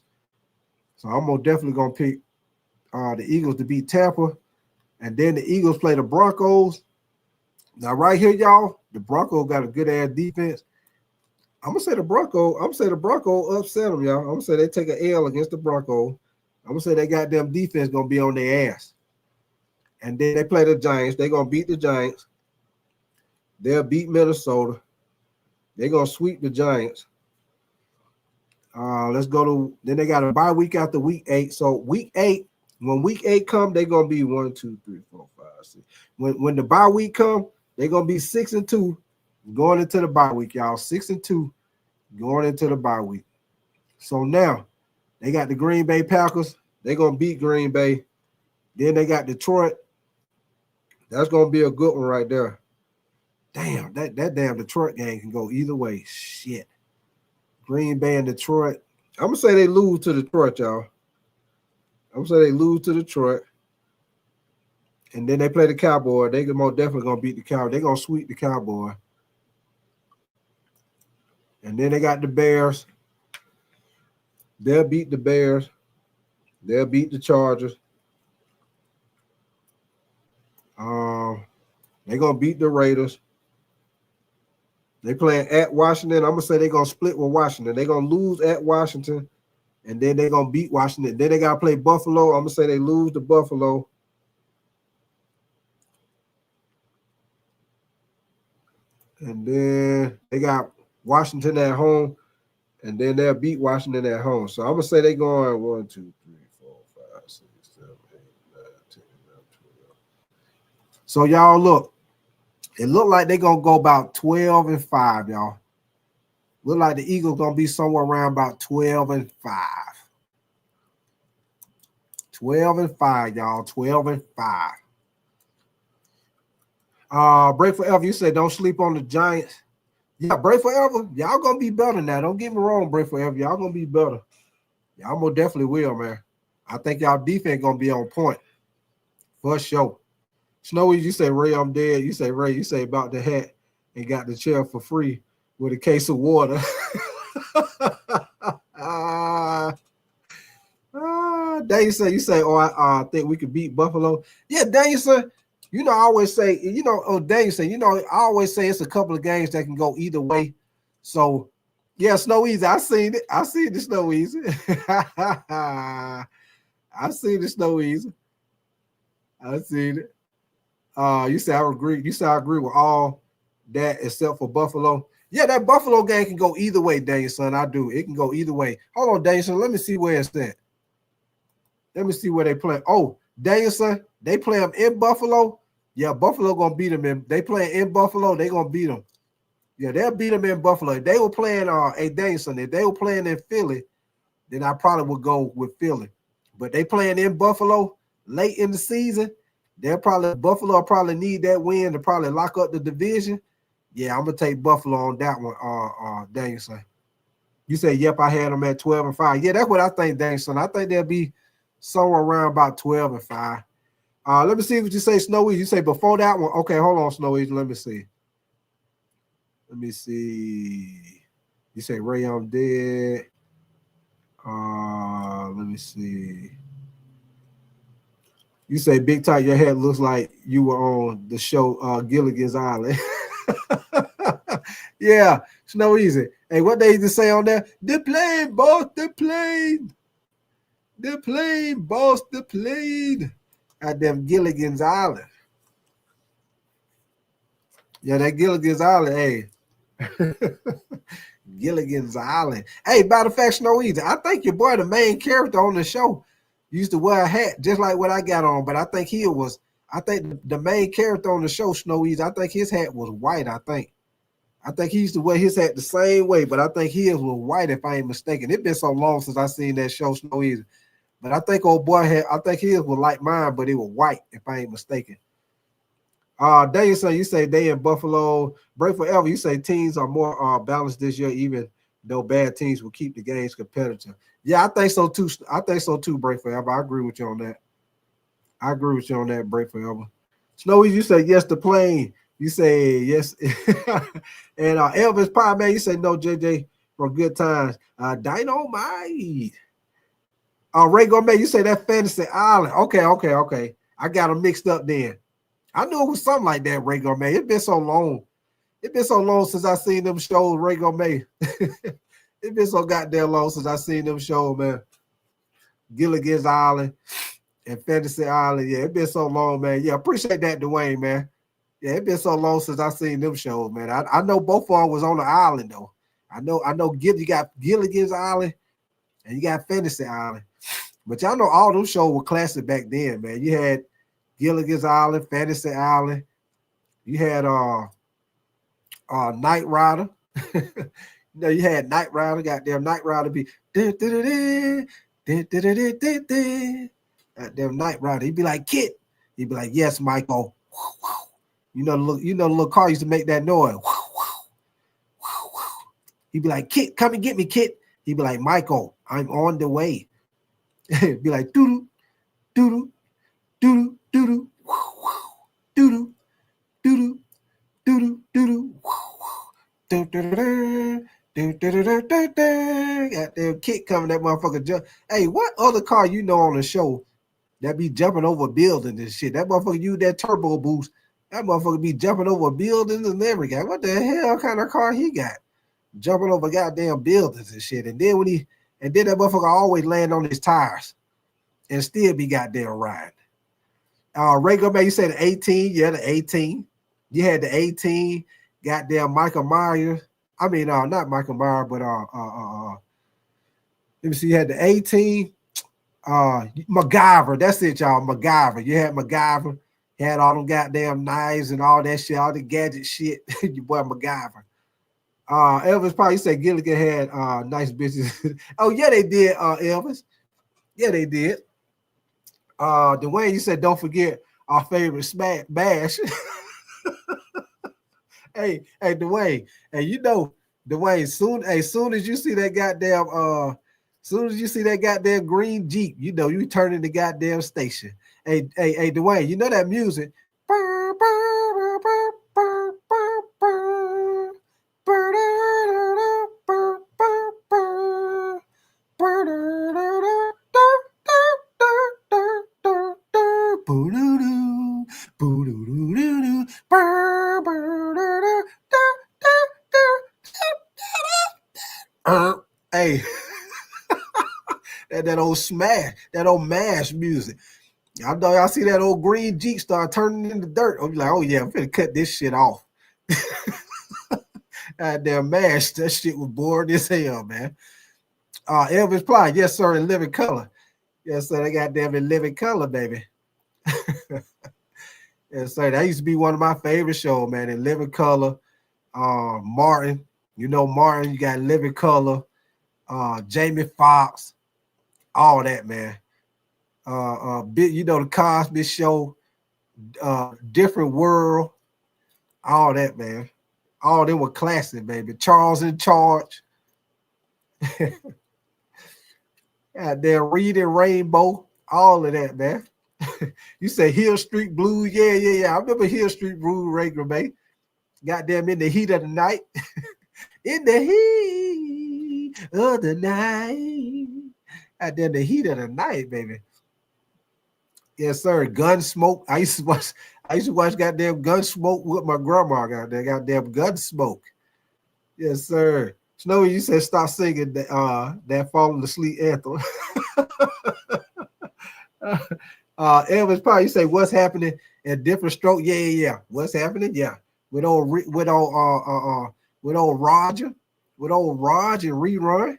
So I'm definitely gonna pick the Eagles to beat Tampa. And then the Eagles play the Broncos. Now right here, y'all, the Broncos got a good ass defense. I'm gonna say the Broncos upset them, y'all. I'm gonna say they take an L against the Broncos. I'm gonna say they got them defense gonna be on their ass. And then they play the Giants. They're gonna beat the Giants. They'll beat Minnesota. They're gonna sweep the Giants. Let's go to then they got a bye week after week 8. So week 8, when week 8 come, they're gonna be 1, 2, 3, 4, 5, 6. When the bye week come, they're gonna be 6-2 going into the bye week, y'all. 6-2 going into the bye week. So now they got the Green Bay Packers. They're gonna beat Green Bay. Then they got Detroit. That's gonna be a good one right there. Damn, that damn Detroit game can go either way. Shit. Green Bay and Detroit. I'm gonna say they lose to Detroit, y'all. I'm gonna say they lose to Detroit. And then they play the Cowboys. They most definitely gonna beat the Cowboys. They're gonna sweep the Cowboys. And then they got the Bears. They'll beat the Bears. They'll beat the Chargers. They're gonna beat the Raiders. They playing at Washington. I'm gonna say they're gonna split with Washington. They're gonna lose at Washington, and then they're gonna beat Washington. Then they gotta play Buffalo. I'm gonna say they lose to Buffalo. And then they got Washington at home, and then they'll beat Washington at home. So I'm gonna say they're going 1, 2, 3, 4, 5, 6, 7, 8, 9, 10, 11, 12. So y'all look. It looked like they're going to go about 12-5, y'all. Look like the Eagles going to be somewhere around about 12-5. 12-5, y'all. 12-5. Break Forever, you say don't sleep on the Giants. Yeah, Break Forever. Y'all going to be better now. Don't get me wrong, Break Forever. Y'all going to be better. Y'all most definitely will, man. I think y'all defense going to be on point. For sure. Snowy, you say, Ray, I'm dead. You say, Ray, you say about the hat and got the chair for free with a case of water. Danielson, you say, oh, I think we could beat Buffalo. Yeah, Danielson, I always say, Danielson, I always say it's a couple of games that can go either way. So Yeah, Snow Easy. I seen it. I seen the Snow Easy. I seen the Snow Easy. I seen it. You say I agree. You say I agree with all that except for Buffalo. Yeah, that Buffalo game can go either way, Danielson. I do. It can go either way. Hold on, Danielson. Let me see where it's at. Let me see where they play. Oh, Danielson, they play them in Buffalo. Yeah, Buffalo gonna beat them. They playing in Buffalo. They gonna beat them. Yeah, they'll beat them in Buffalo. If they were playing Danielson, if they were playing in Philly, then I probably would go with Philly. But they playing in Buffalo late in the season. Buffalo probably need that win to probably lock up the division. Yeah, I'm gonna take Buffalo on that one, Danielson. You say, yep, I had them at 12-5. Yeah, that's what I think, Danielson. I think they'll be somewhere around about 12-5. Let me see what you say, Snowy. You say before that one. Okay, hold on, Snowy. Let me see. Let me see. You say Ray, I'm dead. Let me see. You say Big Tight, your head looks like you were on the show Gilligan's Island. Yeah, Snow Easy. Hey, what they just say on there? The plane, boss, the plane. The plane, boss, the plane. At them Gilligan's Island. Yeah, that Gilligan's Island, hey. Gilligan's Island. Hey, matter of fact, Snow Easy, I think your boy, the main character on the show, used to wear a hat just like what I got on, but I think the main character on the show, Snow Easy, I think his hat was white, I think he used to wear his hat the same way, but I think his was white if I ain't mistaken. It's been so long since I seen that show, Snow Easy. But I think I think his was like mine, but it was white if I ain't mistaken. Danielson, you say they in Buffalo. Break Forever, you say teams are more balanced this year, even though bad teams will keep the games competitive. Yeah, I think so too, Break Forever. I agree with you on that. Break Forever. Snowy, you say yes to plane. You say yes. And Elvis Pie, man, you say no, JJ, for good times. Dynamite. Ray Gourmet, you say that Fantasy Island. Okay. I got them mixed up then. I knew it was something like that, Ray Gourmet. It's been so long. It's been so long since I seen them shows, Ray Gourmet. It's been so goddamn long since I seen them shows, man. Gilligan's Island and Fantasy Island. Yeah, it's been so long, man. Yeah, appreciate that, Dwayne, man. Yeah, it's been so long since I seen them shows, man. I know both of them was on the island, though. I know you got Gilligan's Island and you got Fantasy Island. But y'all know all those shows were classic back then, man. You had Gilligan's Island, Fantasy Island. You had Knight Rider. You had Knight Rider, goddamn Knight Rider be goddamn Knight Rider. He'd be like, Kit. He'd be like, yes, Michael. You know the little car used to make that noise. He'd be like, Kit, come and get me, Kit. He'd be like, Michael, I'm on the way. He'd be like, doo doo doo doo doo doo doo doo. Goddamn Kit coming, that motherfucker jump. Hey, what other car you know on the show that be jumping over buildings and shit? That motherfucker use that turbo boost. That motherfucker be jumping over buildings and everything. What the hell kind of car he got? Jumping over goddamn buildings and shit. And then that motherfucker always land on his tires and still be goddamn riding. Ray Gourmet, you said the 18. Yeah, the 18. You had the 18. Goddamn Michael Myers. I mean, not Michael Myers, but let me see. You had the 18. MacGyver. That's it, y'all. MacGyver. You had MacGyver. You had all them goddamn knives and all that shit, all the gadget shit. Your boy MacGyver. Elvis probably said Gilligan had nice bitches. Oh, yeah, they did, Elvis. Yeah, they did. Dwayne, you said don't forget our favorite bash. Hey, Dwayne. Hey, you know, Dwayne, soon as you see that goddamn green Jeep, you know you turn in the goddamn station. Hey, Dwayne, you know that music. that old smash, that old mash music. I know y'all see that old green Jeep start turning into dirt. I'm like, oh yeah, I'm gonna cut this shit off. Goddamn mash, that shit was boring as hell, man. Elvis Ply, yes sir, in living color. Yes sir, they got them in living color, baby. Yes sir, that used to be one of my favorite shows, man. In living color, Martin, you know Martin, you got living color, Jamie Foxx, all that, man. You know the Cosby Show, Different World, all that, man. All them were classic, baby. Charles in Charge. Goddamn Reading Rainbow, all of that, man. You say Hill Street Blues, yeah. I remember Hill Street Blues, Ray Gramay. Goddamn, in the heat of the night. In the heat of the night. Goddamn, the heat of the night, baby. Yes, sir. Gunsmoke. I used to watch goddamn Gunsmoke with my grandma. Goddamn Gunsmoke. Yes, sir. Snowy, you said stop singing that falling asleep anthem. Elvis Powell, you say what's happening at different stroke? Yeah. What's happening? Yeah. With old Roger, with old Raj and Rerun.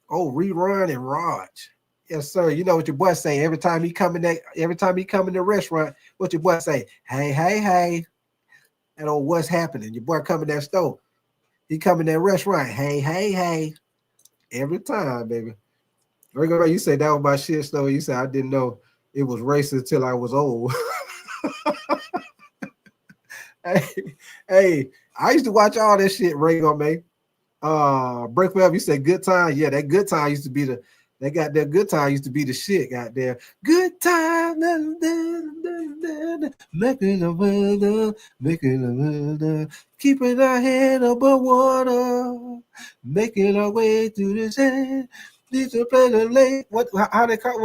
Oh, Rerun and Raj. Yes, sir. You know what your boy say every time he come in the restaurant, what your boy say? Hey. And oh, what's happening? Your boy come in that store. He come in that restaurant. Hey. Every time, baby. You say that was my shit, though. You said I didn't know it was racist till I was old. hey, I used to watch all that shit, Ray Gomez. Break Forever, you said good time. Yeah, that good time used to be the good time used to be the shit, goddamn. Good time, making the weather, keeping our head above water, making our way through the sand. Need to play the late. What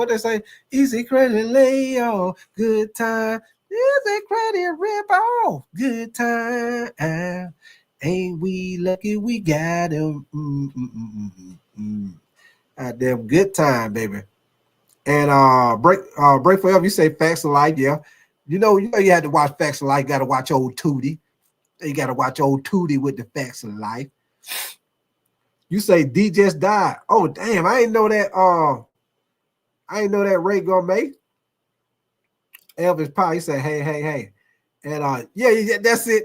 they say? Easy credit lay on. Good time. Easy credit rip off. Good time. Ain't we lucky we got him? Goddamn good time, baby. And break forever. You say Facts of Life, yeah. You know you had to watch Facts of Life. You got to watch old Tootie. You got to watch old Tootie with the Facts of Life. You say D just died. Oh damn, I didn't know that. I didn't know that. Ray Gourmet. Elvis Pie. He said, hey. And yeah, that's it.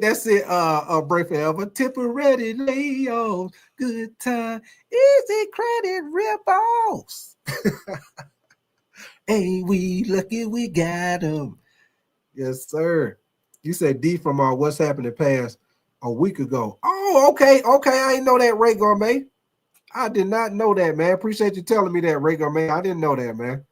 Break Forever. Temporary layoffs. Good time. Easy credit rip-offs. Ain't we lucky we got them? Yes, sir. You said D from What's Happening Past a week ago. Oh, okay. I didn't know that, Ray Gourmet. I did not know that, man. Appreciate you telling me that, Ray Gourmet. I didn't know that, man.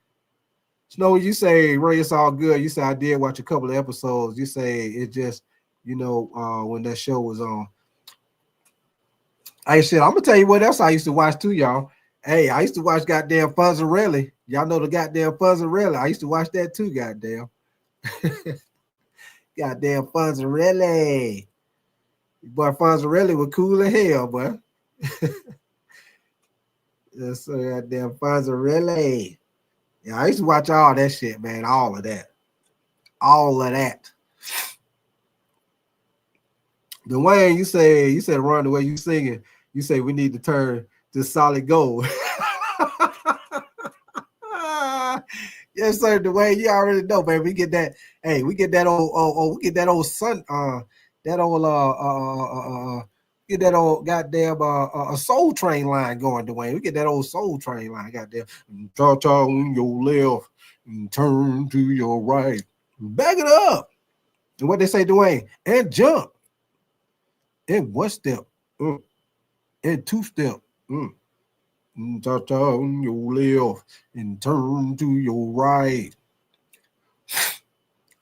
Snowy, you say, Ray, it's all good. You say, I did watch a couple of episodes. You say, it just, when that show was on. Hey, shit, I'm going to tell you what else I used to watch too, y'all. Hey, I used to watch goddamn Fuzzarelli. Y'all know the goddamn Fuzzarelli. I used to watch that too, goddamn. Goddamn Fuzzarelli. Boy, Fuzzarelli was cool as hell, boy. Yes, sir, goddamn Fuzzarelli. Yeah, I used to watch all that shit, man. All of that. Dwayne, you said Ron, the way you singing, you say we need to turn to solid gold. Yes, sir, Dwayne. You already know, baby. We get that. Hey, we get that old son. Get that old goddamn a Soul Train line going, Dwayne. We get that old Soul Train line, goddamn. Cha-cha on your left and turn to your right. Back it up. And what they say, Dwayne, and jump. And one step. And two step. Cha-cha on your left and turn to your right.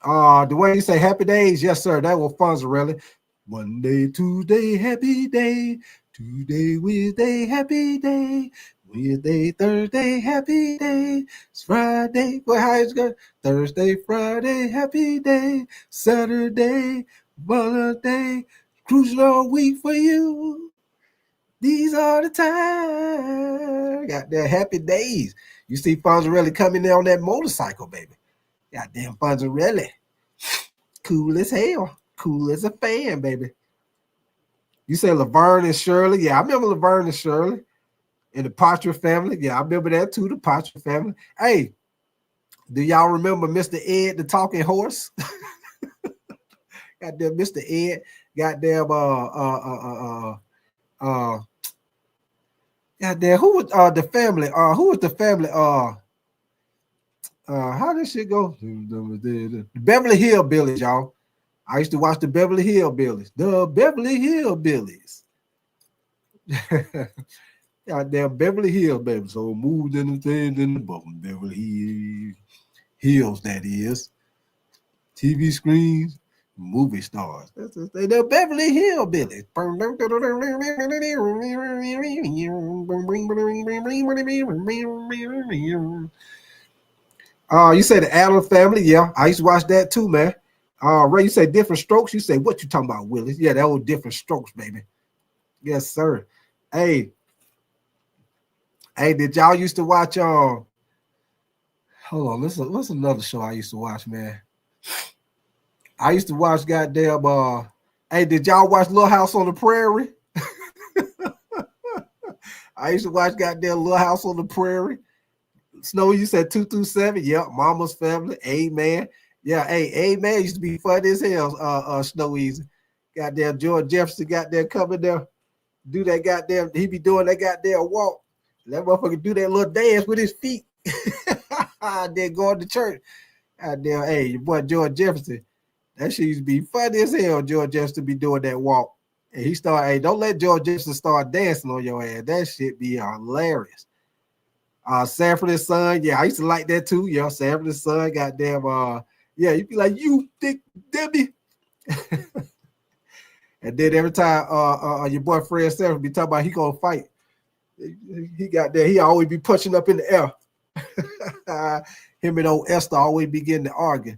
Dwayne, you say happy days. Yes, sir. That was Fuzzarelli. Monday, Tuesday, happy day. Tuesday, Wednesday, happy day. Wednesday, Thursday, happy day. It's Friday. Well, how it's going? Thursday, Friday, happy day. Saturday, holiday. Cruising all week for you. These are the times. Got their happy days. You see Fonzarelli coming there on that motorcycle, baby. Goddamn Fonzarelli. Cool as hell. Cool as a fan, baby. You say Laverne and Shirley. Yeah, I remember Laverne and Shirley. And the Patra family. Yeah, I remember that too, the Patra family. Hey, do y'all remember Mr. Ed, the talking horse? Goddamn Mr. Ed. Goddamn goddamn, who was the family? Who was the family? How did shit go? The Beverly Hillbillies, y'all. I used to watch the Beverly Hillbillies. The Beverly Hillbillies. Goddamn Beverly Hills, baby. So moved in the things in the bottom. Beverly Hills, that is. TV screens, movie stars. The Beverly Hillbillies. You say the Adams Family. Yeah, I used to watch that too, man. Ray, you say Different Strokes. You say, what you talking about, Willis? Yeah, that was Different Strokes, baby. Yes, sir. Hey, did y'all used to watch hold on, what's another show I used to watch, man? I used to watch goddamn hey, did y'all watch Little House on the Prairie? I used to watch goddamn Little House on the Prairie. Snow, you said 227. Yep, Mama's Family. Amen. Yeah, hey, Amen used to be fun as hell, Snow Easy. Goddamn George Jefferson got there coming there. Do that goddamn, he be doing that goddamn walk. That motherfucker do that little dance with his feet. Then going to church. Goddamn, hey, your boy George Jefferson. That shit used to be funny as hell, George Jefferson be doing that walk. And he started, hey, don't let George Jefferson start dancing on your ass. That shit be hilarious. Sanford and Son, yeah, I used to like that too. Yeah, Sanford and Son, goddamn, yeah, you'd be like, you thick Debbie. And then every time your boy Fred Sanford be talking about he gonna fight, he got there, he always be punching up in the air. Him and old Esther always be getting to argue.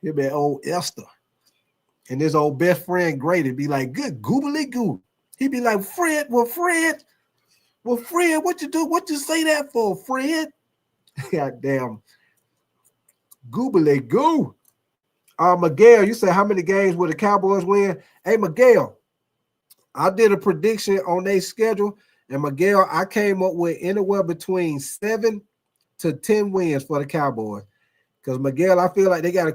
Him and old Esther. And his old best friend Grady be like, good goobly goo. He be like, Fred, Fred, what you do? What you say that for, Fred? Goddamn. Goobly goo. Miguel, you said how many games will the Cowboys win? Hey, Miguel, I did a prediction on their schedule, and Miguel, I came up with anywhere between 7 to 10 wins for the Cowboys. Because Miguel, I feel like they got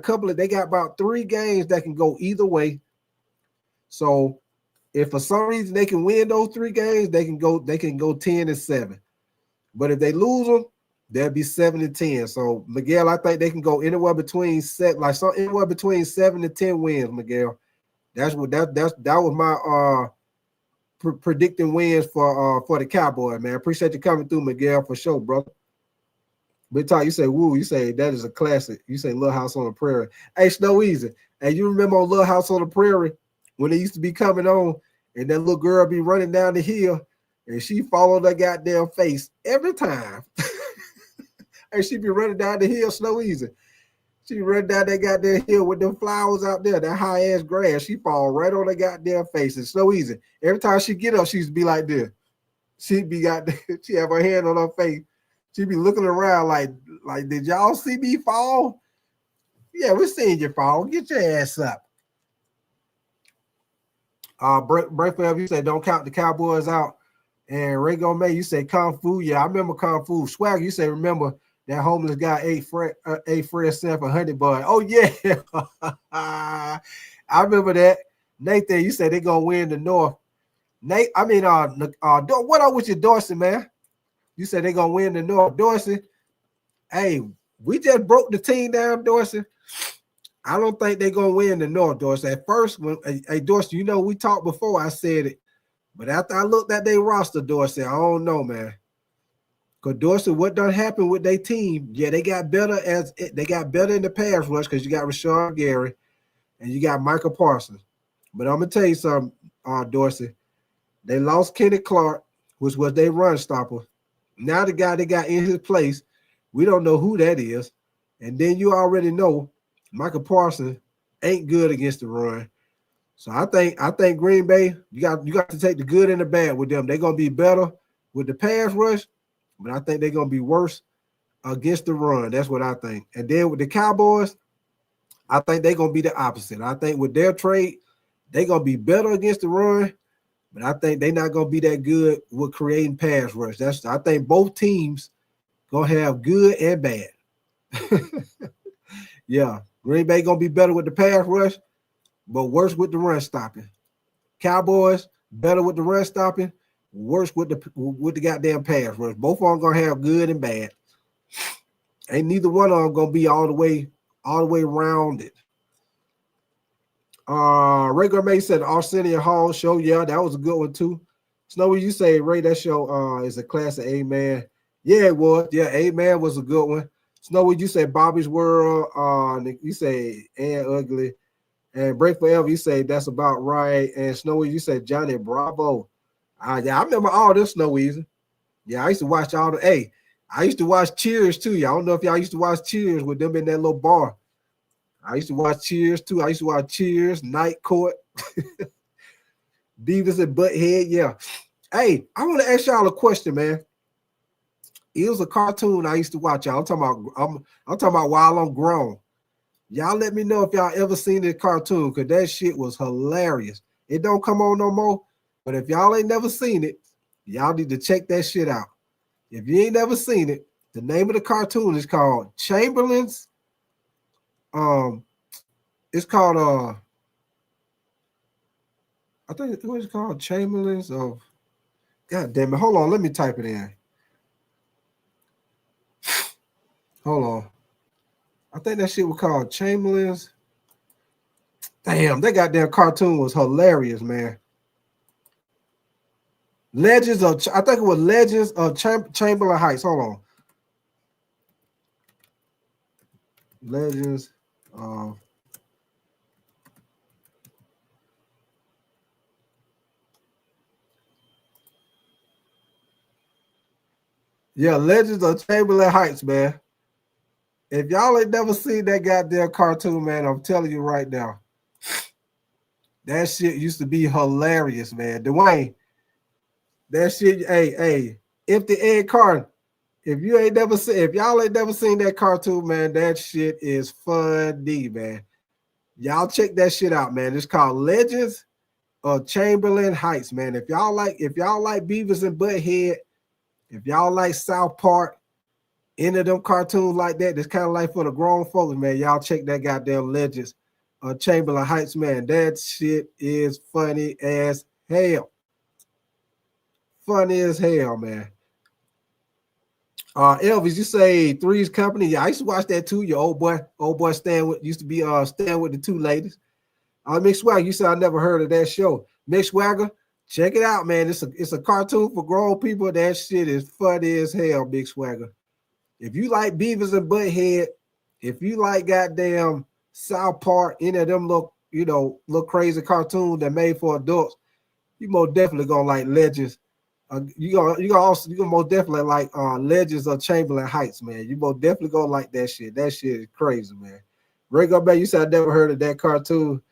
about 3 games that can go either way. So if for some reason they can win those 3 games, they can go 10-7. But if they lose them, they'll be 7-10. So Miguel, I think they can go anywhere between anywhere between 7 to 10 wins, Miguel. That was my predicting wins for the Cowboys, man. Appreciate you coming through, Miguel, for sure, brother. But Todd, you say, woo, you say that is a classic. You say Little House on the Prairie. Hey, Snow Easy. Hey, you remember on Little House on the Prairie when they used to be coming on and that little girl be running down the hill and she followed her goddamn face every time. And she be running down the hill, Snow Easy. She run down that goddamn hill with them flowers out there, that high-ass grass. She fall right on her goddamn face. It's Snow Easy. Every time she get up, she used to be like this. She have her hand on her face. She be looking around like, did y'all see me fall? Yeah, we're seeing you fall. Get your ass up. Breakfast, you said don't count the Cowboys out. And Ray Gomez, you say Kung Fu. Yeah, I remember Kung Fu. Swag, you say remember that homeless guy ate Fred Sanford Honey Bun. Oh, yeah. I remember that. Nathan, you said they're going to win the North. What up with your Dorsey, man? You said they're going to win the North. Dorsey, hey, we just broke the team down, Dorsey. I don't think they're going to win the North, Dorsey. At first, Dorsey, you know, we talked before, I said it. But after I looked at their roster, Dorsey, I don't know, man. Because Dorsey, what done happened with their team? Yeah, they got better in the pass rush because you got Rashawn Gary and you got Micah Parsons. But I'm gonna tell you something, Dorsey. They lost Kenny Clark, which was their run stopper. Now the guy they got in his place, we don't know who that is. And then you already know Micah Parsons ain't good against the run. So I think Green Bay, you got to take the good and the bad with them. They're gonna be better with the pass rush, but I think they're gonna be worse against the run. That's what I think. And then with the Cowboys, I think they're gonna be the opposite. I think with their trade, they're gonna be better against the run, but I think they're not gonna be that good with creating pass rush. I think both teams gonna have good and bad. Yeah, Green Bay gonna be better with the pass rush, but worse with the run stopping. Cowboys better with the run stopping, worse with the goddamn pass rush. Both of them gonna have good and bad. Ain't neither one of them gonna be all the way rounded. Regular May said Arsenio Hall show. Yeah, that was a good one too. Snowy, you say Ray, that show is a classic. Amen. Yeah, it was. Yeah, Amen was a good one. Snowy, you say Bobby's World. You say and Ugly. And Break Forever, you say that's about right. And Snowy, you say Johnny Bravo. Yeah, I remember all this, Snowy. Yeah, I used to watch all the. Hey, I used to watch Cheers too. Y'all don't know if y'all used to watch Cheers with them in that little bar. I used to watch Cheers too. I used to watch Cheers, Night Court, Beavis and Butthead. Yeah. Hey, I want to ask y'all a question, man. It was a cartoon I used to watch. Y'all. I'm talking about while I'm grown. Y'all let me know if y'all ever seen this cartoon, because that shit was hilarious. It don't come on no more. But if y'all ain't never seen it, y'all need to check that shit out. If you ain't never seen it, the name of the cartoon is called Chamberlain's. It's called I think it was called Chamberlains of. God damn it! Hold on, let me type it in. Hold on. I think that shit was called Chamberlains. Damn, that goddamn cartoon was hilarious, man. Legends of, I think it was Legends of Chamberlain Heights. Hold on. Legends of. Yeah, Legends of Chamberlain Heights, man. If y'all ain't never seen that goddamn cartoon, man, I'm telling you right now. That shit used to be hilarious, man. Dwayne, that shit, hey, Empty Egg Carton. If y'all ain't never seen that cartoon, man, that shit is funny, man. Y'all check that shit out, man. It's called Legends of Chamberlain Heights, man. If y'all like Beavis and Butthead, if y'all like South Park, any of them cartoons like that, that's kind of like for the grown folks, man. Y'all check that goddamn Legends of Chamberlain Heights, man. That shit is funny as hell. Funny as hell, man. Elvis, you say Three's Company. Yeah, I used to watch that too. Your old boy Stan used to be staying with the two ladies. Mick Swagger, you said I never heard of that show. Mick Swagger, check it out, man. It's a cartoon for grown people. That shit is funny as hell, Mick Swagger. If you like Beavis and Butthead, if you like goddamn South Park, any of them little crazy cartoons that made for adults, you most definitely gonna like Legends. You gonna most definitely like Legends of Chamberlain Heights, man. You most definitely gonna like that shit. That shit is crazy, man. Ray Gobert, you said I never heard of that cartoon.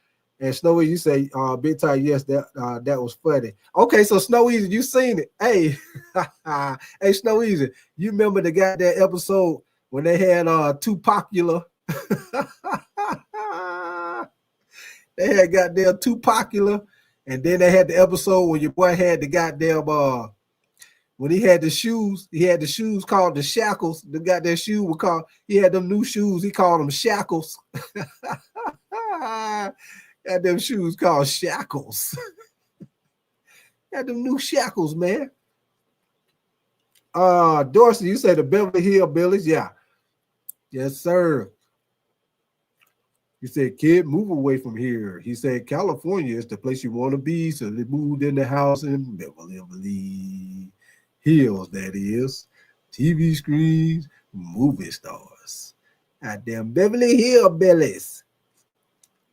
And Snowy, you say Big Time, yes, that was funny. Okay, so Snow Easy, you seen it. Hey, hey, Snow Easy, you remember the goddamn episode when they had Tupacular? They had goddamn Tupacular, and then they had the episode when your boy had the goddamn when he had the shoes called the Shackles. The goddamn shoe was called, he had them new shoes, he called them Shackles. Got them shoes called Shackles. Got them new Shackles, man. Dorsey, you say the Beverly Hillbillies? Yeah. Yes, sir. He said, kid, move away from here. He said, California is the place you want to be. So they moved in the house in Beverly Hills, that is. TV screens, movie stars. Goddamn Beverly Hillbillies.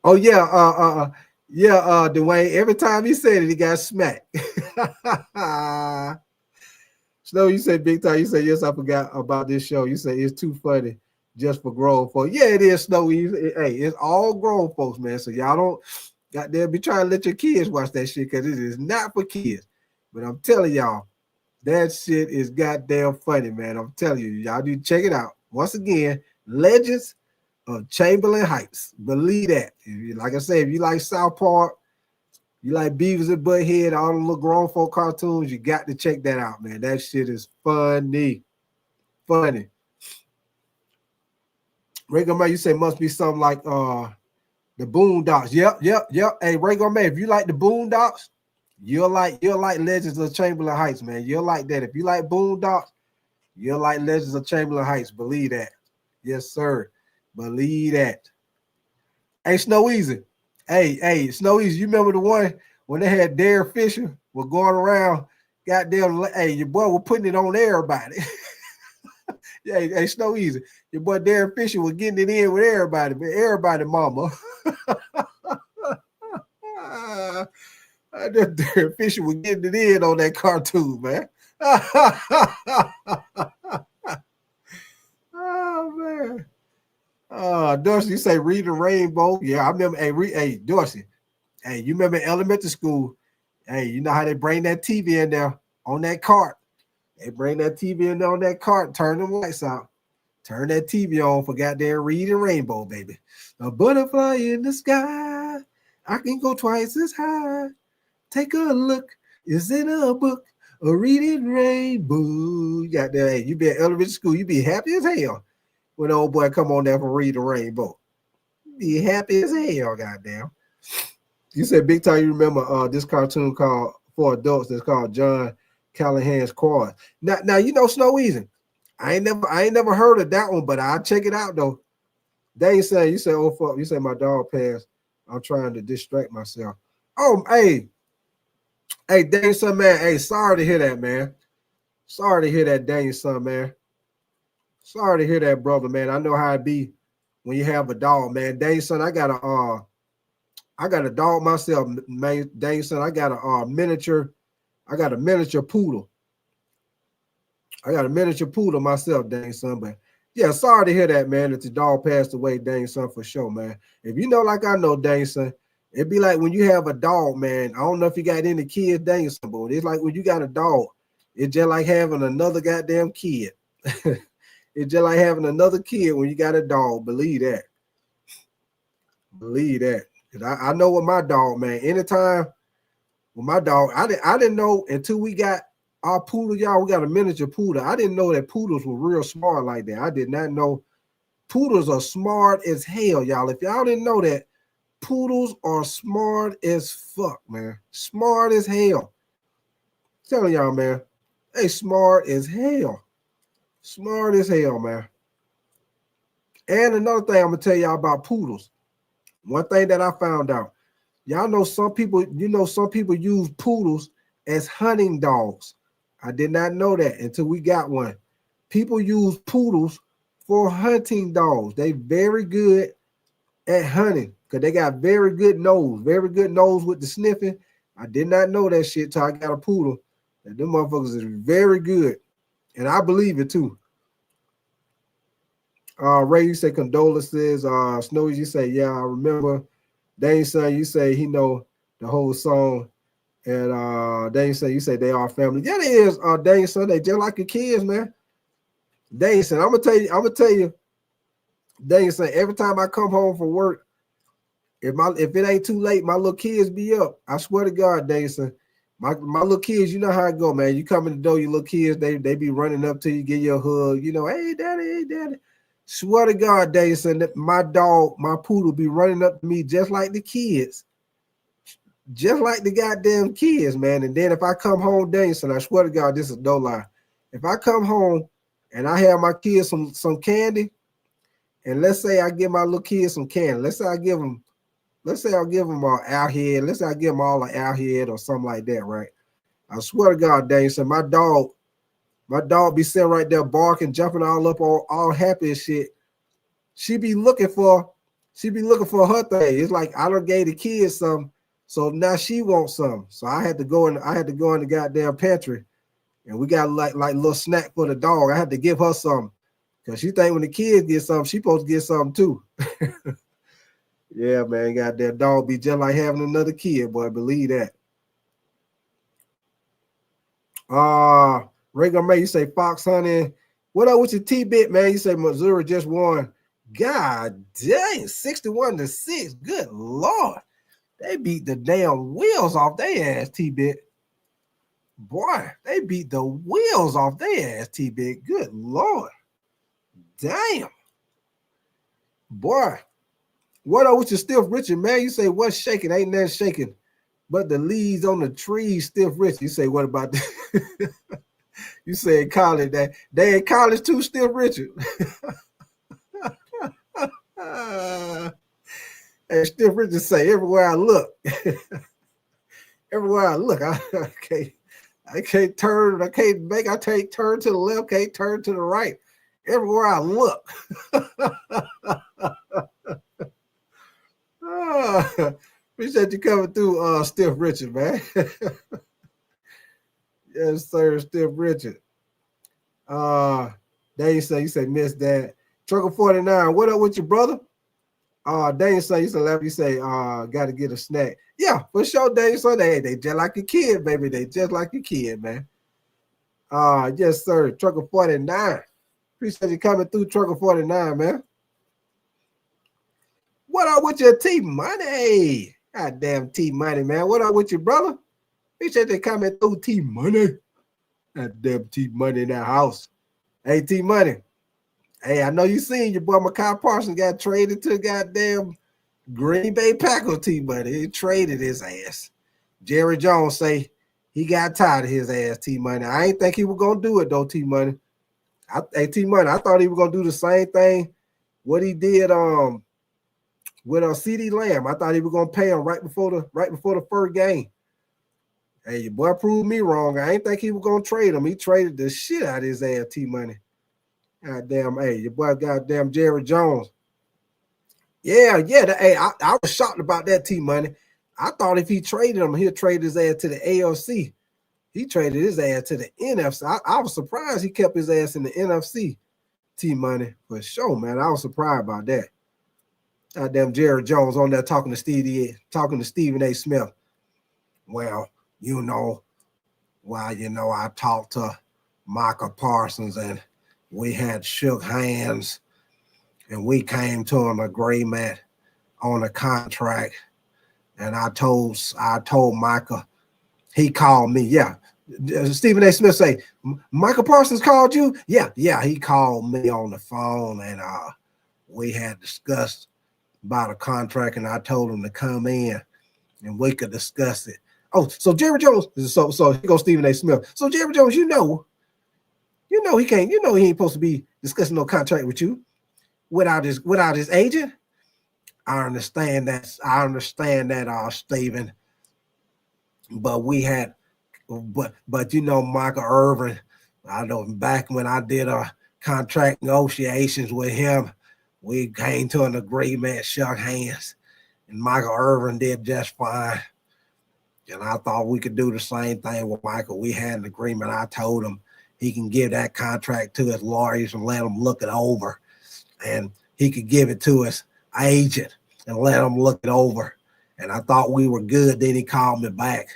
Oh, yeah, Dwayne, every time he said it, he got smacked. Snow, you say Big Time, you say, yes, I forgot about this show. You say it's too funny just for grown folks. Yeah, it is, Snow. Hey, it's all grown folks, man. So y'all Goddamn, be trying to let your kids watch that shit because it is not for kids. But I'm telling y'all, that shit is goddamn funny, man. I'm telling you, y'all need to check it out. Once again, Legends of Chamberlain Heights. Believe that. Like I say, if you like South Park, you like Beavis and Butthead, all the little grown folk cartoons, you got to check that out, man. That shit is funny. Funny. Ray Gourmet, you say must be something like the Boondocks. Yep. Hey, Ray Gourmet, if you like the Boondocks, you'll like Legends of Chamberlain Heights, man. You'll like that. If you like Boondocks, you'll like Legends of Chamberlain Heights. Believe that. Yes, sir. Believe that. Hey, Snow Easy. Hey, Snow Easy, you remember the one when they had Derek Fisher was going around, goddamn, hey, your boy was putting it on everybody. Yeah, hey, Snow Easy. Your boy Derek Fisher was getting it in with everybody, man. Everybody, mama. Derek Fisher was getting it in on that cartoon, man. Oh, man. Dorsey, you say read the rainbow. Yeah, I remember. Hey, Dorsey. Hey, you remember elementary school? Hey, you know how they bring that TV in there on that cart? They bring that TV in there on that cart, turn them lights out, turn that TV on for goddamn read the rainbow, baby. A butterfly in the sky. I can go twice as high. Take a look. Is it a book? A reading rainbow. You got that. Hey, you be at elementary school, you be happy as hell when the old boy come on there for read the rainbow. Be happy as hell, goddamn. You said big time. You remember this cartoon called for adults that's called John Callahan's Quad. Now you know Snow Easy. I ain't never heard of that one, but I'll check it out though. They ain't saying you say, oh fuck, you say my dog passed. I'm trying to distract myself. Oh, hey, Daniel son, man. Hey, sorry to hear that, man. Sorry to hear that, Daniel son, man. Sorry to hear that, brother, man. I know how it be when you have a dog, man. Daniel son, I got a dog myself, man. Daniel son, I got a miniature poodle. I got a miniature poodle myself, Daniel son. But yeah, sorry to hear that, man, that the dog passed away, Daniel son, for sure, man. If you know, like I know, Daniel son, it'd be like when you have a dog, man. I don't know if you got any kids, Daniel son, but it's like when you got a dog, it's just like having another goddamn kid. It's just like having another kid when you got a dog. Believe that. Believe that. I know with my dog, man. Anytime with my dog, I didn't know until we got our poodle, y'all. We got a miniature poodle. I didn't know that poodles were real smart like that. I did not know. Poodles are smart as hell, y'all. If y'all didn't know that, poodles are smart as fuck, man. Smart as hell. I'm telling y'all, man. They smart as hell. Smart as hell, man. And another thing I'm gonna tell y'all about poodles. One thing that I found out, y'all know some people use poodles as hunting dogs. I did not know that until we got one. People use poodles for hunting dogs. They very good at hunting because they got very good nose with the sniffing. I did not know that shit till I got a poodle. And them motherfuckers is very good. And I believe it too. Ray, you say condolences. Snowy, you say, yeah, I remember. Dane son, you say he know the whole song. And Dane son, you say they are family. Yeah, they is. Dane son, they just like your kids, man. Dane son, I'm gonna tell you, Dane son, every time I come home from work, if it ain't too late, my little kids be up. I swear to God, Dane son. My little kids, you know how it go, man. You come in the door, your little kids, they be running up to you, give you a hug, you know, hey daddy. Swear to God, Davidson, that my dog, my poodle, be running up to me just like the kids. Just like the goddamn kids, man. And then if I come home, Davidson, I swear to God, this is no lie. If I come home and I have my kids some candy, and let's say I give my little kids some candy, let's say I'll give them an owl head, let's say I give them all an owl head or something like that, right? I swear to God, Davidson, my dog be sitting right there barking, jumping all up, all happy and shit. She be looking for her thing. It's like I done gave the kids some, so now she wants some. So I had to go in the goddamn pantry, and we got like little snack for the dog. I had to give her some because she think when the kids get something, she supposed to get something too. Yeah, man, got that dog be just like having another kid, boy. Believe that. Regular May, you say Fox hunting. What up with your T-bit, man? You say Missouri just won. God dang, 61-6. Good Lord. They beat the damn wheels off their ass, T-bit. Boy, they beat the wheels off their ass, T-bit. Good Lord. Damn. Boy. What up with your Stiff Richard, man? You say what's shaking? Ain't nothing shaking. But the leaves on the trees, Stiff Richard. You say, what about that? You say college that they in college too, Stiff Richard. And Stiff Richard say, everywhere I look, everywhere I look, I can't turn, I can't turn to the left, can't turn to the right. Everywhere I look. Appreciate you coming through, Stiff Richard, man. Yes, sir, Stiff Richard. There you say, miss that. Trucker 49, what up with your brother? Daniel say, you say, got to get a snack. Yeah, for sure, Daniel say, they just like your kid, baby. They just like your kid, man. Yes, sir, Trucker 49. Appreciate you coming through, Trucker 49, man. What up with your T-Money? Goddamn T-Money, man. What up with your brother? Appreciate you coming through, T-Money. Goddamn T-Money in that house. Hey, T-Money. Hey, I know you seen your boy Micah Parsons got traded to goddamn Green Bay Packers, T-Money. He traded his ass. Jerry Jones say he got tired of his ass, T-Money. I ain't think he was going to do it, though, T-Money. Hey, T-Money, I thought he was going to do the same thing what he did with CD Lamb. I thought he was going to pay him right before the first game. Hey, your boy proved me wrong. I ain't think he was going to trade him. He traded the shit out of his ass, T-Money. Goddamn, hey, your boy goddamn Jerry Jones. Yeah, hey, I was shocked about that, T-Money. I thought if he traded him, he'd trade his ass to the AFC. He traded his ass to the NFC. I was surprised he kept his ass in the NFC, T-Money. For sure, man. I was surprised about that. Goddamn Jerry Jones on there talking to Stephen A. Smith. Well, I talked to Micah Parsons and we had shook hands and we came to an agreement on a contract. And I told Micah, he called me. Yeah. Stephen A. Smith say, Micah Parsons called you? Yeah, he called me on the phone and we had discussed about a contract and I told him to come in and we could discuss it. Oh, so Jerry Jones, so here goes Stephen A. Smith. So Jerry Jones, he ain't supposed to be discussing no contract with you without his agent. I understand that, Stephen. But we had, Michael Irvin, I know back when I did contract negotiations with him, we came to an agreement, shook hands, and Michael Irvin did just fine. And I thought we could do the same thing with Michael. We had an agreement. I told him he can give that contract to his lawyers and let them look it over. And he could give it to his agent and let him look it over. And I thought we were good. Then he called me back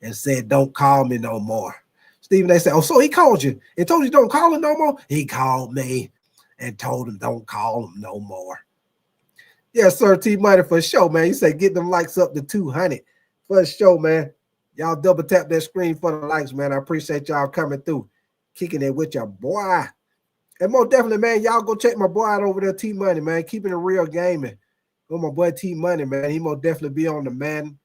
and said, don't call me no more. Stephen, they said, oh, so he called you and told you don't call him no more? He called me and told him don't call him no more. Yes, sir, T-Money, for sure, man. He said get them likes up to 200. For sure, man. Y'all double tap that screen for the likes, man. I appreciate y'all coming through, kicking it with your boy. And most definitely, man, y'all go check my boy out over there, T-Money, man. Keeping it real gaming. With my boy T-Money, man. He most definitely be on the Madden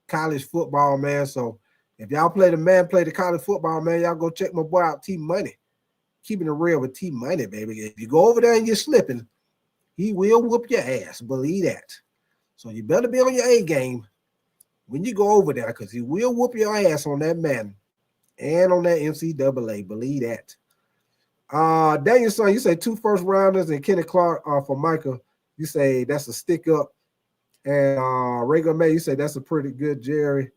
college football, man. So if y'all play the college football, man, y'all go check my boy out, T-Money. Keeping it real with T-Money, baby. If you go over there and you're slipping, he will whoop your ass. Believe that. So you better be on your A game when you go over there, because he will whoop your ass on that Madden and on that NCAA. Believe that. Daniel, son, you say 2 first rounders and Kenny Clark for Micah. You say that's a stick up. And Regular May, you say that's a pretty good Jerry.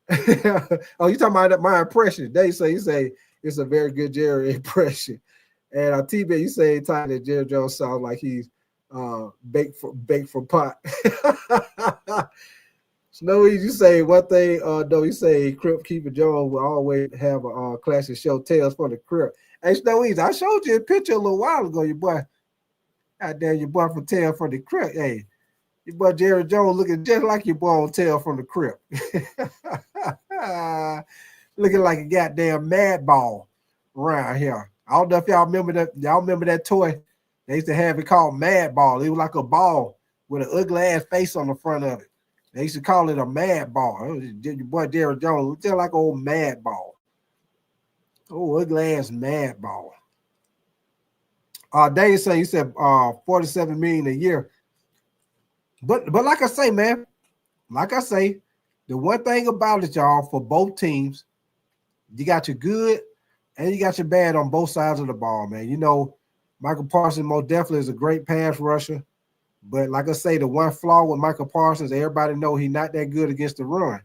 Oh, you talking about my impression. You say it's a very good Jerry impression. And T-Bet, you say tight that Jerry Jones sounds like he's Bake for pot. Snowy, you say one thing, no, you say Crip Keeper Jones will always have a classic show tales for the Crip. Hey, Snowy, I showed you a picture a little while ago, your boy. God damn, your boy from Tale from the Crip. Hey, your boy Jerry Jones looking just like your boy on Tale from the Crip. Looking like a goddamn mad ball around here. I don't know if y'all remember that. Y'all remember that toy? They used to have it called Mad Ball. It was like a ball with an ugly ass face on the front of it. They used to call it a Mad Ball. Your boy Jerry Jones, just like an old Mad Ball. Oh, ugly ass Mad Ball. Dave said, you said $47 million a year. But like I say, man, like I say, the one thing about it, y'all, for both teams, you got your good and you got your bad on both sides of the ball, man. You know, Micah Parsons most definitely is a great pass rusher. But like I say, the one flaw with Micah Parsons, everybody know he's not that good against the run.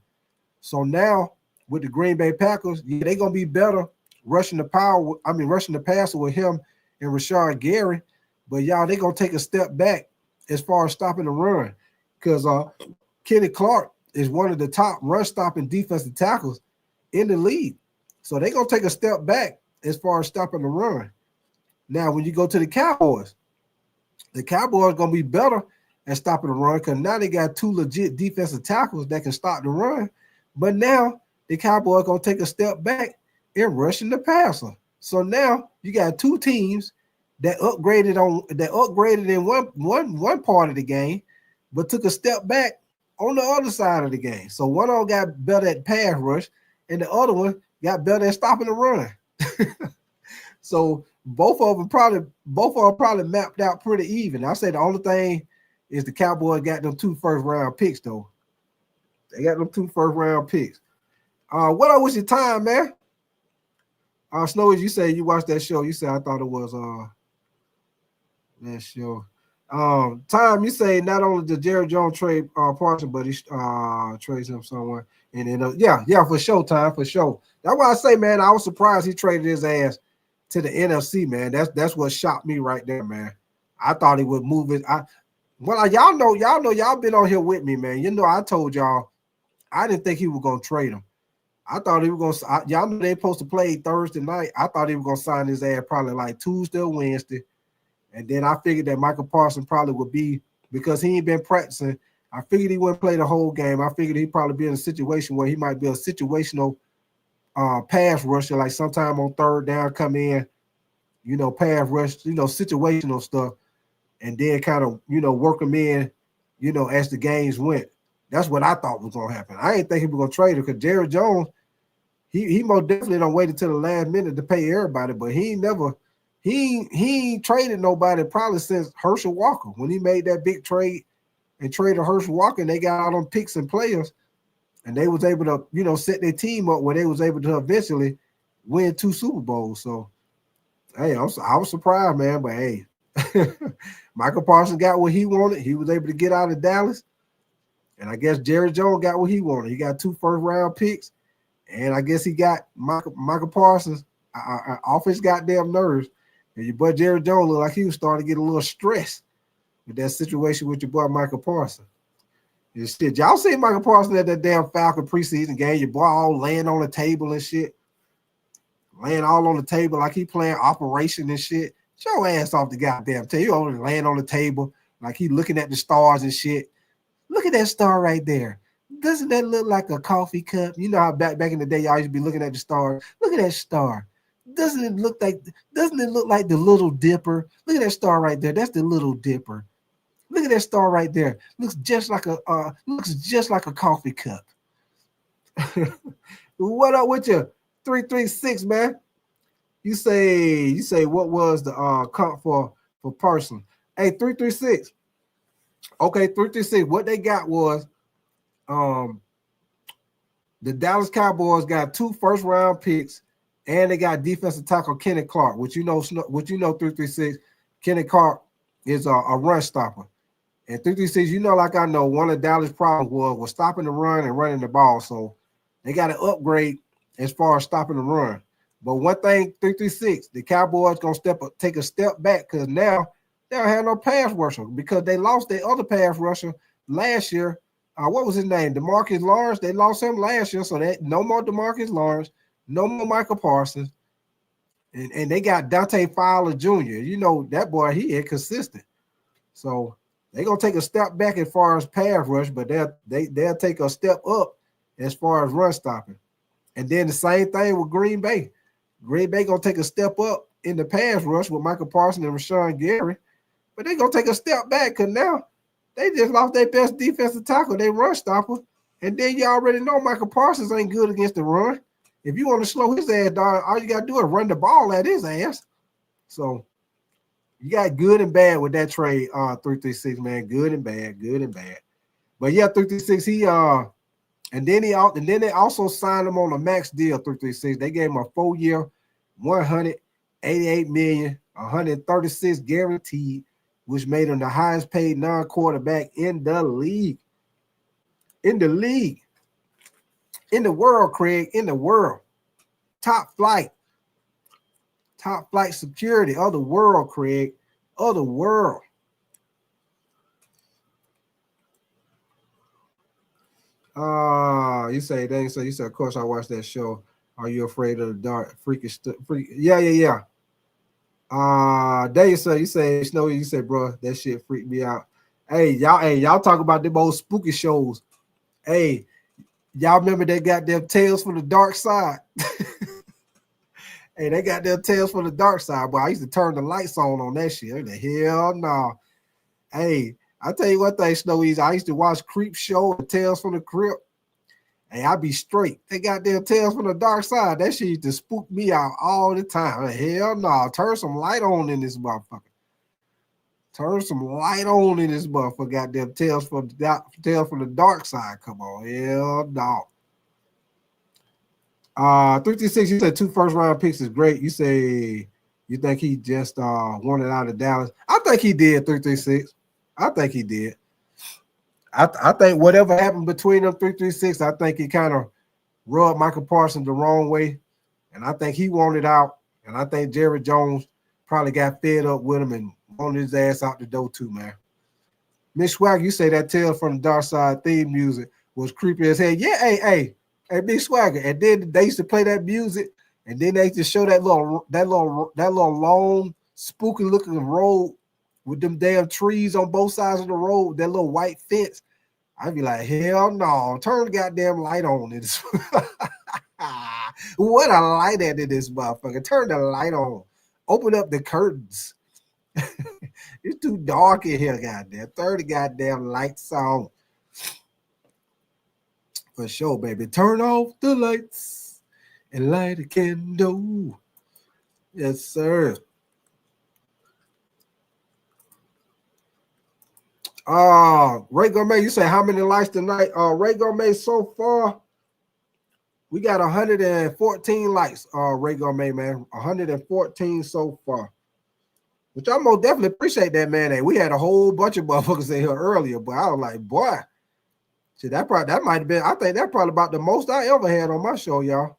So now with the Green Bay Packers, they're going to be better rushing the passer with him and Rashard Gary. But y'all, they're going to take a step back as far as stopping the run. Because Kenny Clark is one of the top run-stopping defensive tackles in the league. So they're going to take a step back as far as stopping the run. Now, when you go to the Cowboys are going to be better at stopping the run because now they got two legit defensive tackles that can stop the run. But now the Cowboys are going to take a step back in rushing the passer. So now you got two teams that upgraded in one part of the game, but took a step back on the other side of the game. So one of them got better at pass rush, and the other one got better at stopping the run. So both of them probably mapped out pretty even. I say the only thing is the Cowboys got them 2 first-round picks, though. They got them 2 first-round picks. What was your time, man? Snowy, you say you watched that show. You said I thought it was that show. Time, you say not only did Jerry Jones trade Parsons, but he trades him somewhere. And then yeah, for sure, time for sure. That's why I say, man, I was surprised he traded his ass to the NFC, man. That's what shocked me right there, man. I thought he would move it. Y'all know, y'all been on here with me, man. You know, I told y'all I didn't think he was gonna trade him. I thought he was gonna. Y'all know they supposed to play Thursday night. I thought he was gonna sign his ass probably like Tuesday or Wednesday, and then I figured that Micah Parsons probably would be because he ain't been practicing. I figured he wouldn't play the whole game. I figured he'd probably be in a situation where he might be a situational pass rusher, like sometime on third down, come in, pass rush, situational stuff, and then kind of, work him in, as the games went. That's what I thought was gonna happen. I didn't think he was gonna trade him because Jerry Jones, he most definitely don't wait until the last minute to pay everybody, but he ain't traded nobody probably since Herschel Walker when he made that big trade and traded Herschel Walker, and they got all them picks and players, and they was able to, set their team up where they was able to eventually win 2 Super Bowls. So, hey, I was surprised, man, but hey, Michael Parsons got what he wanted. He was able to get out of Dallas, and I guess Jerry Jones got what he wanted. He got 2 first-round picks, and I guess he got Michael Parsons off his goddamn nerves. And your boy Jerry Jones looked like he was starting to get a little stressed with that situation with your boy Michael Parsons. And shit, y'all see Michael Parsons at that damn Falcon preseason game, your boy all laying on the table and shit. Laying all on the table like he playing Operation and shit. Get your ass off the goddamn table. You only laying on the table like he looking at the stars and shit. Look at that star right there. Doesn't that look like a coffee cup? You know how back in the day y'all used to be looking at the stars. Look at that star. Doesn't it look like the Little Dipper? Look at that star right there. That's the Little Dipper. Look at that star right there. Looks just like a coffee cup. What up with you? 336, man. You say what was the comp for Parsons? Hey, 336. Okay, 336. What they got was the Dallas Cowboys got 2 first-round picks, and they got defensive tackle Kenny Clark, which 336. Kenny Clark is a run stopper. And 336, like I know, one of Dallas' problems was stopping the run and running the ball. So they got to upgrade as far as stopping the run. But one thing, 336, the Cowboys gonna take a step back because now They don't have no pass rusher because they lost their other pass rusher last year. What was his name? DeMarcus Lawrence. They lost him last year, so no more DeMarcus Lawrence, no more Micah Parsons, and they got Dante Fowler Jr. You know that boy, he inconsistent. So they're gonna take a step back as far as pass rush, but they'll take a step up as far as run stopping. And then the same thing with Green Bay. Green Bay gonna take a step up in the pass rush with Micah Parsons and Rashawn Gary, but they're gonna take a step back because now they just lost their best defensive tackle, they run stopper. And then you already know Micah Parsons ain't good against the run. If you want to slow his ass down, all you gotta do is run the ball at his ass. So you got good and bad with that trade, 336, man. Good and bad, good and bad. But yeah, 336, and then they also signed him on a max deal, 336. They gave him a 4-year, $188 million, 136 guaranteed, which made him the highest paid non-quarterback in the league. In the league. In the world, Craig, in the world. Top flight security of the world, Craig, of the world. You say, of course I watched that show. Are you afraid of the dark? Freakish. Yeah. There you say, Snowy, you say, bro, that shit freaked me out. Hey, y'all talk about them old spooky shows. Hey, y'all remember they got them Tales from the Dark Side? Hey, they got their Tales from the Dark Side, but I used to turn the lights on that shit. The hell no. Hey, I tell you what thing, Snowy, I used to watch Creep Show and Tales from the Crypt. Hey, I be straight. They got their Tales from the Dark Side. That shit used to spook me out all the time. Hell no. Turn some light on in this motherfucker. Turn some light on in this motherfucker. Goddamn Tales from the Dark Side. Come on. Hell no. 336, you said 2 first-round picks is great. You say you think he just wanted out of Dallas. I think he did, 336. I think he did. I think whatever happened between them, 336, I think he kind of rubbed Micah Parsons the wrong way. And I think he wanted out. And I think Jerry Jones probably got fed up with him and wanted his ass out the door too, man. Miss Swag, you say that Tales from the Dark Side theme music was creepy as hell. Yeah, hey, Big Swagger. And then they used to play that music, and then they used to show that little long, spooky looking road with them damn trees on both sides of the road, that little white fence. I'd be like, hell no, turn the goddamn light on. What a light at in this motherfucker. Turn the light on. Open up the curtains. It's too dark in here, goddamn. Turn the goddamn lights on. For sure, baby. Turn off the lights and light a candle. Yes, sir. Ray Gourmet, you say how many likes tonight? Ray Gourmet, so far, we got 114 likes. Ray Gourmet, man. 114 so far. Which I most definitely appreciate that, man. Hey, we had a whole bunch of motherfuckers in here earlier, but I was like, boy. See, that might have been, I think that's probably about the most I ever had on my show, y'all.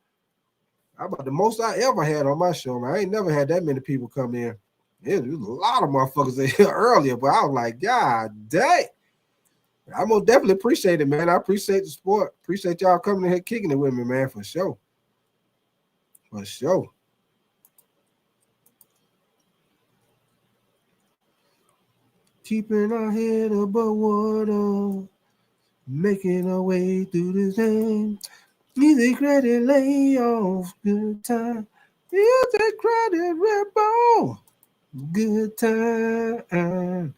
About the most I ever had on my show, man. I ain't never had that many people come in. Yeah, there was a lot of motherfuckers in here earlier, but I was like, God dang. I most definitely appreciate it, man. I appreciate the support. Appreciate y'all coming in here kicking it with me, man, for sure. For sure. Keeping our head above water. Making our way through this game. Music credit layoff. Good time. Music credit rebel. Good time.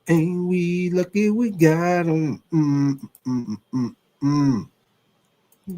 Ain't we lucky we got them?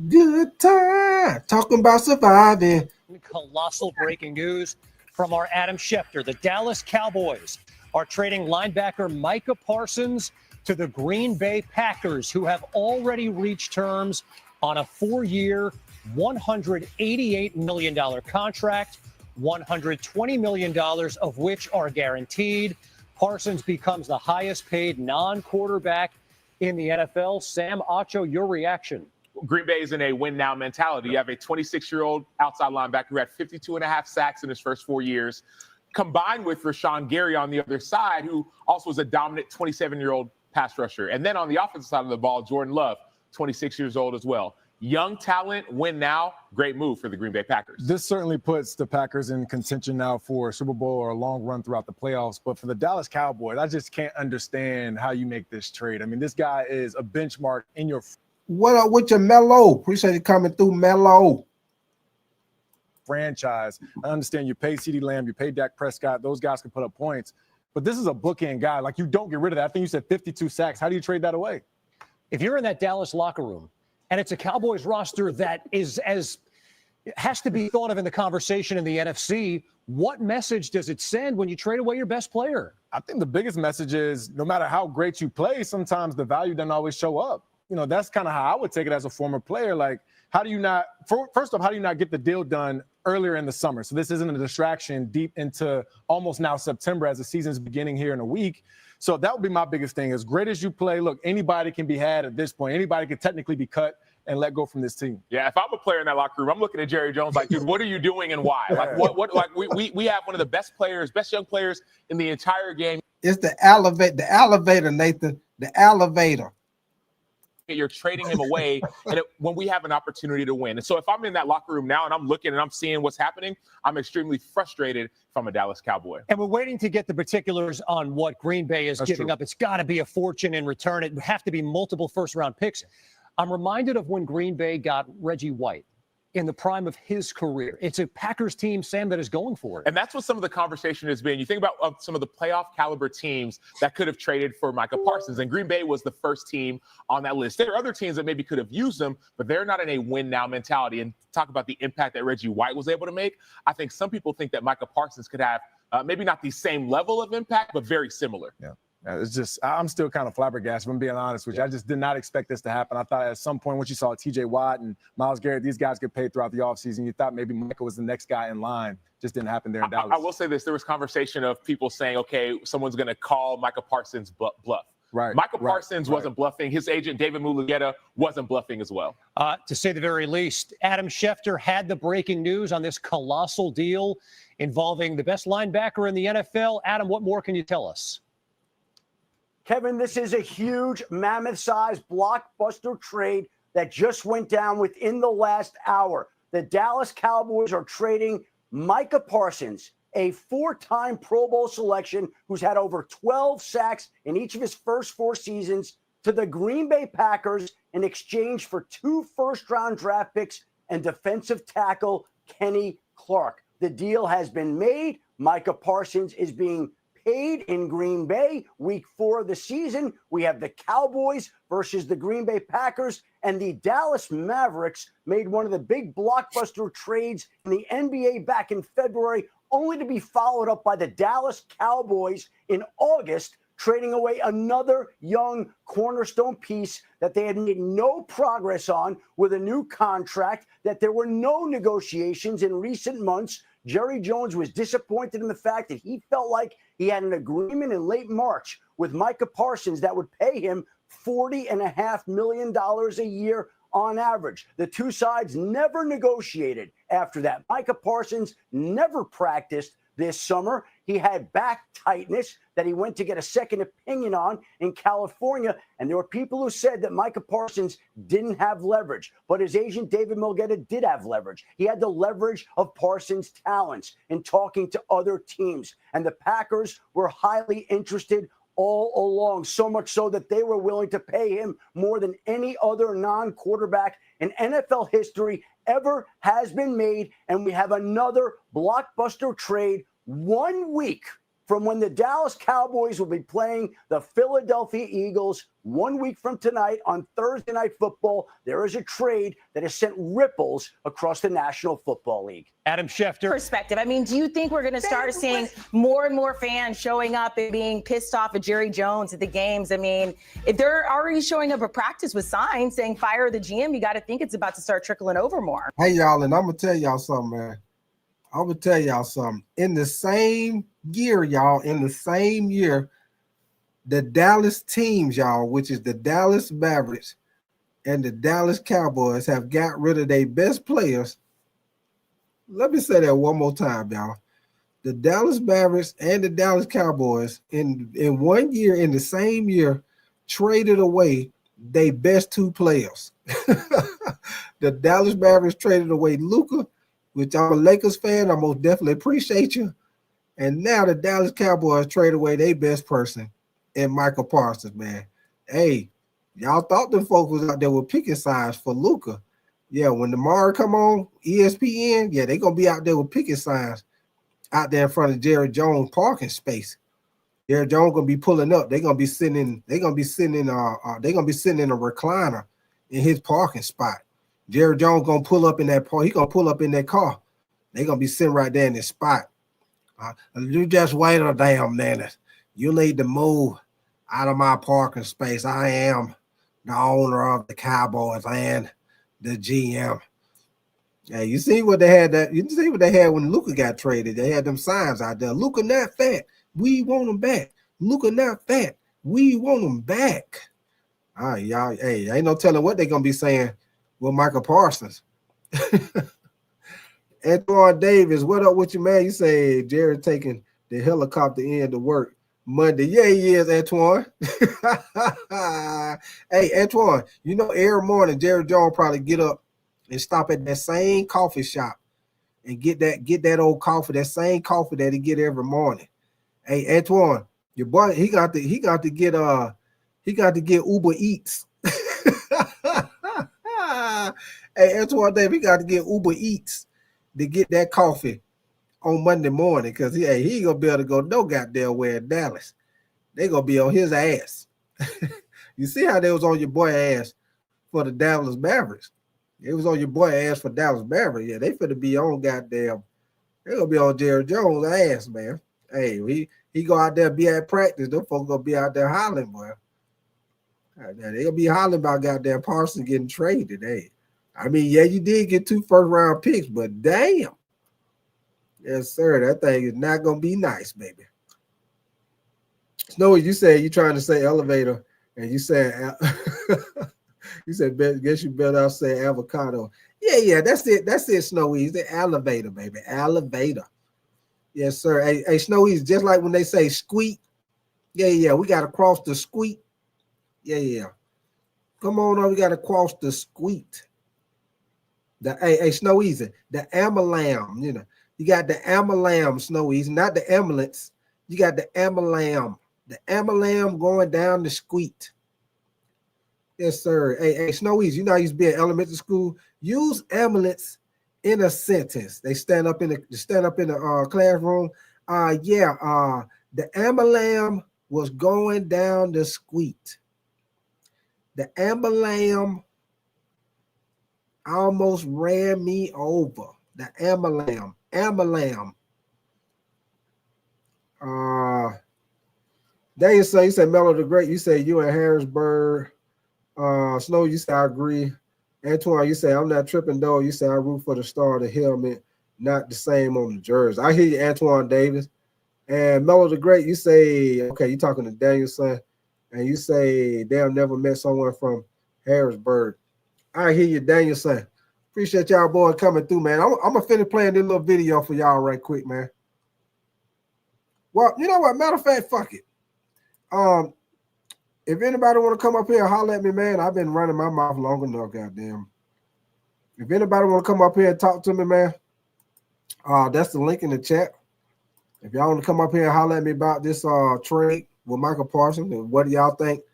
Good time. Talking about surviving. Colossal breaking news from our Adam Schefter. The Dallas Cowboys are trading linebacker Micah Parsons to the Green Bay Packers, who have already reached terms on a 4-year, $188 million contract, $120 million of which are guaranteed. Parsons becomes the highest paid non-quarterback in the NFL. Sam Acho, your reaction? Green Bay is in a win-now mentality. You have a 26-year-old outside linebacker who had 52.5 sacks in his first 4 years. combined with Rashawn Gary on the other side, who also was a dominant 27-year-old pass rusher. And then on the offensive side of the ball, Jordan Love, 26 years old as well. Young talent, win now, great move for the Green Bay Packers. This certainly puts the Packers in contention now for a Super Bowl or a long run throughout the playoffs. But for the Dallas Cowboys, I just can't understand how you make this trade. I mean, this guy is a benchmark in your What up with your Mello? Appreciate it coming through, Mello. franchise. I understand you pay CeeDee Lamb, you pay Dak Prescott. Those guys can put up points. But this is a bookend guy. Like, you don't get rid of that. I think you said 52 sacks. How do you trade that away? If you're in that Dallas locker room, and it's a Cowboys roster that has to be thought of in the conversation in the NFC, what message does it send when you trade away your best player? I think the biggest message is no matter how great you play, sometimes the value doesn't always show up. You know, that's kind of how I would take it as a former player. Like, how do you not, first off, how do you not get the deal done earlier in the summer? So this isn't a distraction deep into almost now September as the season's beginning here in a week. So that would be my biggest thing. As great as you play, look, anybody can be had at this point. Anybody can technically be cut and let go from this team. Yeah, if I'm a player in that locker room, I'm looking at Jerry Jones like, dude, what are you doing and why? Like, like we have one of the best players, best young players in the entire game. It's the elevator, Nathan, the elevator. You're trading him away when we have an opportunity to win. And so if I'm in that locker room now and I'm looking and I'm seeing what's happening, I'm extremely frustrated if I'm a Dallas Cowboy. And we're waiting to get the particulars on what Green Bay is giving up. It's got to be a fortune in return. It would have to be multiple first-round picks. I'm reminded of when Green Bay got Reggie White in the prime of his career. It's a Packers team, Sam, that is going for it. And that's what some of the conversation has been. You think about some of the playoff caliber teams that could have traded for Micah Parsons, and Green Bay was the first team on that list. There are other teams that maybe could have used them, but they're not in a win now mentality. And talk about the impact that Reggie White was able to make. I think some people think that Micah Parsons could have maybe not the same level of impact, but very similar. Yeah. It's just, I'm still kind of flabbergasted, if I'm being honest with you. I just did not expect this to happen. I thought at some point, once you saw TJ Watt and Myles Garrett, these guys get paid throughout the offseason, you thought maybe Micah was the next guy in line. Just didn't happen there in Dallas. I will say this. There was conversation of people saying, okay, someone's going to call Micah Parsons bluff. Right. Micah Parsons wasn't bluffing. His agent, David Mulugheta, wasn't bluffing as well. To say the very least, Adam Schefter had the breaking news on this colossal deal involving the best linebacker in the NFL. Adam, what more can you tell us? Kevin, this is a huge, mammoth-sized blockbuster trade that just went down within the last hour. The Dallas Cowboys are trading Micah Parsons, a four-time Pro Bowl selection who's had over 12 sacks in each of his first 4 seasons, to the Green Bay Packers in exchange for 2 first-round draft picks and defensive tackle Kenny Clark. The deal has been made. Micah Parsons is being paid in Green Bay. Week 4 of the season, we have the Cowboys versus the Green Bay Packers, and the Dallas Mavericks made one of the big blockbuster trades in the NBA back in February, only to be followed up by the Dallas Cowboys in August, trading away another young cornerstone piece that they had made no progress on with a new contract, that there were no negotiations in recent months. Jerry Jones was disappointed in the fact that he felt like he had an agreement in late March with Micah Parsons that would pay him $40.5 million a year on average. The two sides never negotiated after that. Micah Parsons never practiced this summer. He had back tightness that he went to get a second opinion on in California. And there were people who said that Micah Parsons didn't have leverage, but his agent, David Mulugheta, did have leverage. He had the leverage of Parsons' talents in talking to other teams. And the Packers were highly interested all along, so much so that they were willing to pay him more than any other non-quarterback in NFL history ever has been made. And we have another blockbuster trade 1 week from when the Dallas Cowboys will be playing the Philadelphia Eagles. 1 week from tonight on Thursday Night Football, there is a trade that has sent ripples across the National Football League. Adam Schefter. Perspective. I mean, do you think we're going to start seeing more and more fans showing up and being pissed off at Jerry Jones at the games? I mean, if they're already showing up at practice with signs saying fire the GM, you got to think it's about to start trickling over more. Hey, y'all, and I'm going to tell y'all something, man. I'm going to tell y'all something. In the same year, y'all, the Dallas teams, y'all, which is the Dallas Mavericks and the Dallas Cowboys, have got rid of their best players. Let me say that one more time, y'all. the Dallas Mavericks and the Dallas Cowboys in 1 year, in the same year, traded away their best two players. The Dallas Mavericks traded away Luka, which I'm a Lakers fan. I most definitely appreciate you. And now the Dallas Cowboys trade away their best person in Micah Parsons, man. Hey, y'all thought them folks was out there with picking signs for Luka. Yeah, when tomorrow come on ESPN, yeah, they're gonna be out there with picket signs out there in front of Jerry Jones parking space. Jerry Jones gonna be pulling up. They're gonna be sitting in a recliner in his parking spot. Jerry Jones gonna pull up in that car. He gonna pull up in that car. They're gonna be sitting right there in his spot. You just wait a damn minute. You need to move out of my parking space. I am the owner of the Cowboys and the GM. Hey, you see what they had when Luka got traded. They had them signs out there. Luka not fat. We want him back. Luka not fat. We want him back. All right, y'all. Hey, ain't no telling what they're gonna be saying with Micah Parsons. Antoine Davis, what up with you, man? You say Jared taking the helicopter in to work Monday. Yeah, he is, Antoine. Hey, Antoine, you know every morning Jared Jones probably get up and stop at that same coffee shop and get that old coffee, that same coffee that he get every morning. Hey, Antoine, your boy, he got to get Uber Eats. Hey, Antoine Davis, he got to get Uber Eats to get that coffee on Monday morning, because he ain't gonna be able to go no goddamn where in Dallas. They gonna be on his ass. You see how they was on your boy ass for the Dallas Mavericks? It was on your boy ass for Dallas Mavericks. Yeah, they finna be on goddamn. They gonna be on Jerry Jones' ass, man. Hey, he go out there be at practice. Them folks gonna be out there hollering, boy. They gonna be hollering about goddamn Parsons getting traded. Hey, I mean, yeah, you did get 2 first-round picks, but damn. Yes, sir. That thing is not gonna be nice, baby. Snowy, you said you trying to say elevator, and you said you said guess you better say avocado. Yeah, that's it, Snowy. It's the elevator, baby. Elevator. Yes, sir. Hey, Snowy, just like when they say squeak. Yeah, we gotta cross the squeak. Yeah. Come on, we gotta cross the squeak. Hey, Snow Easy, the Amalam, you know, you got the Amalam, Snow Easy, not the ambulance. You got the Amalam going down the street. Yes, sir. Hey, Snow Easy, you know, I used to be in elementary school. Use ambulance in a sentence. They stand up in the classroom. The Amalam was going down the street. The Amalam almost ran me over. The Amalam. There you said Mello the Great. You say you in Harrisburg. Snow, you say I agree. Antoine, you say I'm not tripping though. You say I root for the star of the helmet, not the same on the jersey. I hear you, Antoine Davis. And Mello the Great, you say, okay, you talking to Danielson, and you say they'll never met someone from Harrisburg. I hear you, Danielson. Appreciate y'all boys coming through, man. I'm gonna finish playing this little video for y'all right quick, man. Well, you know what? Matter of fact, fuck it. If anybody want to come up here and holler at me, man, I've been running my mouth long enough, goddamn. If anybody want to come up here and talk to me, man, that's the link in the chat. If y'all want to come up here and holler at me about this trade with Micah Parsons, and what do y'all think?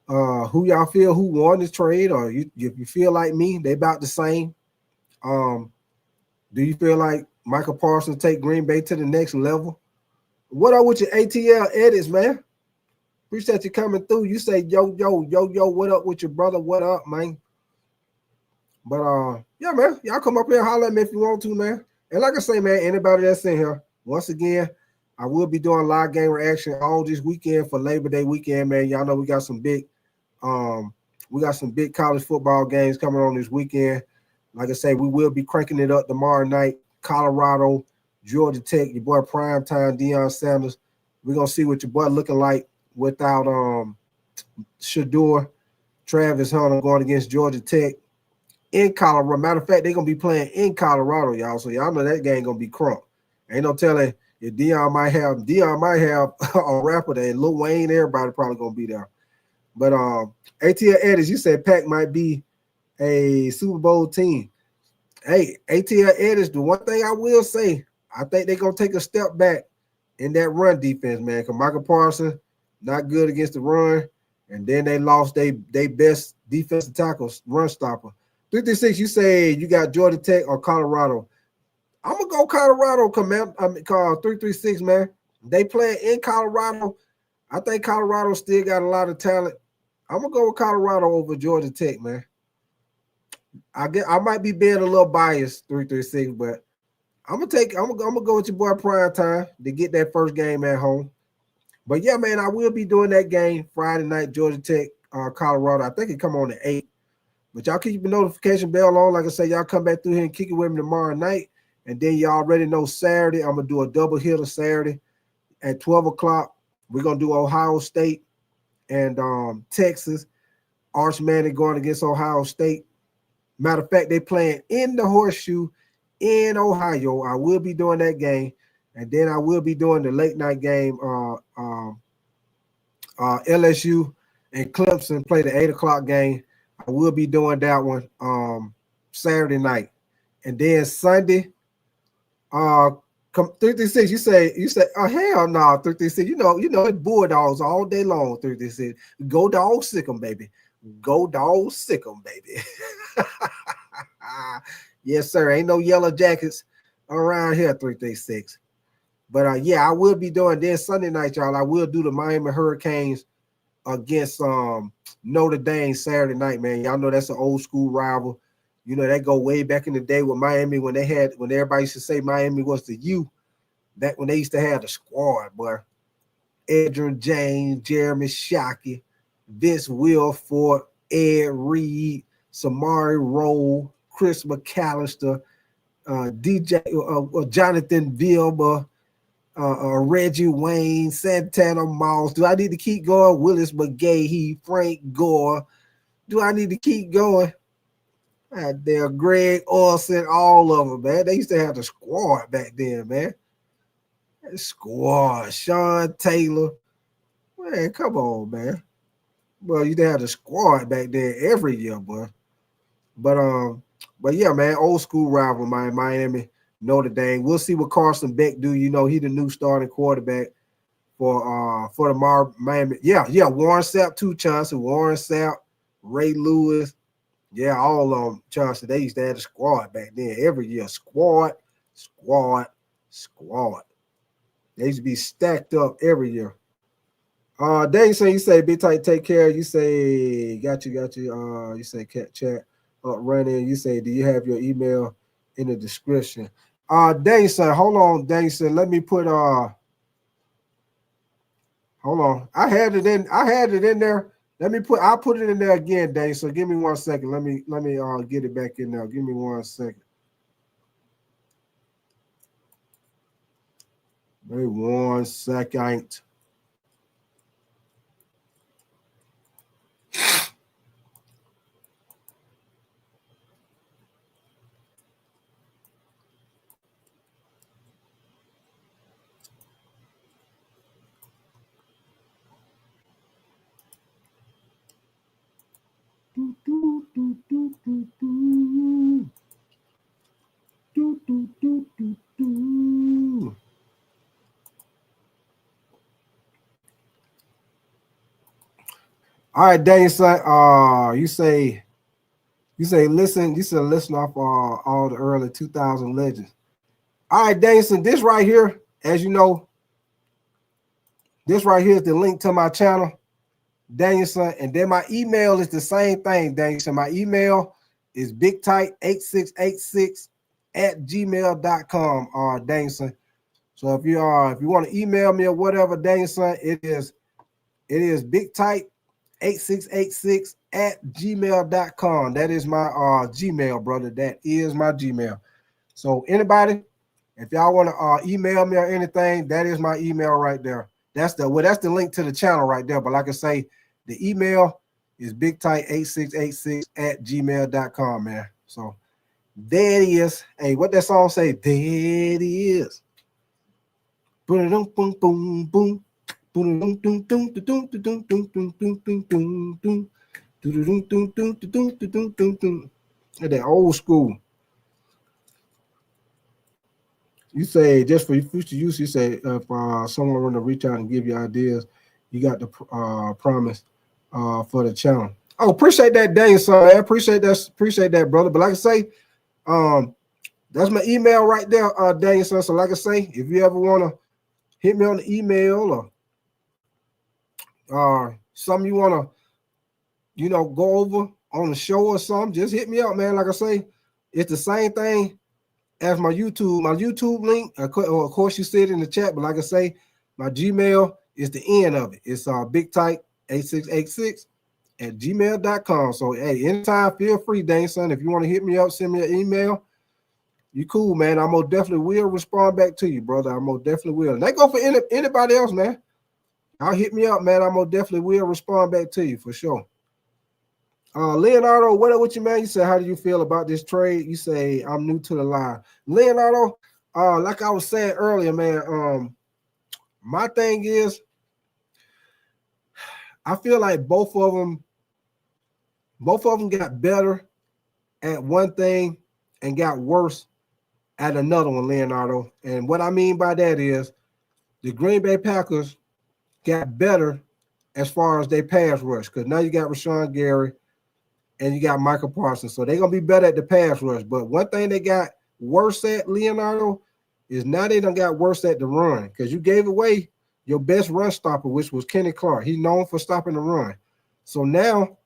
Who y'all feel who won this trade, or if you feel like me, they about the same. Do you feel like Micah Parsons take Green Bay to the next level? What up with your ATL edits, man? Appreciate you coming through. You say yo, what up with your brother? What up, man? But yeah, man, y'all come up here and holler at me if you want to, man. And like I say, man, anybody that's in here, once again, I will be doing live game reaction all this weekend for Labor Day weekend, man. Y'all know we got some big college football games coming on this weekend. Like I say, we will be cranking it up tomorrow night. Colorado, Georgia Tech, your boy Primetime, Deion Sanders. We're gonna see what your boy looking like without Shador, Travis Hunter going against Georgia Tech in Colorado. Matter of fact, they're gonna be playing in Colorado, y'all. So y'all know that game gonna be crunk. Ain't no telling if Dion might have a rapper that Lil Wayne, everybody probably gonna be there. But ATL Eddies, you said Pack might be a Super Bowl team. Hey, ATL Eddies, the one thing I will say, I think they're gonna take a step back in that run defense, man. Because Micah Parsons not good against the run, and then they lost they best defensive tackles, run stopper. 336, you say you got Georgia Tech or Colorado. I'm gonna go Colorado, call 336, man. They play in Colorado. I think Colorado still got a lot of talent. I'm gonna go with Colorado over Georgia Tech, man. I might be being a little biased, 336, but I'm gonna go with your boy Prime Time to get that first game at home. But yeah, man, I will be doing that game Friday night, Georgia Tech, Colorado. I think it come on at 8. But y'all keep your notification bell on. Like I say, y'all come back through here and kick it with me tomorrow night. And then you already know Saturday, I'm going to do a double hitter Saturday at 12 o'clock. We're going to do Ohio State and Texas. Arch Manning going against Ohio State. Matter of fact, they playing in the Horseshoe in Ohio. I will be doing that game. And then I will be doing the late night game. LSU and Clemson play the 8 o'clock game. I will be doing that one Saturday night. And then Sunday, 336, you say, oh hell no, 336. You know it's Bulldogs all day long, 336. Go Dogs, sick 'em, baby. Go Dogs, sick 'em, baby. Yes, sir. Ain't no Yellow Jackets around here, 336. But yeah, I will be doing this Sunday night, y'all. I will do the Miami Hurricanes against Notre Dame Saturday night, man. Y'all know that's an old school rival. You know, that go way back in the day with Miami when everybody used to say Miami was the U. That when they used to have the squad, boy. Edgerrin James, Jeremy Shockey, Vince Wilfork, Ed Reed, Samari Rowe, Chris McAllister, Jonathan Vilma, Reggie Wayne, Santana Moss. Do I need to keep going? Willis McGahee, Frank Gore. Do I need to keep going? There, Greg Olsen, all of them, man. They used to have the squad back then, man. That squad, Sean Taylor. Man, come on, man. Well, you used to have the squad back then every year, boy. But yeah, man, old school rival, man. Miami, Notre Dame. We'll see what Carson Beck do. You know, he the new starting quarterback for the Miami. Yeah, Warren Sapp too, Chauncey. Warren Sapp, Ray Lewis. Yeah, all of them, Chauncey. They used to have a squad back then. Every year, squad. They used to be stacked up every year. Danielson, you say Big Tight, take care. You say got you. You say chat up running. You say, do you have your email in the description? Danielson, hold on, Danielson. Let me put hold on. I had it in there. I'll put it in there again, Danielson. So give me 1 second. Let me get it back in there. Give me 1 second. Maybe 1 second. All right, Danielson. You say listen off all the early 2000 legends. All right, Danielson, this right here, as you know, this right here is the link to my channel, Danielson, and then my email is the same thing, Danielson. My email is bigtight8686@gmail.com, Danielson. So if you want to email me or whatever, Danielson, it is bigtight8686@gmail.com. That is my Gmail, brother. That is my Gmail. So anybody, if y'all want to email me or anything, that is my email right there. That's the link to the channel right there. But like I say, the email is bigtight8686@gmail.com, man. So there it is. Hey, what that song say? There it is. Boom, boom, boom, boom. At that old school. You say just for future use, you say if someone want to reach out and give you ideas, you got the promise for the channel. Oh, appreciate that, Daniel. Son, I appreciate that, brother. But like I say, that's my email right there, Daniel. Son. So like I say, if you ever want to hit me on the email or something you want to, go over on the show or something, just hit me up, man. Like I say, it's the same thing as my YouTube link. Of course, you see it in the chat, but like I say, my Gmail is the end of it. It's big type 8686 at gmail.com. So hey, anytime, feel free, Dane, son. If you want to hit me up, send me an email. You cool, man. I most definitely will respond back to you, brother. I most definitely will. And that go for anybody else, man. I'll hit me up, man. I most definitely will respond back to you for sure. Leonardo, what up with you, man? You said, how do you feel about this trade? You say, I'm new to the line. Leonardo, like I was saying earlier, man, my thing is, I feel like both of them got better at one thing and got worse at another one, Leonardo. And what I mean by that is the Green Bay Packers got better as far as their pass rush, because now you got Rashawn Gary and you got Micah Parsons. So they're going to be better at the pass rush. But one thing they got worse at, Leonardo, is now they done got worse at the run, because you gave away your best run stopper, which was Kenny Clark. He's known for stopping the run. So now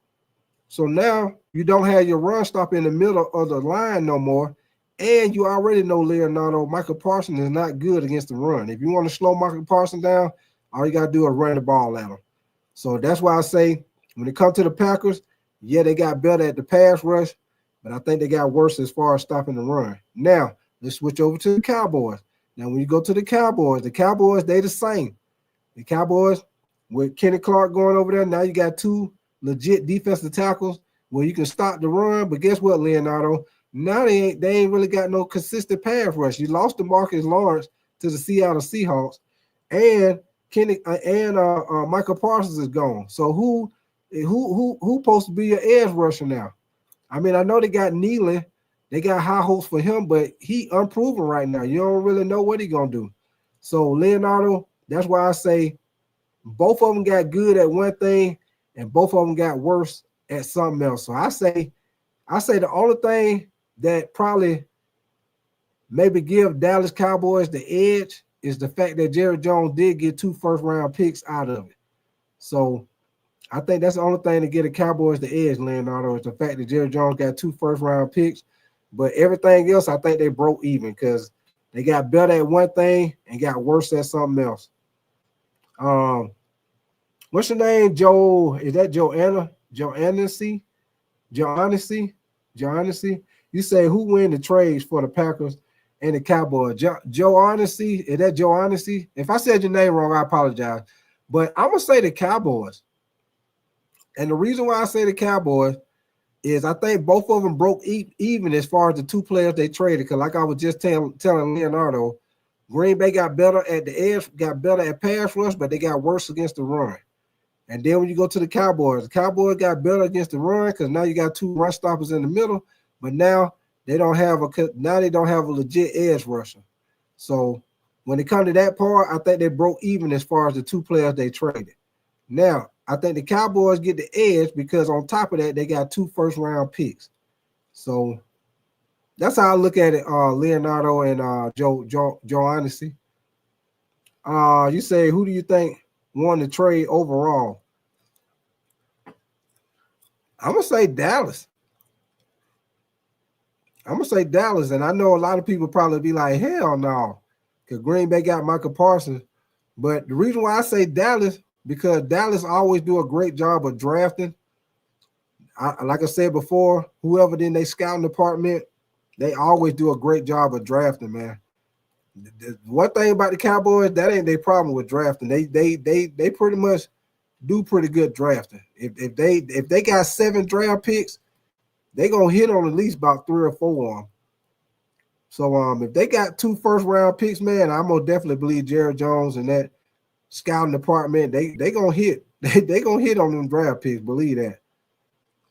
you don't have your run stop in the middle of the line no more. And you already know, Leonardo, Micah Parsons is not good against the run. If you want to slow Micah Parsons down, all you got to do is run the ball at him. So that's why I say when it comes to the Packers, yeah, they got better at the pass rush, but I think they got worse as far as stopping the run. Now, let's switch over to the Cowboys. Now, when you go to the Cowboys, they the same. The Cowboys, with Kenny Clark going over there, now you got two legit defensive tackles where you can stop the run. But guess what, Leonardo? Now they ain't really got no consistent pass rush. You lost to Marcus Lawrence to the Seattle Seahawks, and Micah Parsons is gone. So who supposed to be your edge rusher now? I mean, I know they got Neely, they got high hopes for him, but he unproven right now. You don't really know what he's gonna do. So Leonardo, that's why I say both of them got good at one thing, and both of them got worse at something else. So I say the only thing that probably maybe give Dallas Cowboys the edge is the fact that Jerry Jones did get 2 first-round picks out of it. So I think that's the only thing to get the Cowboys the edge, Leonardo, is the fact that Jerry Jones got 2 first-round picks. But everything else, I think they broke even because they got better at one thing and got worse at something else. What's your name, Joe? Is that Joanna? Joannacy? You say who win the trades for the Packers and the Cowboys? Joe Honesty? Is that Joe Honesty? If I said your name wrong, I apologize. But I'm gonna say the Cowboys. And the reason why I say the Cowboys is I think both of them broke even as far as the 2 players they traded. Because like I was just telling Leonardo, Green Bay got better at the edge, got better at pass rush, but they got worse against the run. And then when you go to the Cowboys got better against the run because now you got 2 run stoppers in the middle, but now they don't have a legit edge rusher. So when it comes to that part, I think they broke even as far as the 2 players they traded. Now, I think the Cowboys get the edge because on top of that, they got 2 first-round picks. So that's how I look at it, Leonardo and Joe Honesty. You say, who do you think won the trade overall? I'm going to say Dallas. And I know a lot of people probably be like, hell no, because Green Bay got Micah Parsons. But the reason why I say Dallas, because Dallas always do a great job of drafting. Like I said before, whoever in their scouting department, they always do a great job of drafting, man. The one thing about the Cowboys, that ain't their problem with drafting. They pretty much do pretty good drafting. If they got 7 draft picks, they gonna hit on at least about 3 or 4 of them. So if they got 2 first-round picks, man, I'm gonna definitely believe Jerry Jones and that scouting department. They gonna hit. They gonna hit on them draft picks. Believe that.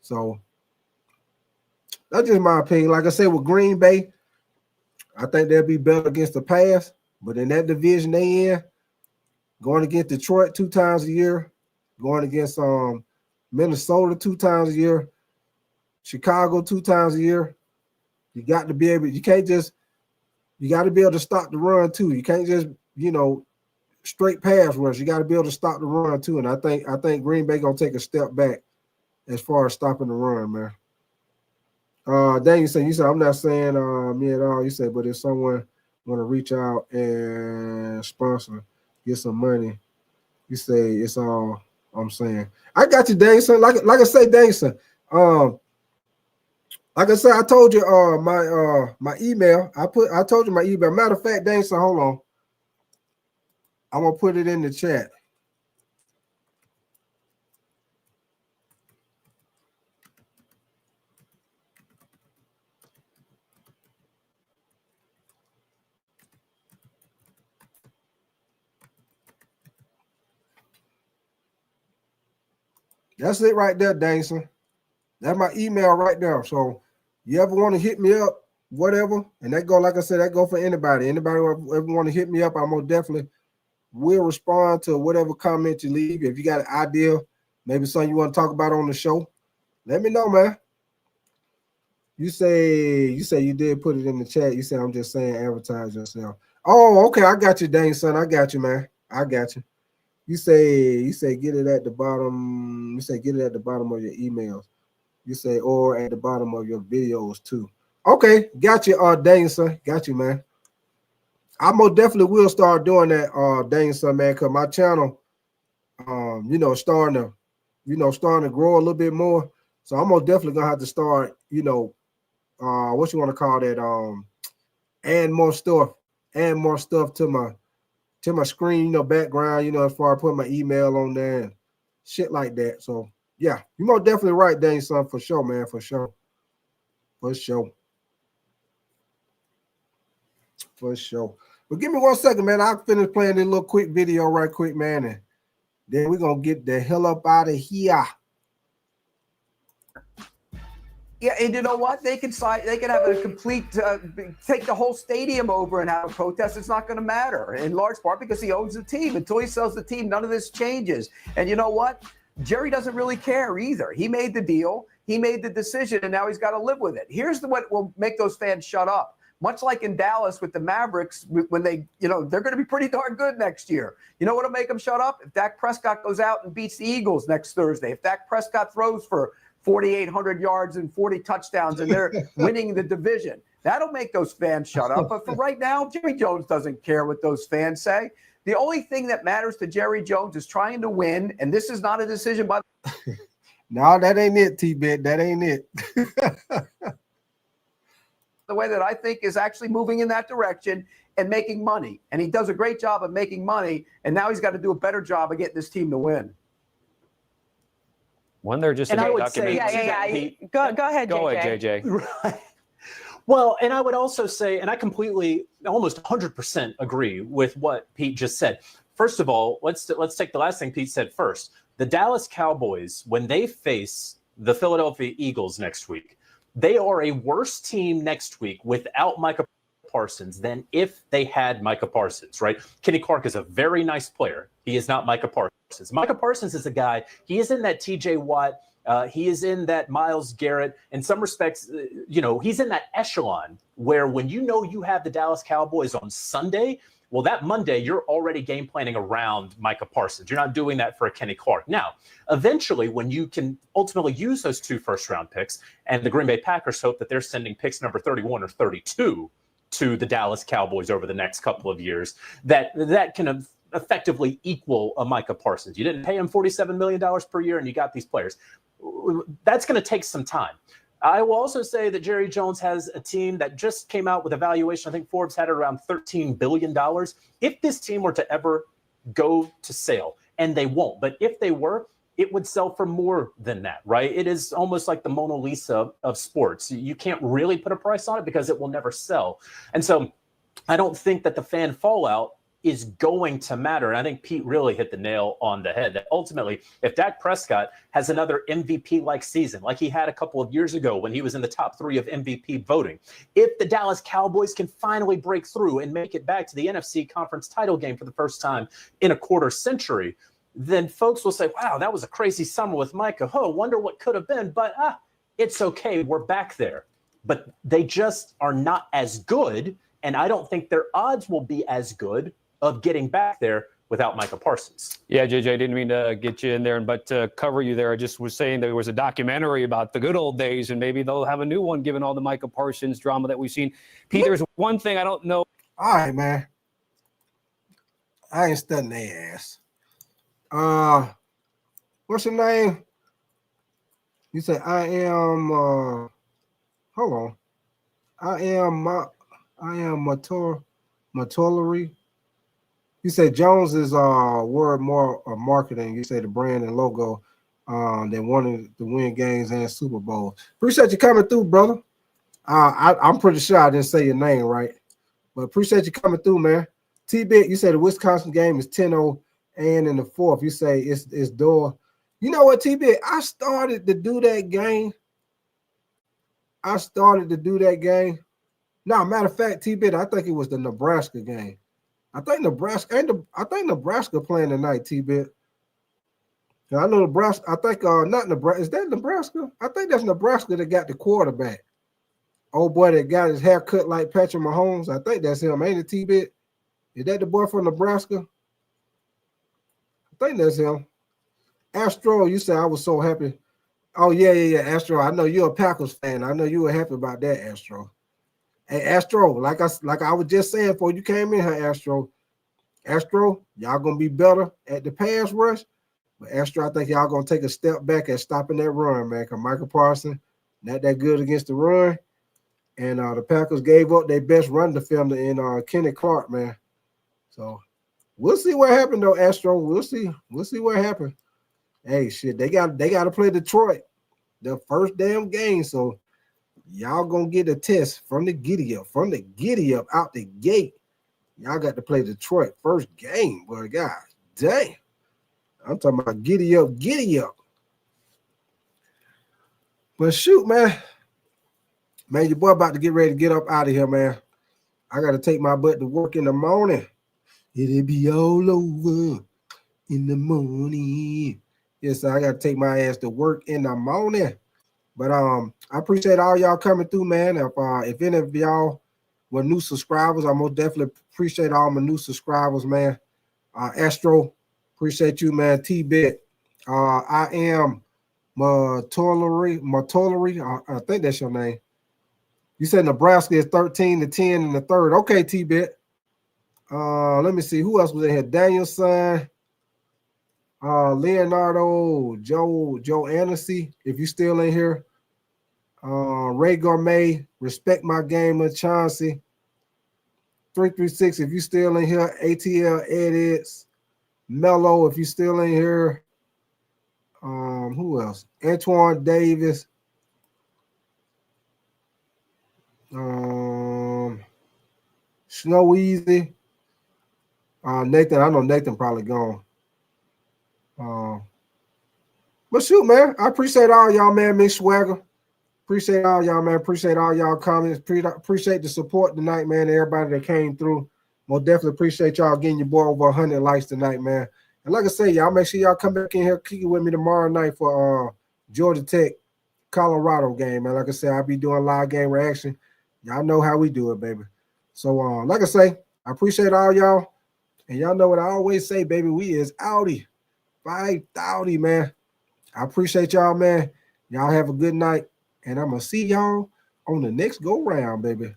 So that's just my opinion. Like I said, with Green Bay, I think they'll be better against the pass. But in that division they in, going against Detroit 2 times a year, going against Minnesota 2 times a year, Chicago 2 times a year. You got to be able. You got to be able to stop the run too. You can't just straight pass rush. You got to be able to stop the run too. And I think Green Bay gonna take a step back as far as stopping the run, man. Dan, you said I'm not saying me at all. You said, but if someone want to reach out and sponsor, get some money, you say it's all I'm saying. I got you, Danielson. Like I say, Danielson. Like I said, I told you my email. I told you my email. Matter of fact, Danielson, hold on. I'm gonna put it in the chat. That's it right there, Danielson. That's my email right there. So you ever want to hit me up, whatever, and that go, like I said, that go for anybody. Anybody who ever want to hit me up, I'm gonna definitely will respond to whatever comment you leave. If you got an idea, maybe something you want to talk about on the show, let me know, man. You say you did put it in the chat. You said I'm just saying advertise yourself. Oh, okay. I got you, Danielson. I got you, man. I got you. You say get it at the bottom. You say get it at the bottom of your emails. You say or at the bottom of your videos too. Okay, got you, Danielson. Got you, man. I most definitely will start doing that, Danielson, man, because my channel, starting to grow a little bit more. So I'm most definitely gonna have to start, what you want to call that, add more stuff to my screen, background, as far as putting my email on there and shit like that. So yeah, you most definitely right, Danielson, for sure, man, for sure. For sure. But give me 1 second, man. I'll finish playing this little quick video right quick, man, and then we're gonna get the hell up out of here. Yeah, and you know what? They can have a complete take the whole stadium over and have a protest. It's not going to matter, in large part because he owns the team. Until he sells the team, none of this changes. And you know what? Jerry doesn't really care either. He made the deal, he made the decision, and now he's got to live with it. Here's what will make those fans shut up. Much like in Dallas with the Mavericks, when they're going to be pretty darn good next year. You know what'll make them shut up? If Dak Prescott goes out and beats the Eagles next Thursday, if Dak Prescott throws for 4,800 yards and 40 touchdowns and they're winning the division, that'll make those fans shut up. But for right now, Jerry Jones doesn't care what those fans say. The only thing that matters to Jerry Jones is trying to win, and this is not a decision by No, that ain't it, T-Bet. That ain't it. the way that I think is actually moving in that direction and making money. And he does a great job of making money, and now he's got to do a better job of getting this team to win. When they're just And I would documenting. say, Go ahead, Go JJ. ahead, JJ. Right. Well, and I would also say, and I completely, almost 100% agree with what Pete just said. First of all, let's take the last thing Pete said first. The Dallas Cowboys, when they face the Philadelphia Eagles next week, they are a worse team next week without Micah Parsons than if they had Micah Parsons, right? Kenny Clark is a very nice player. He is not Micah Parsons. Micah Parsons is a guy, he is in that TJ Watt, he is in that Myles Garrett. In some respects, he's in that echelon where when you have the Dallas Cowboys on Sunday, well, that Monday, you're already game planning around Micah Parsons. You're not doing that for a Kenny Clark. Now, eventually, when you can ultimately use those 2 first-round picks, and the Green Bay Packers hope that they're sending picks number 31 or 32 to the Dallas Cowboys over the next couple of years, that can effectively equal a Micah Parsons. You didn't pay him $47 million per year, and you got these players. That's going to take some time. I will also say that Jerry Jones has a team that just came out with a valuation. I think Forbes had it around $13 billion. If this team were to ever go to sale, and they won't, but if they were, it would sell for more than that, right? It is almost like the Mona Lisa of sports. You can't really put a price on it because it will never sell. And so I don't think that the fan fallout is going to matter. And I think Pete really hit the nail on the head that ultimately, if Dak Prescott has another MVP-like season, like he had a couple of years ago when he was in the top 3 of MVP voting, if the Dallas Cowboys can finally break through and make it back to the NFC conference title game for the first time in a quarter century, then folks will say, wow, that was a crazy summer with Micah. Oh, wonder what could have been. But it's okay. We're back there. But they just are not as good. And I don't think their odds will be as good of getting back there without Micah Parsons. Yeah, JJ, I didn't mean to get you in there, but to cover you there, I just was saying there was a documentary about the good old days, and maybe they'll have a new one given all the Micah Parsons drama that we've seen. Pete, there's one thing I don't know. All right, man. I ain't studying their ass. What's your name? You say I am hold on. I am Matollery. You say Jones is word more marketing. You say the brand and logo than wanting to win games and Super Bowl. Appreciate you coming through, brother. I'm pretty sure I didn't say your name right, but appreciate you coming through, man. T-Bit, you say the Wisconsin game is 10-0 and in the fourth. You say it's door. You know what, T-Bit? I started to do that game. No, matter of fact, T-Bit, I think it was the Nebraska game. I think Nebraska playing tonight, T-Bit. Now, I know Nebraska. I think not Nebraska. Is that Nebraska? I think that's Nebraska that got the quarterback. Old boy that got his hair cut like Patrick Mahomes. I think that's him, ain't it, T-Bit? Is that the boy from Nebraska? I think that's him. Astro, you said I was so happy. Oh, yeah. Astro, I know you're a Packers fan. I know you were happy about that, Astro. Hey, Astro, like I was just saying before you came in here, Astro, y'all gonna be better at the pass rush. But Astro, I think y'all gonna take a step back at stopping that run, man. Because Micah Parsons not that good against the run, and the Packers gave up their best run defender in Kenny Clark, man. So we'll see what happened though, Astro. We'll see what happened. Hey, shit, they got to play Detroit the first damn game, so. Y'all gonna get a test from the giddy up out the gate. Y'all got to play Detroit first game, boy. God dang. I'm talking about giddy up. But shoot, man. Man, your boy about to get ready to get up out of here, man. I gotta take my butt to work in the morning. It'll be all over in the morning. Yes, I gotta take my ass to work in the morning. But I appreciate all y'all coming through, man. If any of y'all were new subscribers, I most definitely appreciate all my new subscribers, man. Astro, appreciate you, man. T-Bit, I am Matollery. I think that's your name. You said Nebraska is 13-10 in the third. Okay, T-Bit. Let me see who else was in here. Danielson. Leonardo, Joe Annecy, if you still in here. Ray Gourmet, Respect My Gamer, Chauncey. 336, if you still in here. ATL Edits. Mello, if you still in here. Who else? Antoine Davis. Snow Easy. Nathan, I know Nathan probably gone. But shoot, man, I appreciate all y'all, man. Miss Swagger, appreciate all y'all, man. Appreciate all y'all comments. Appreciate the support tonight, man. Everybody that came through, most definitely appreciate y'all getting your boy over 100 likes tonight, man. And like I say, y'all make sure y'all come back in here, kick it with me tomorrow night for Georgia Tech Colorado game, man. Like I said, I'll be doing live game reaction. Y'all know how we do it, baby. So, like I say, I appreciate all y'all, and y'all know what I always say, baby. We is outie. 5,000, man. I appreciate y'all, man. Y'all have a good night, and I'm going to see y'all on the next go round, baby.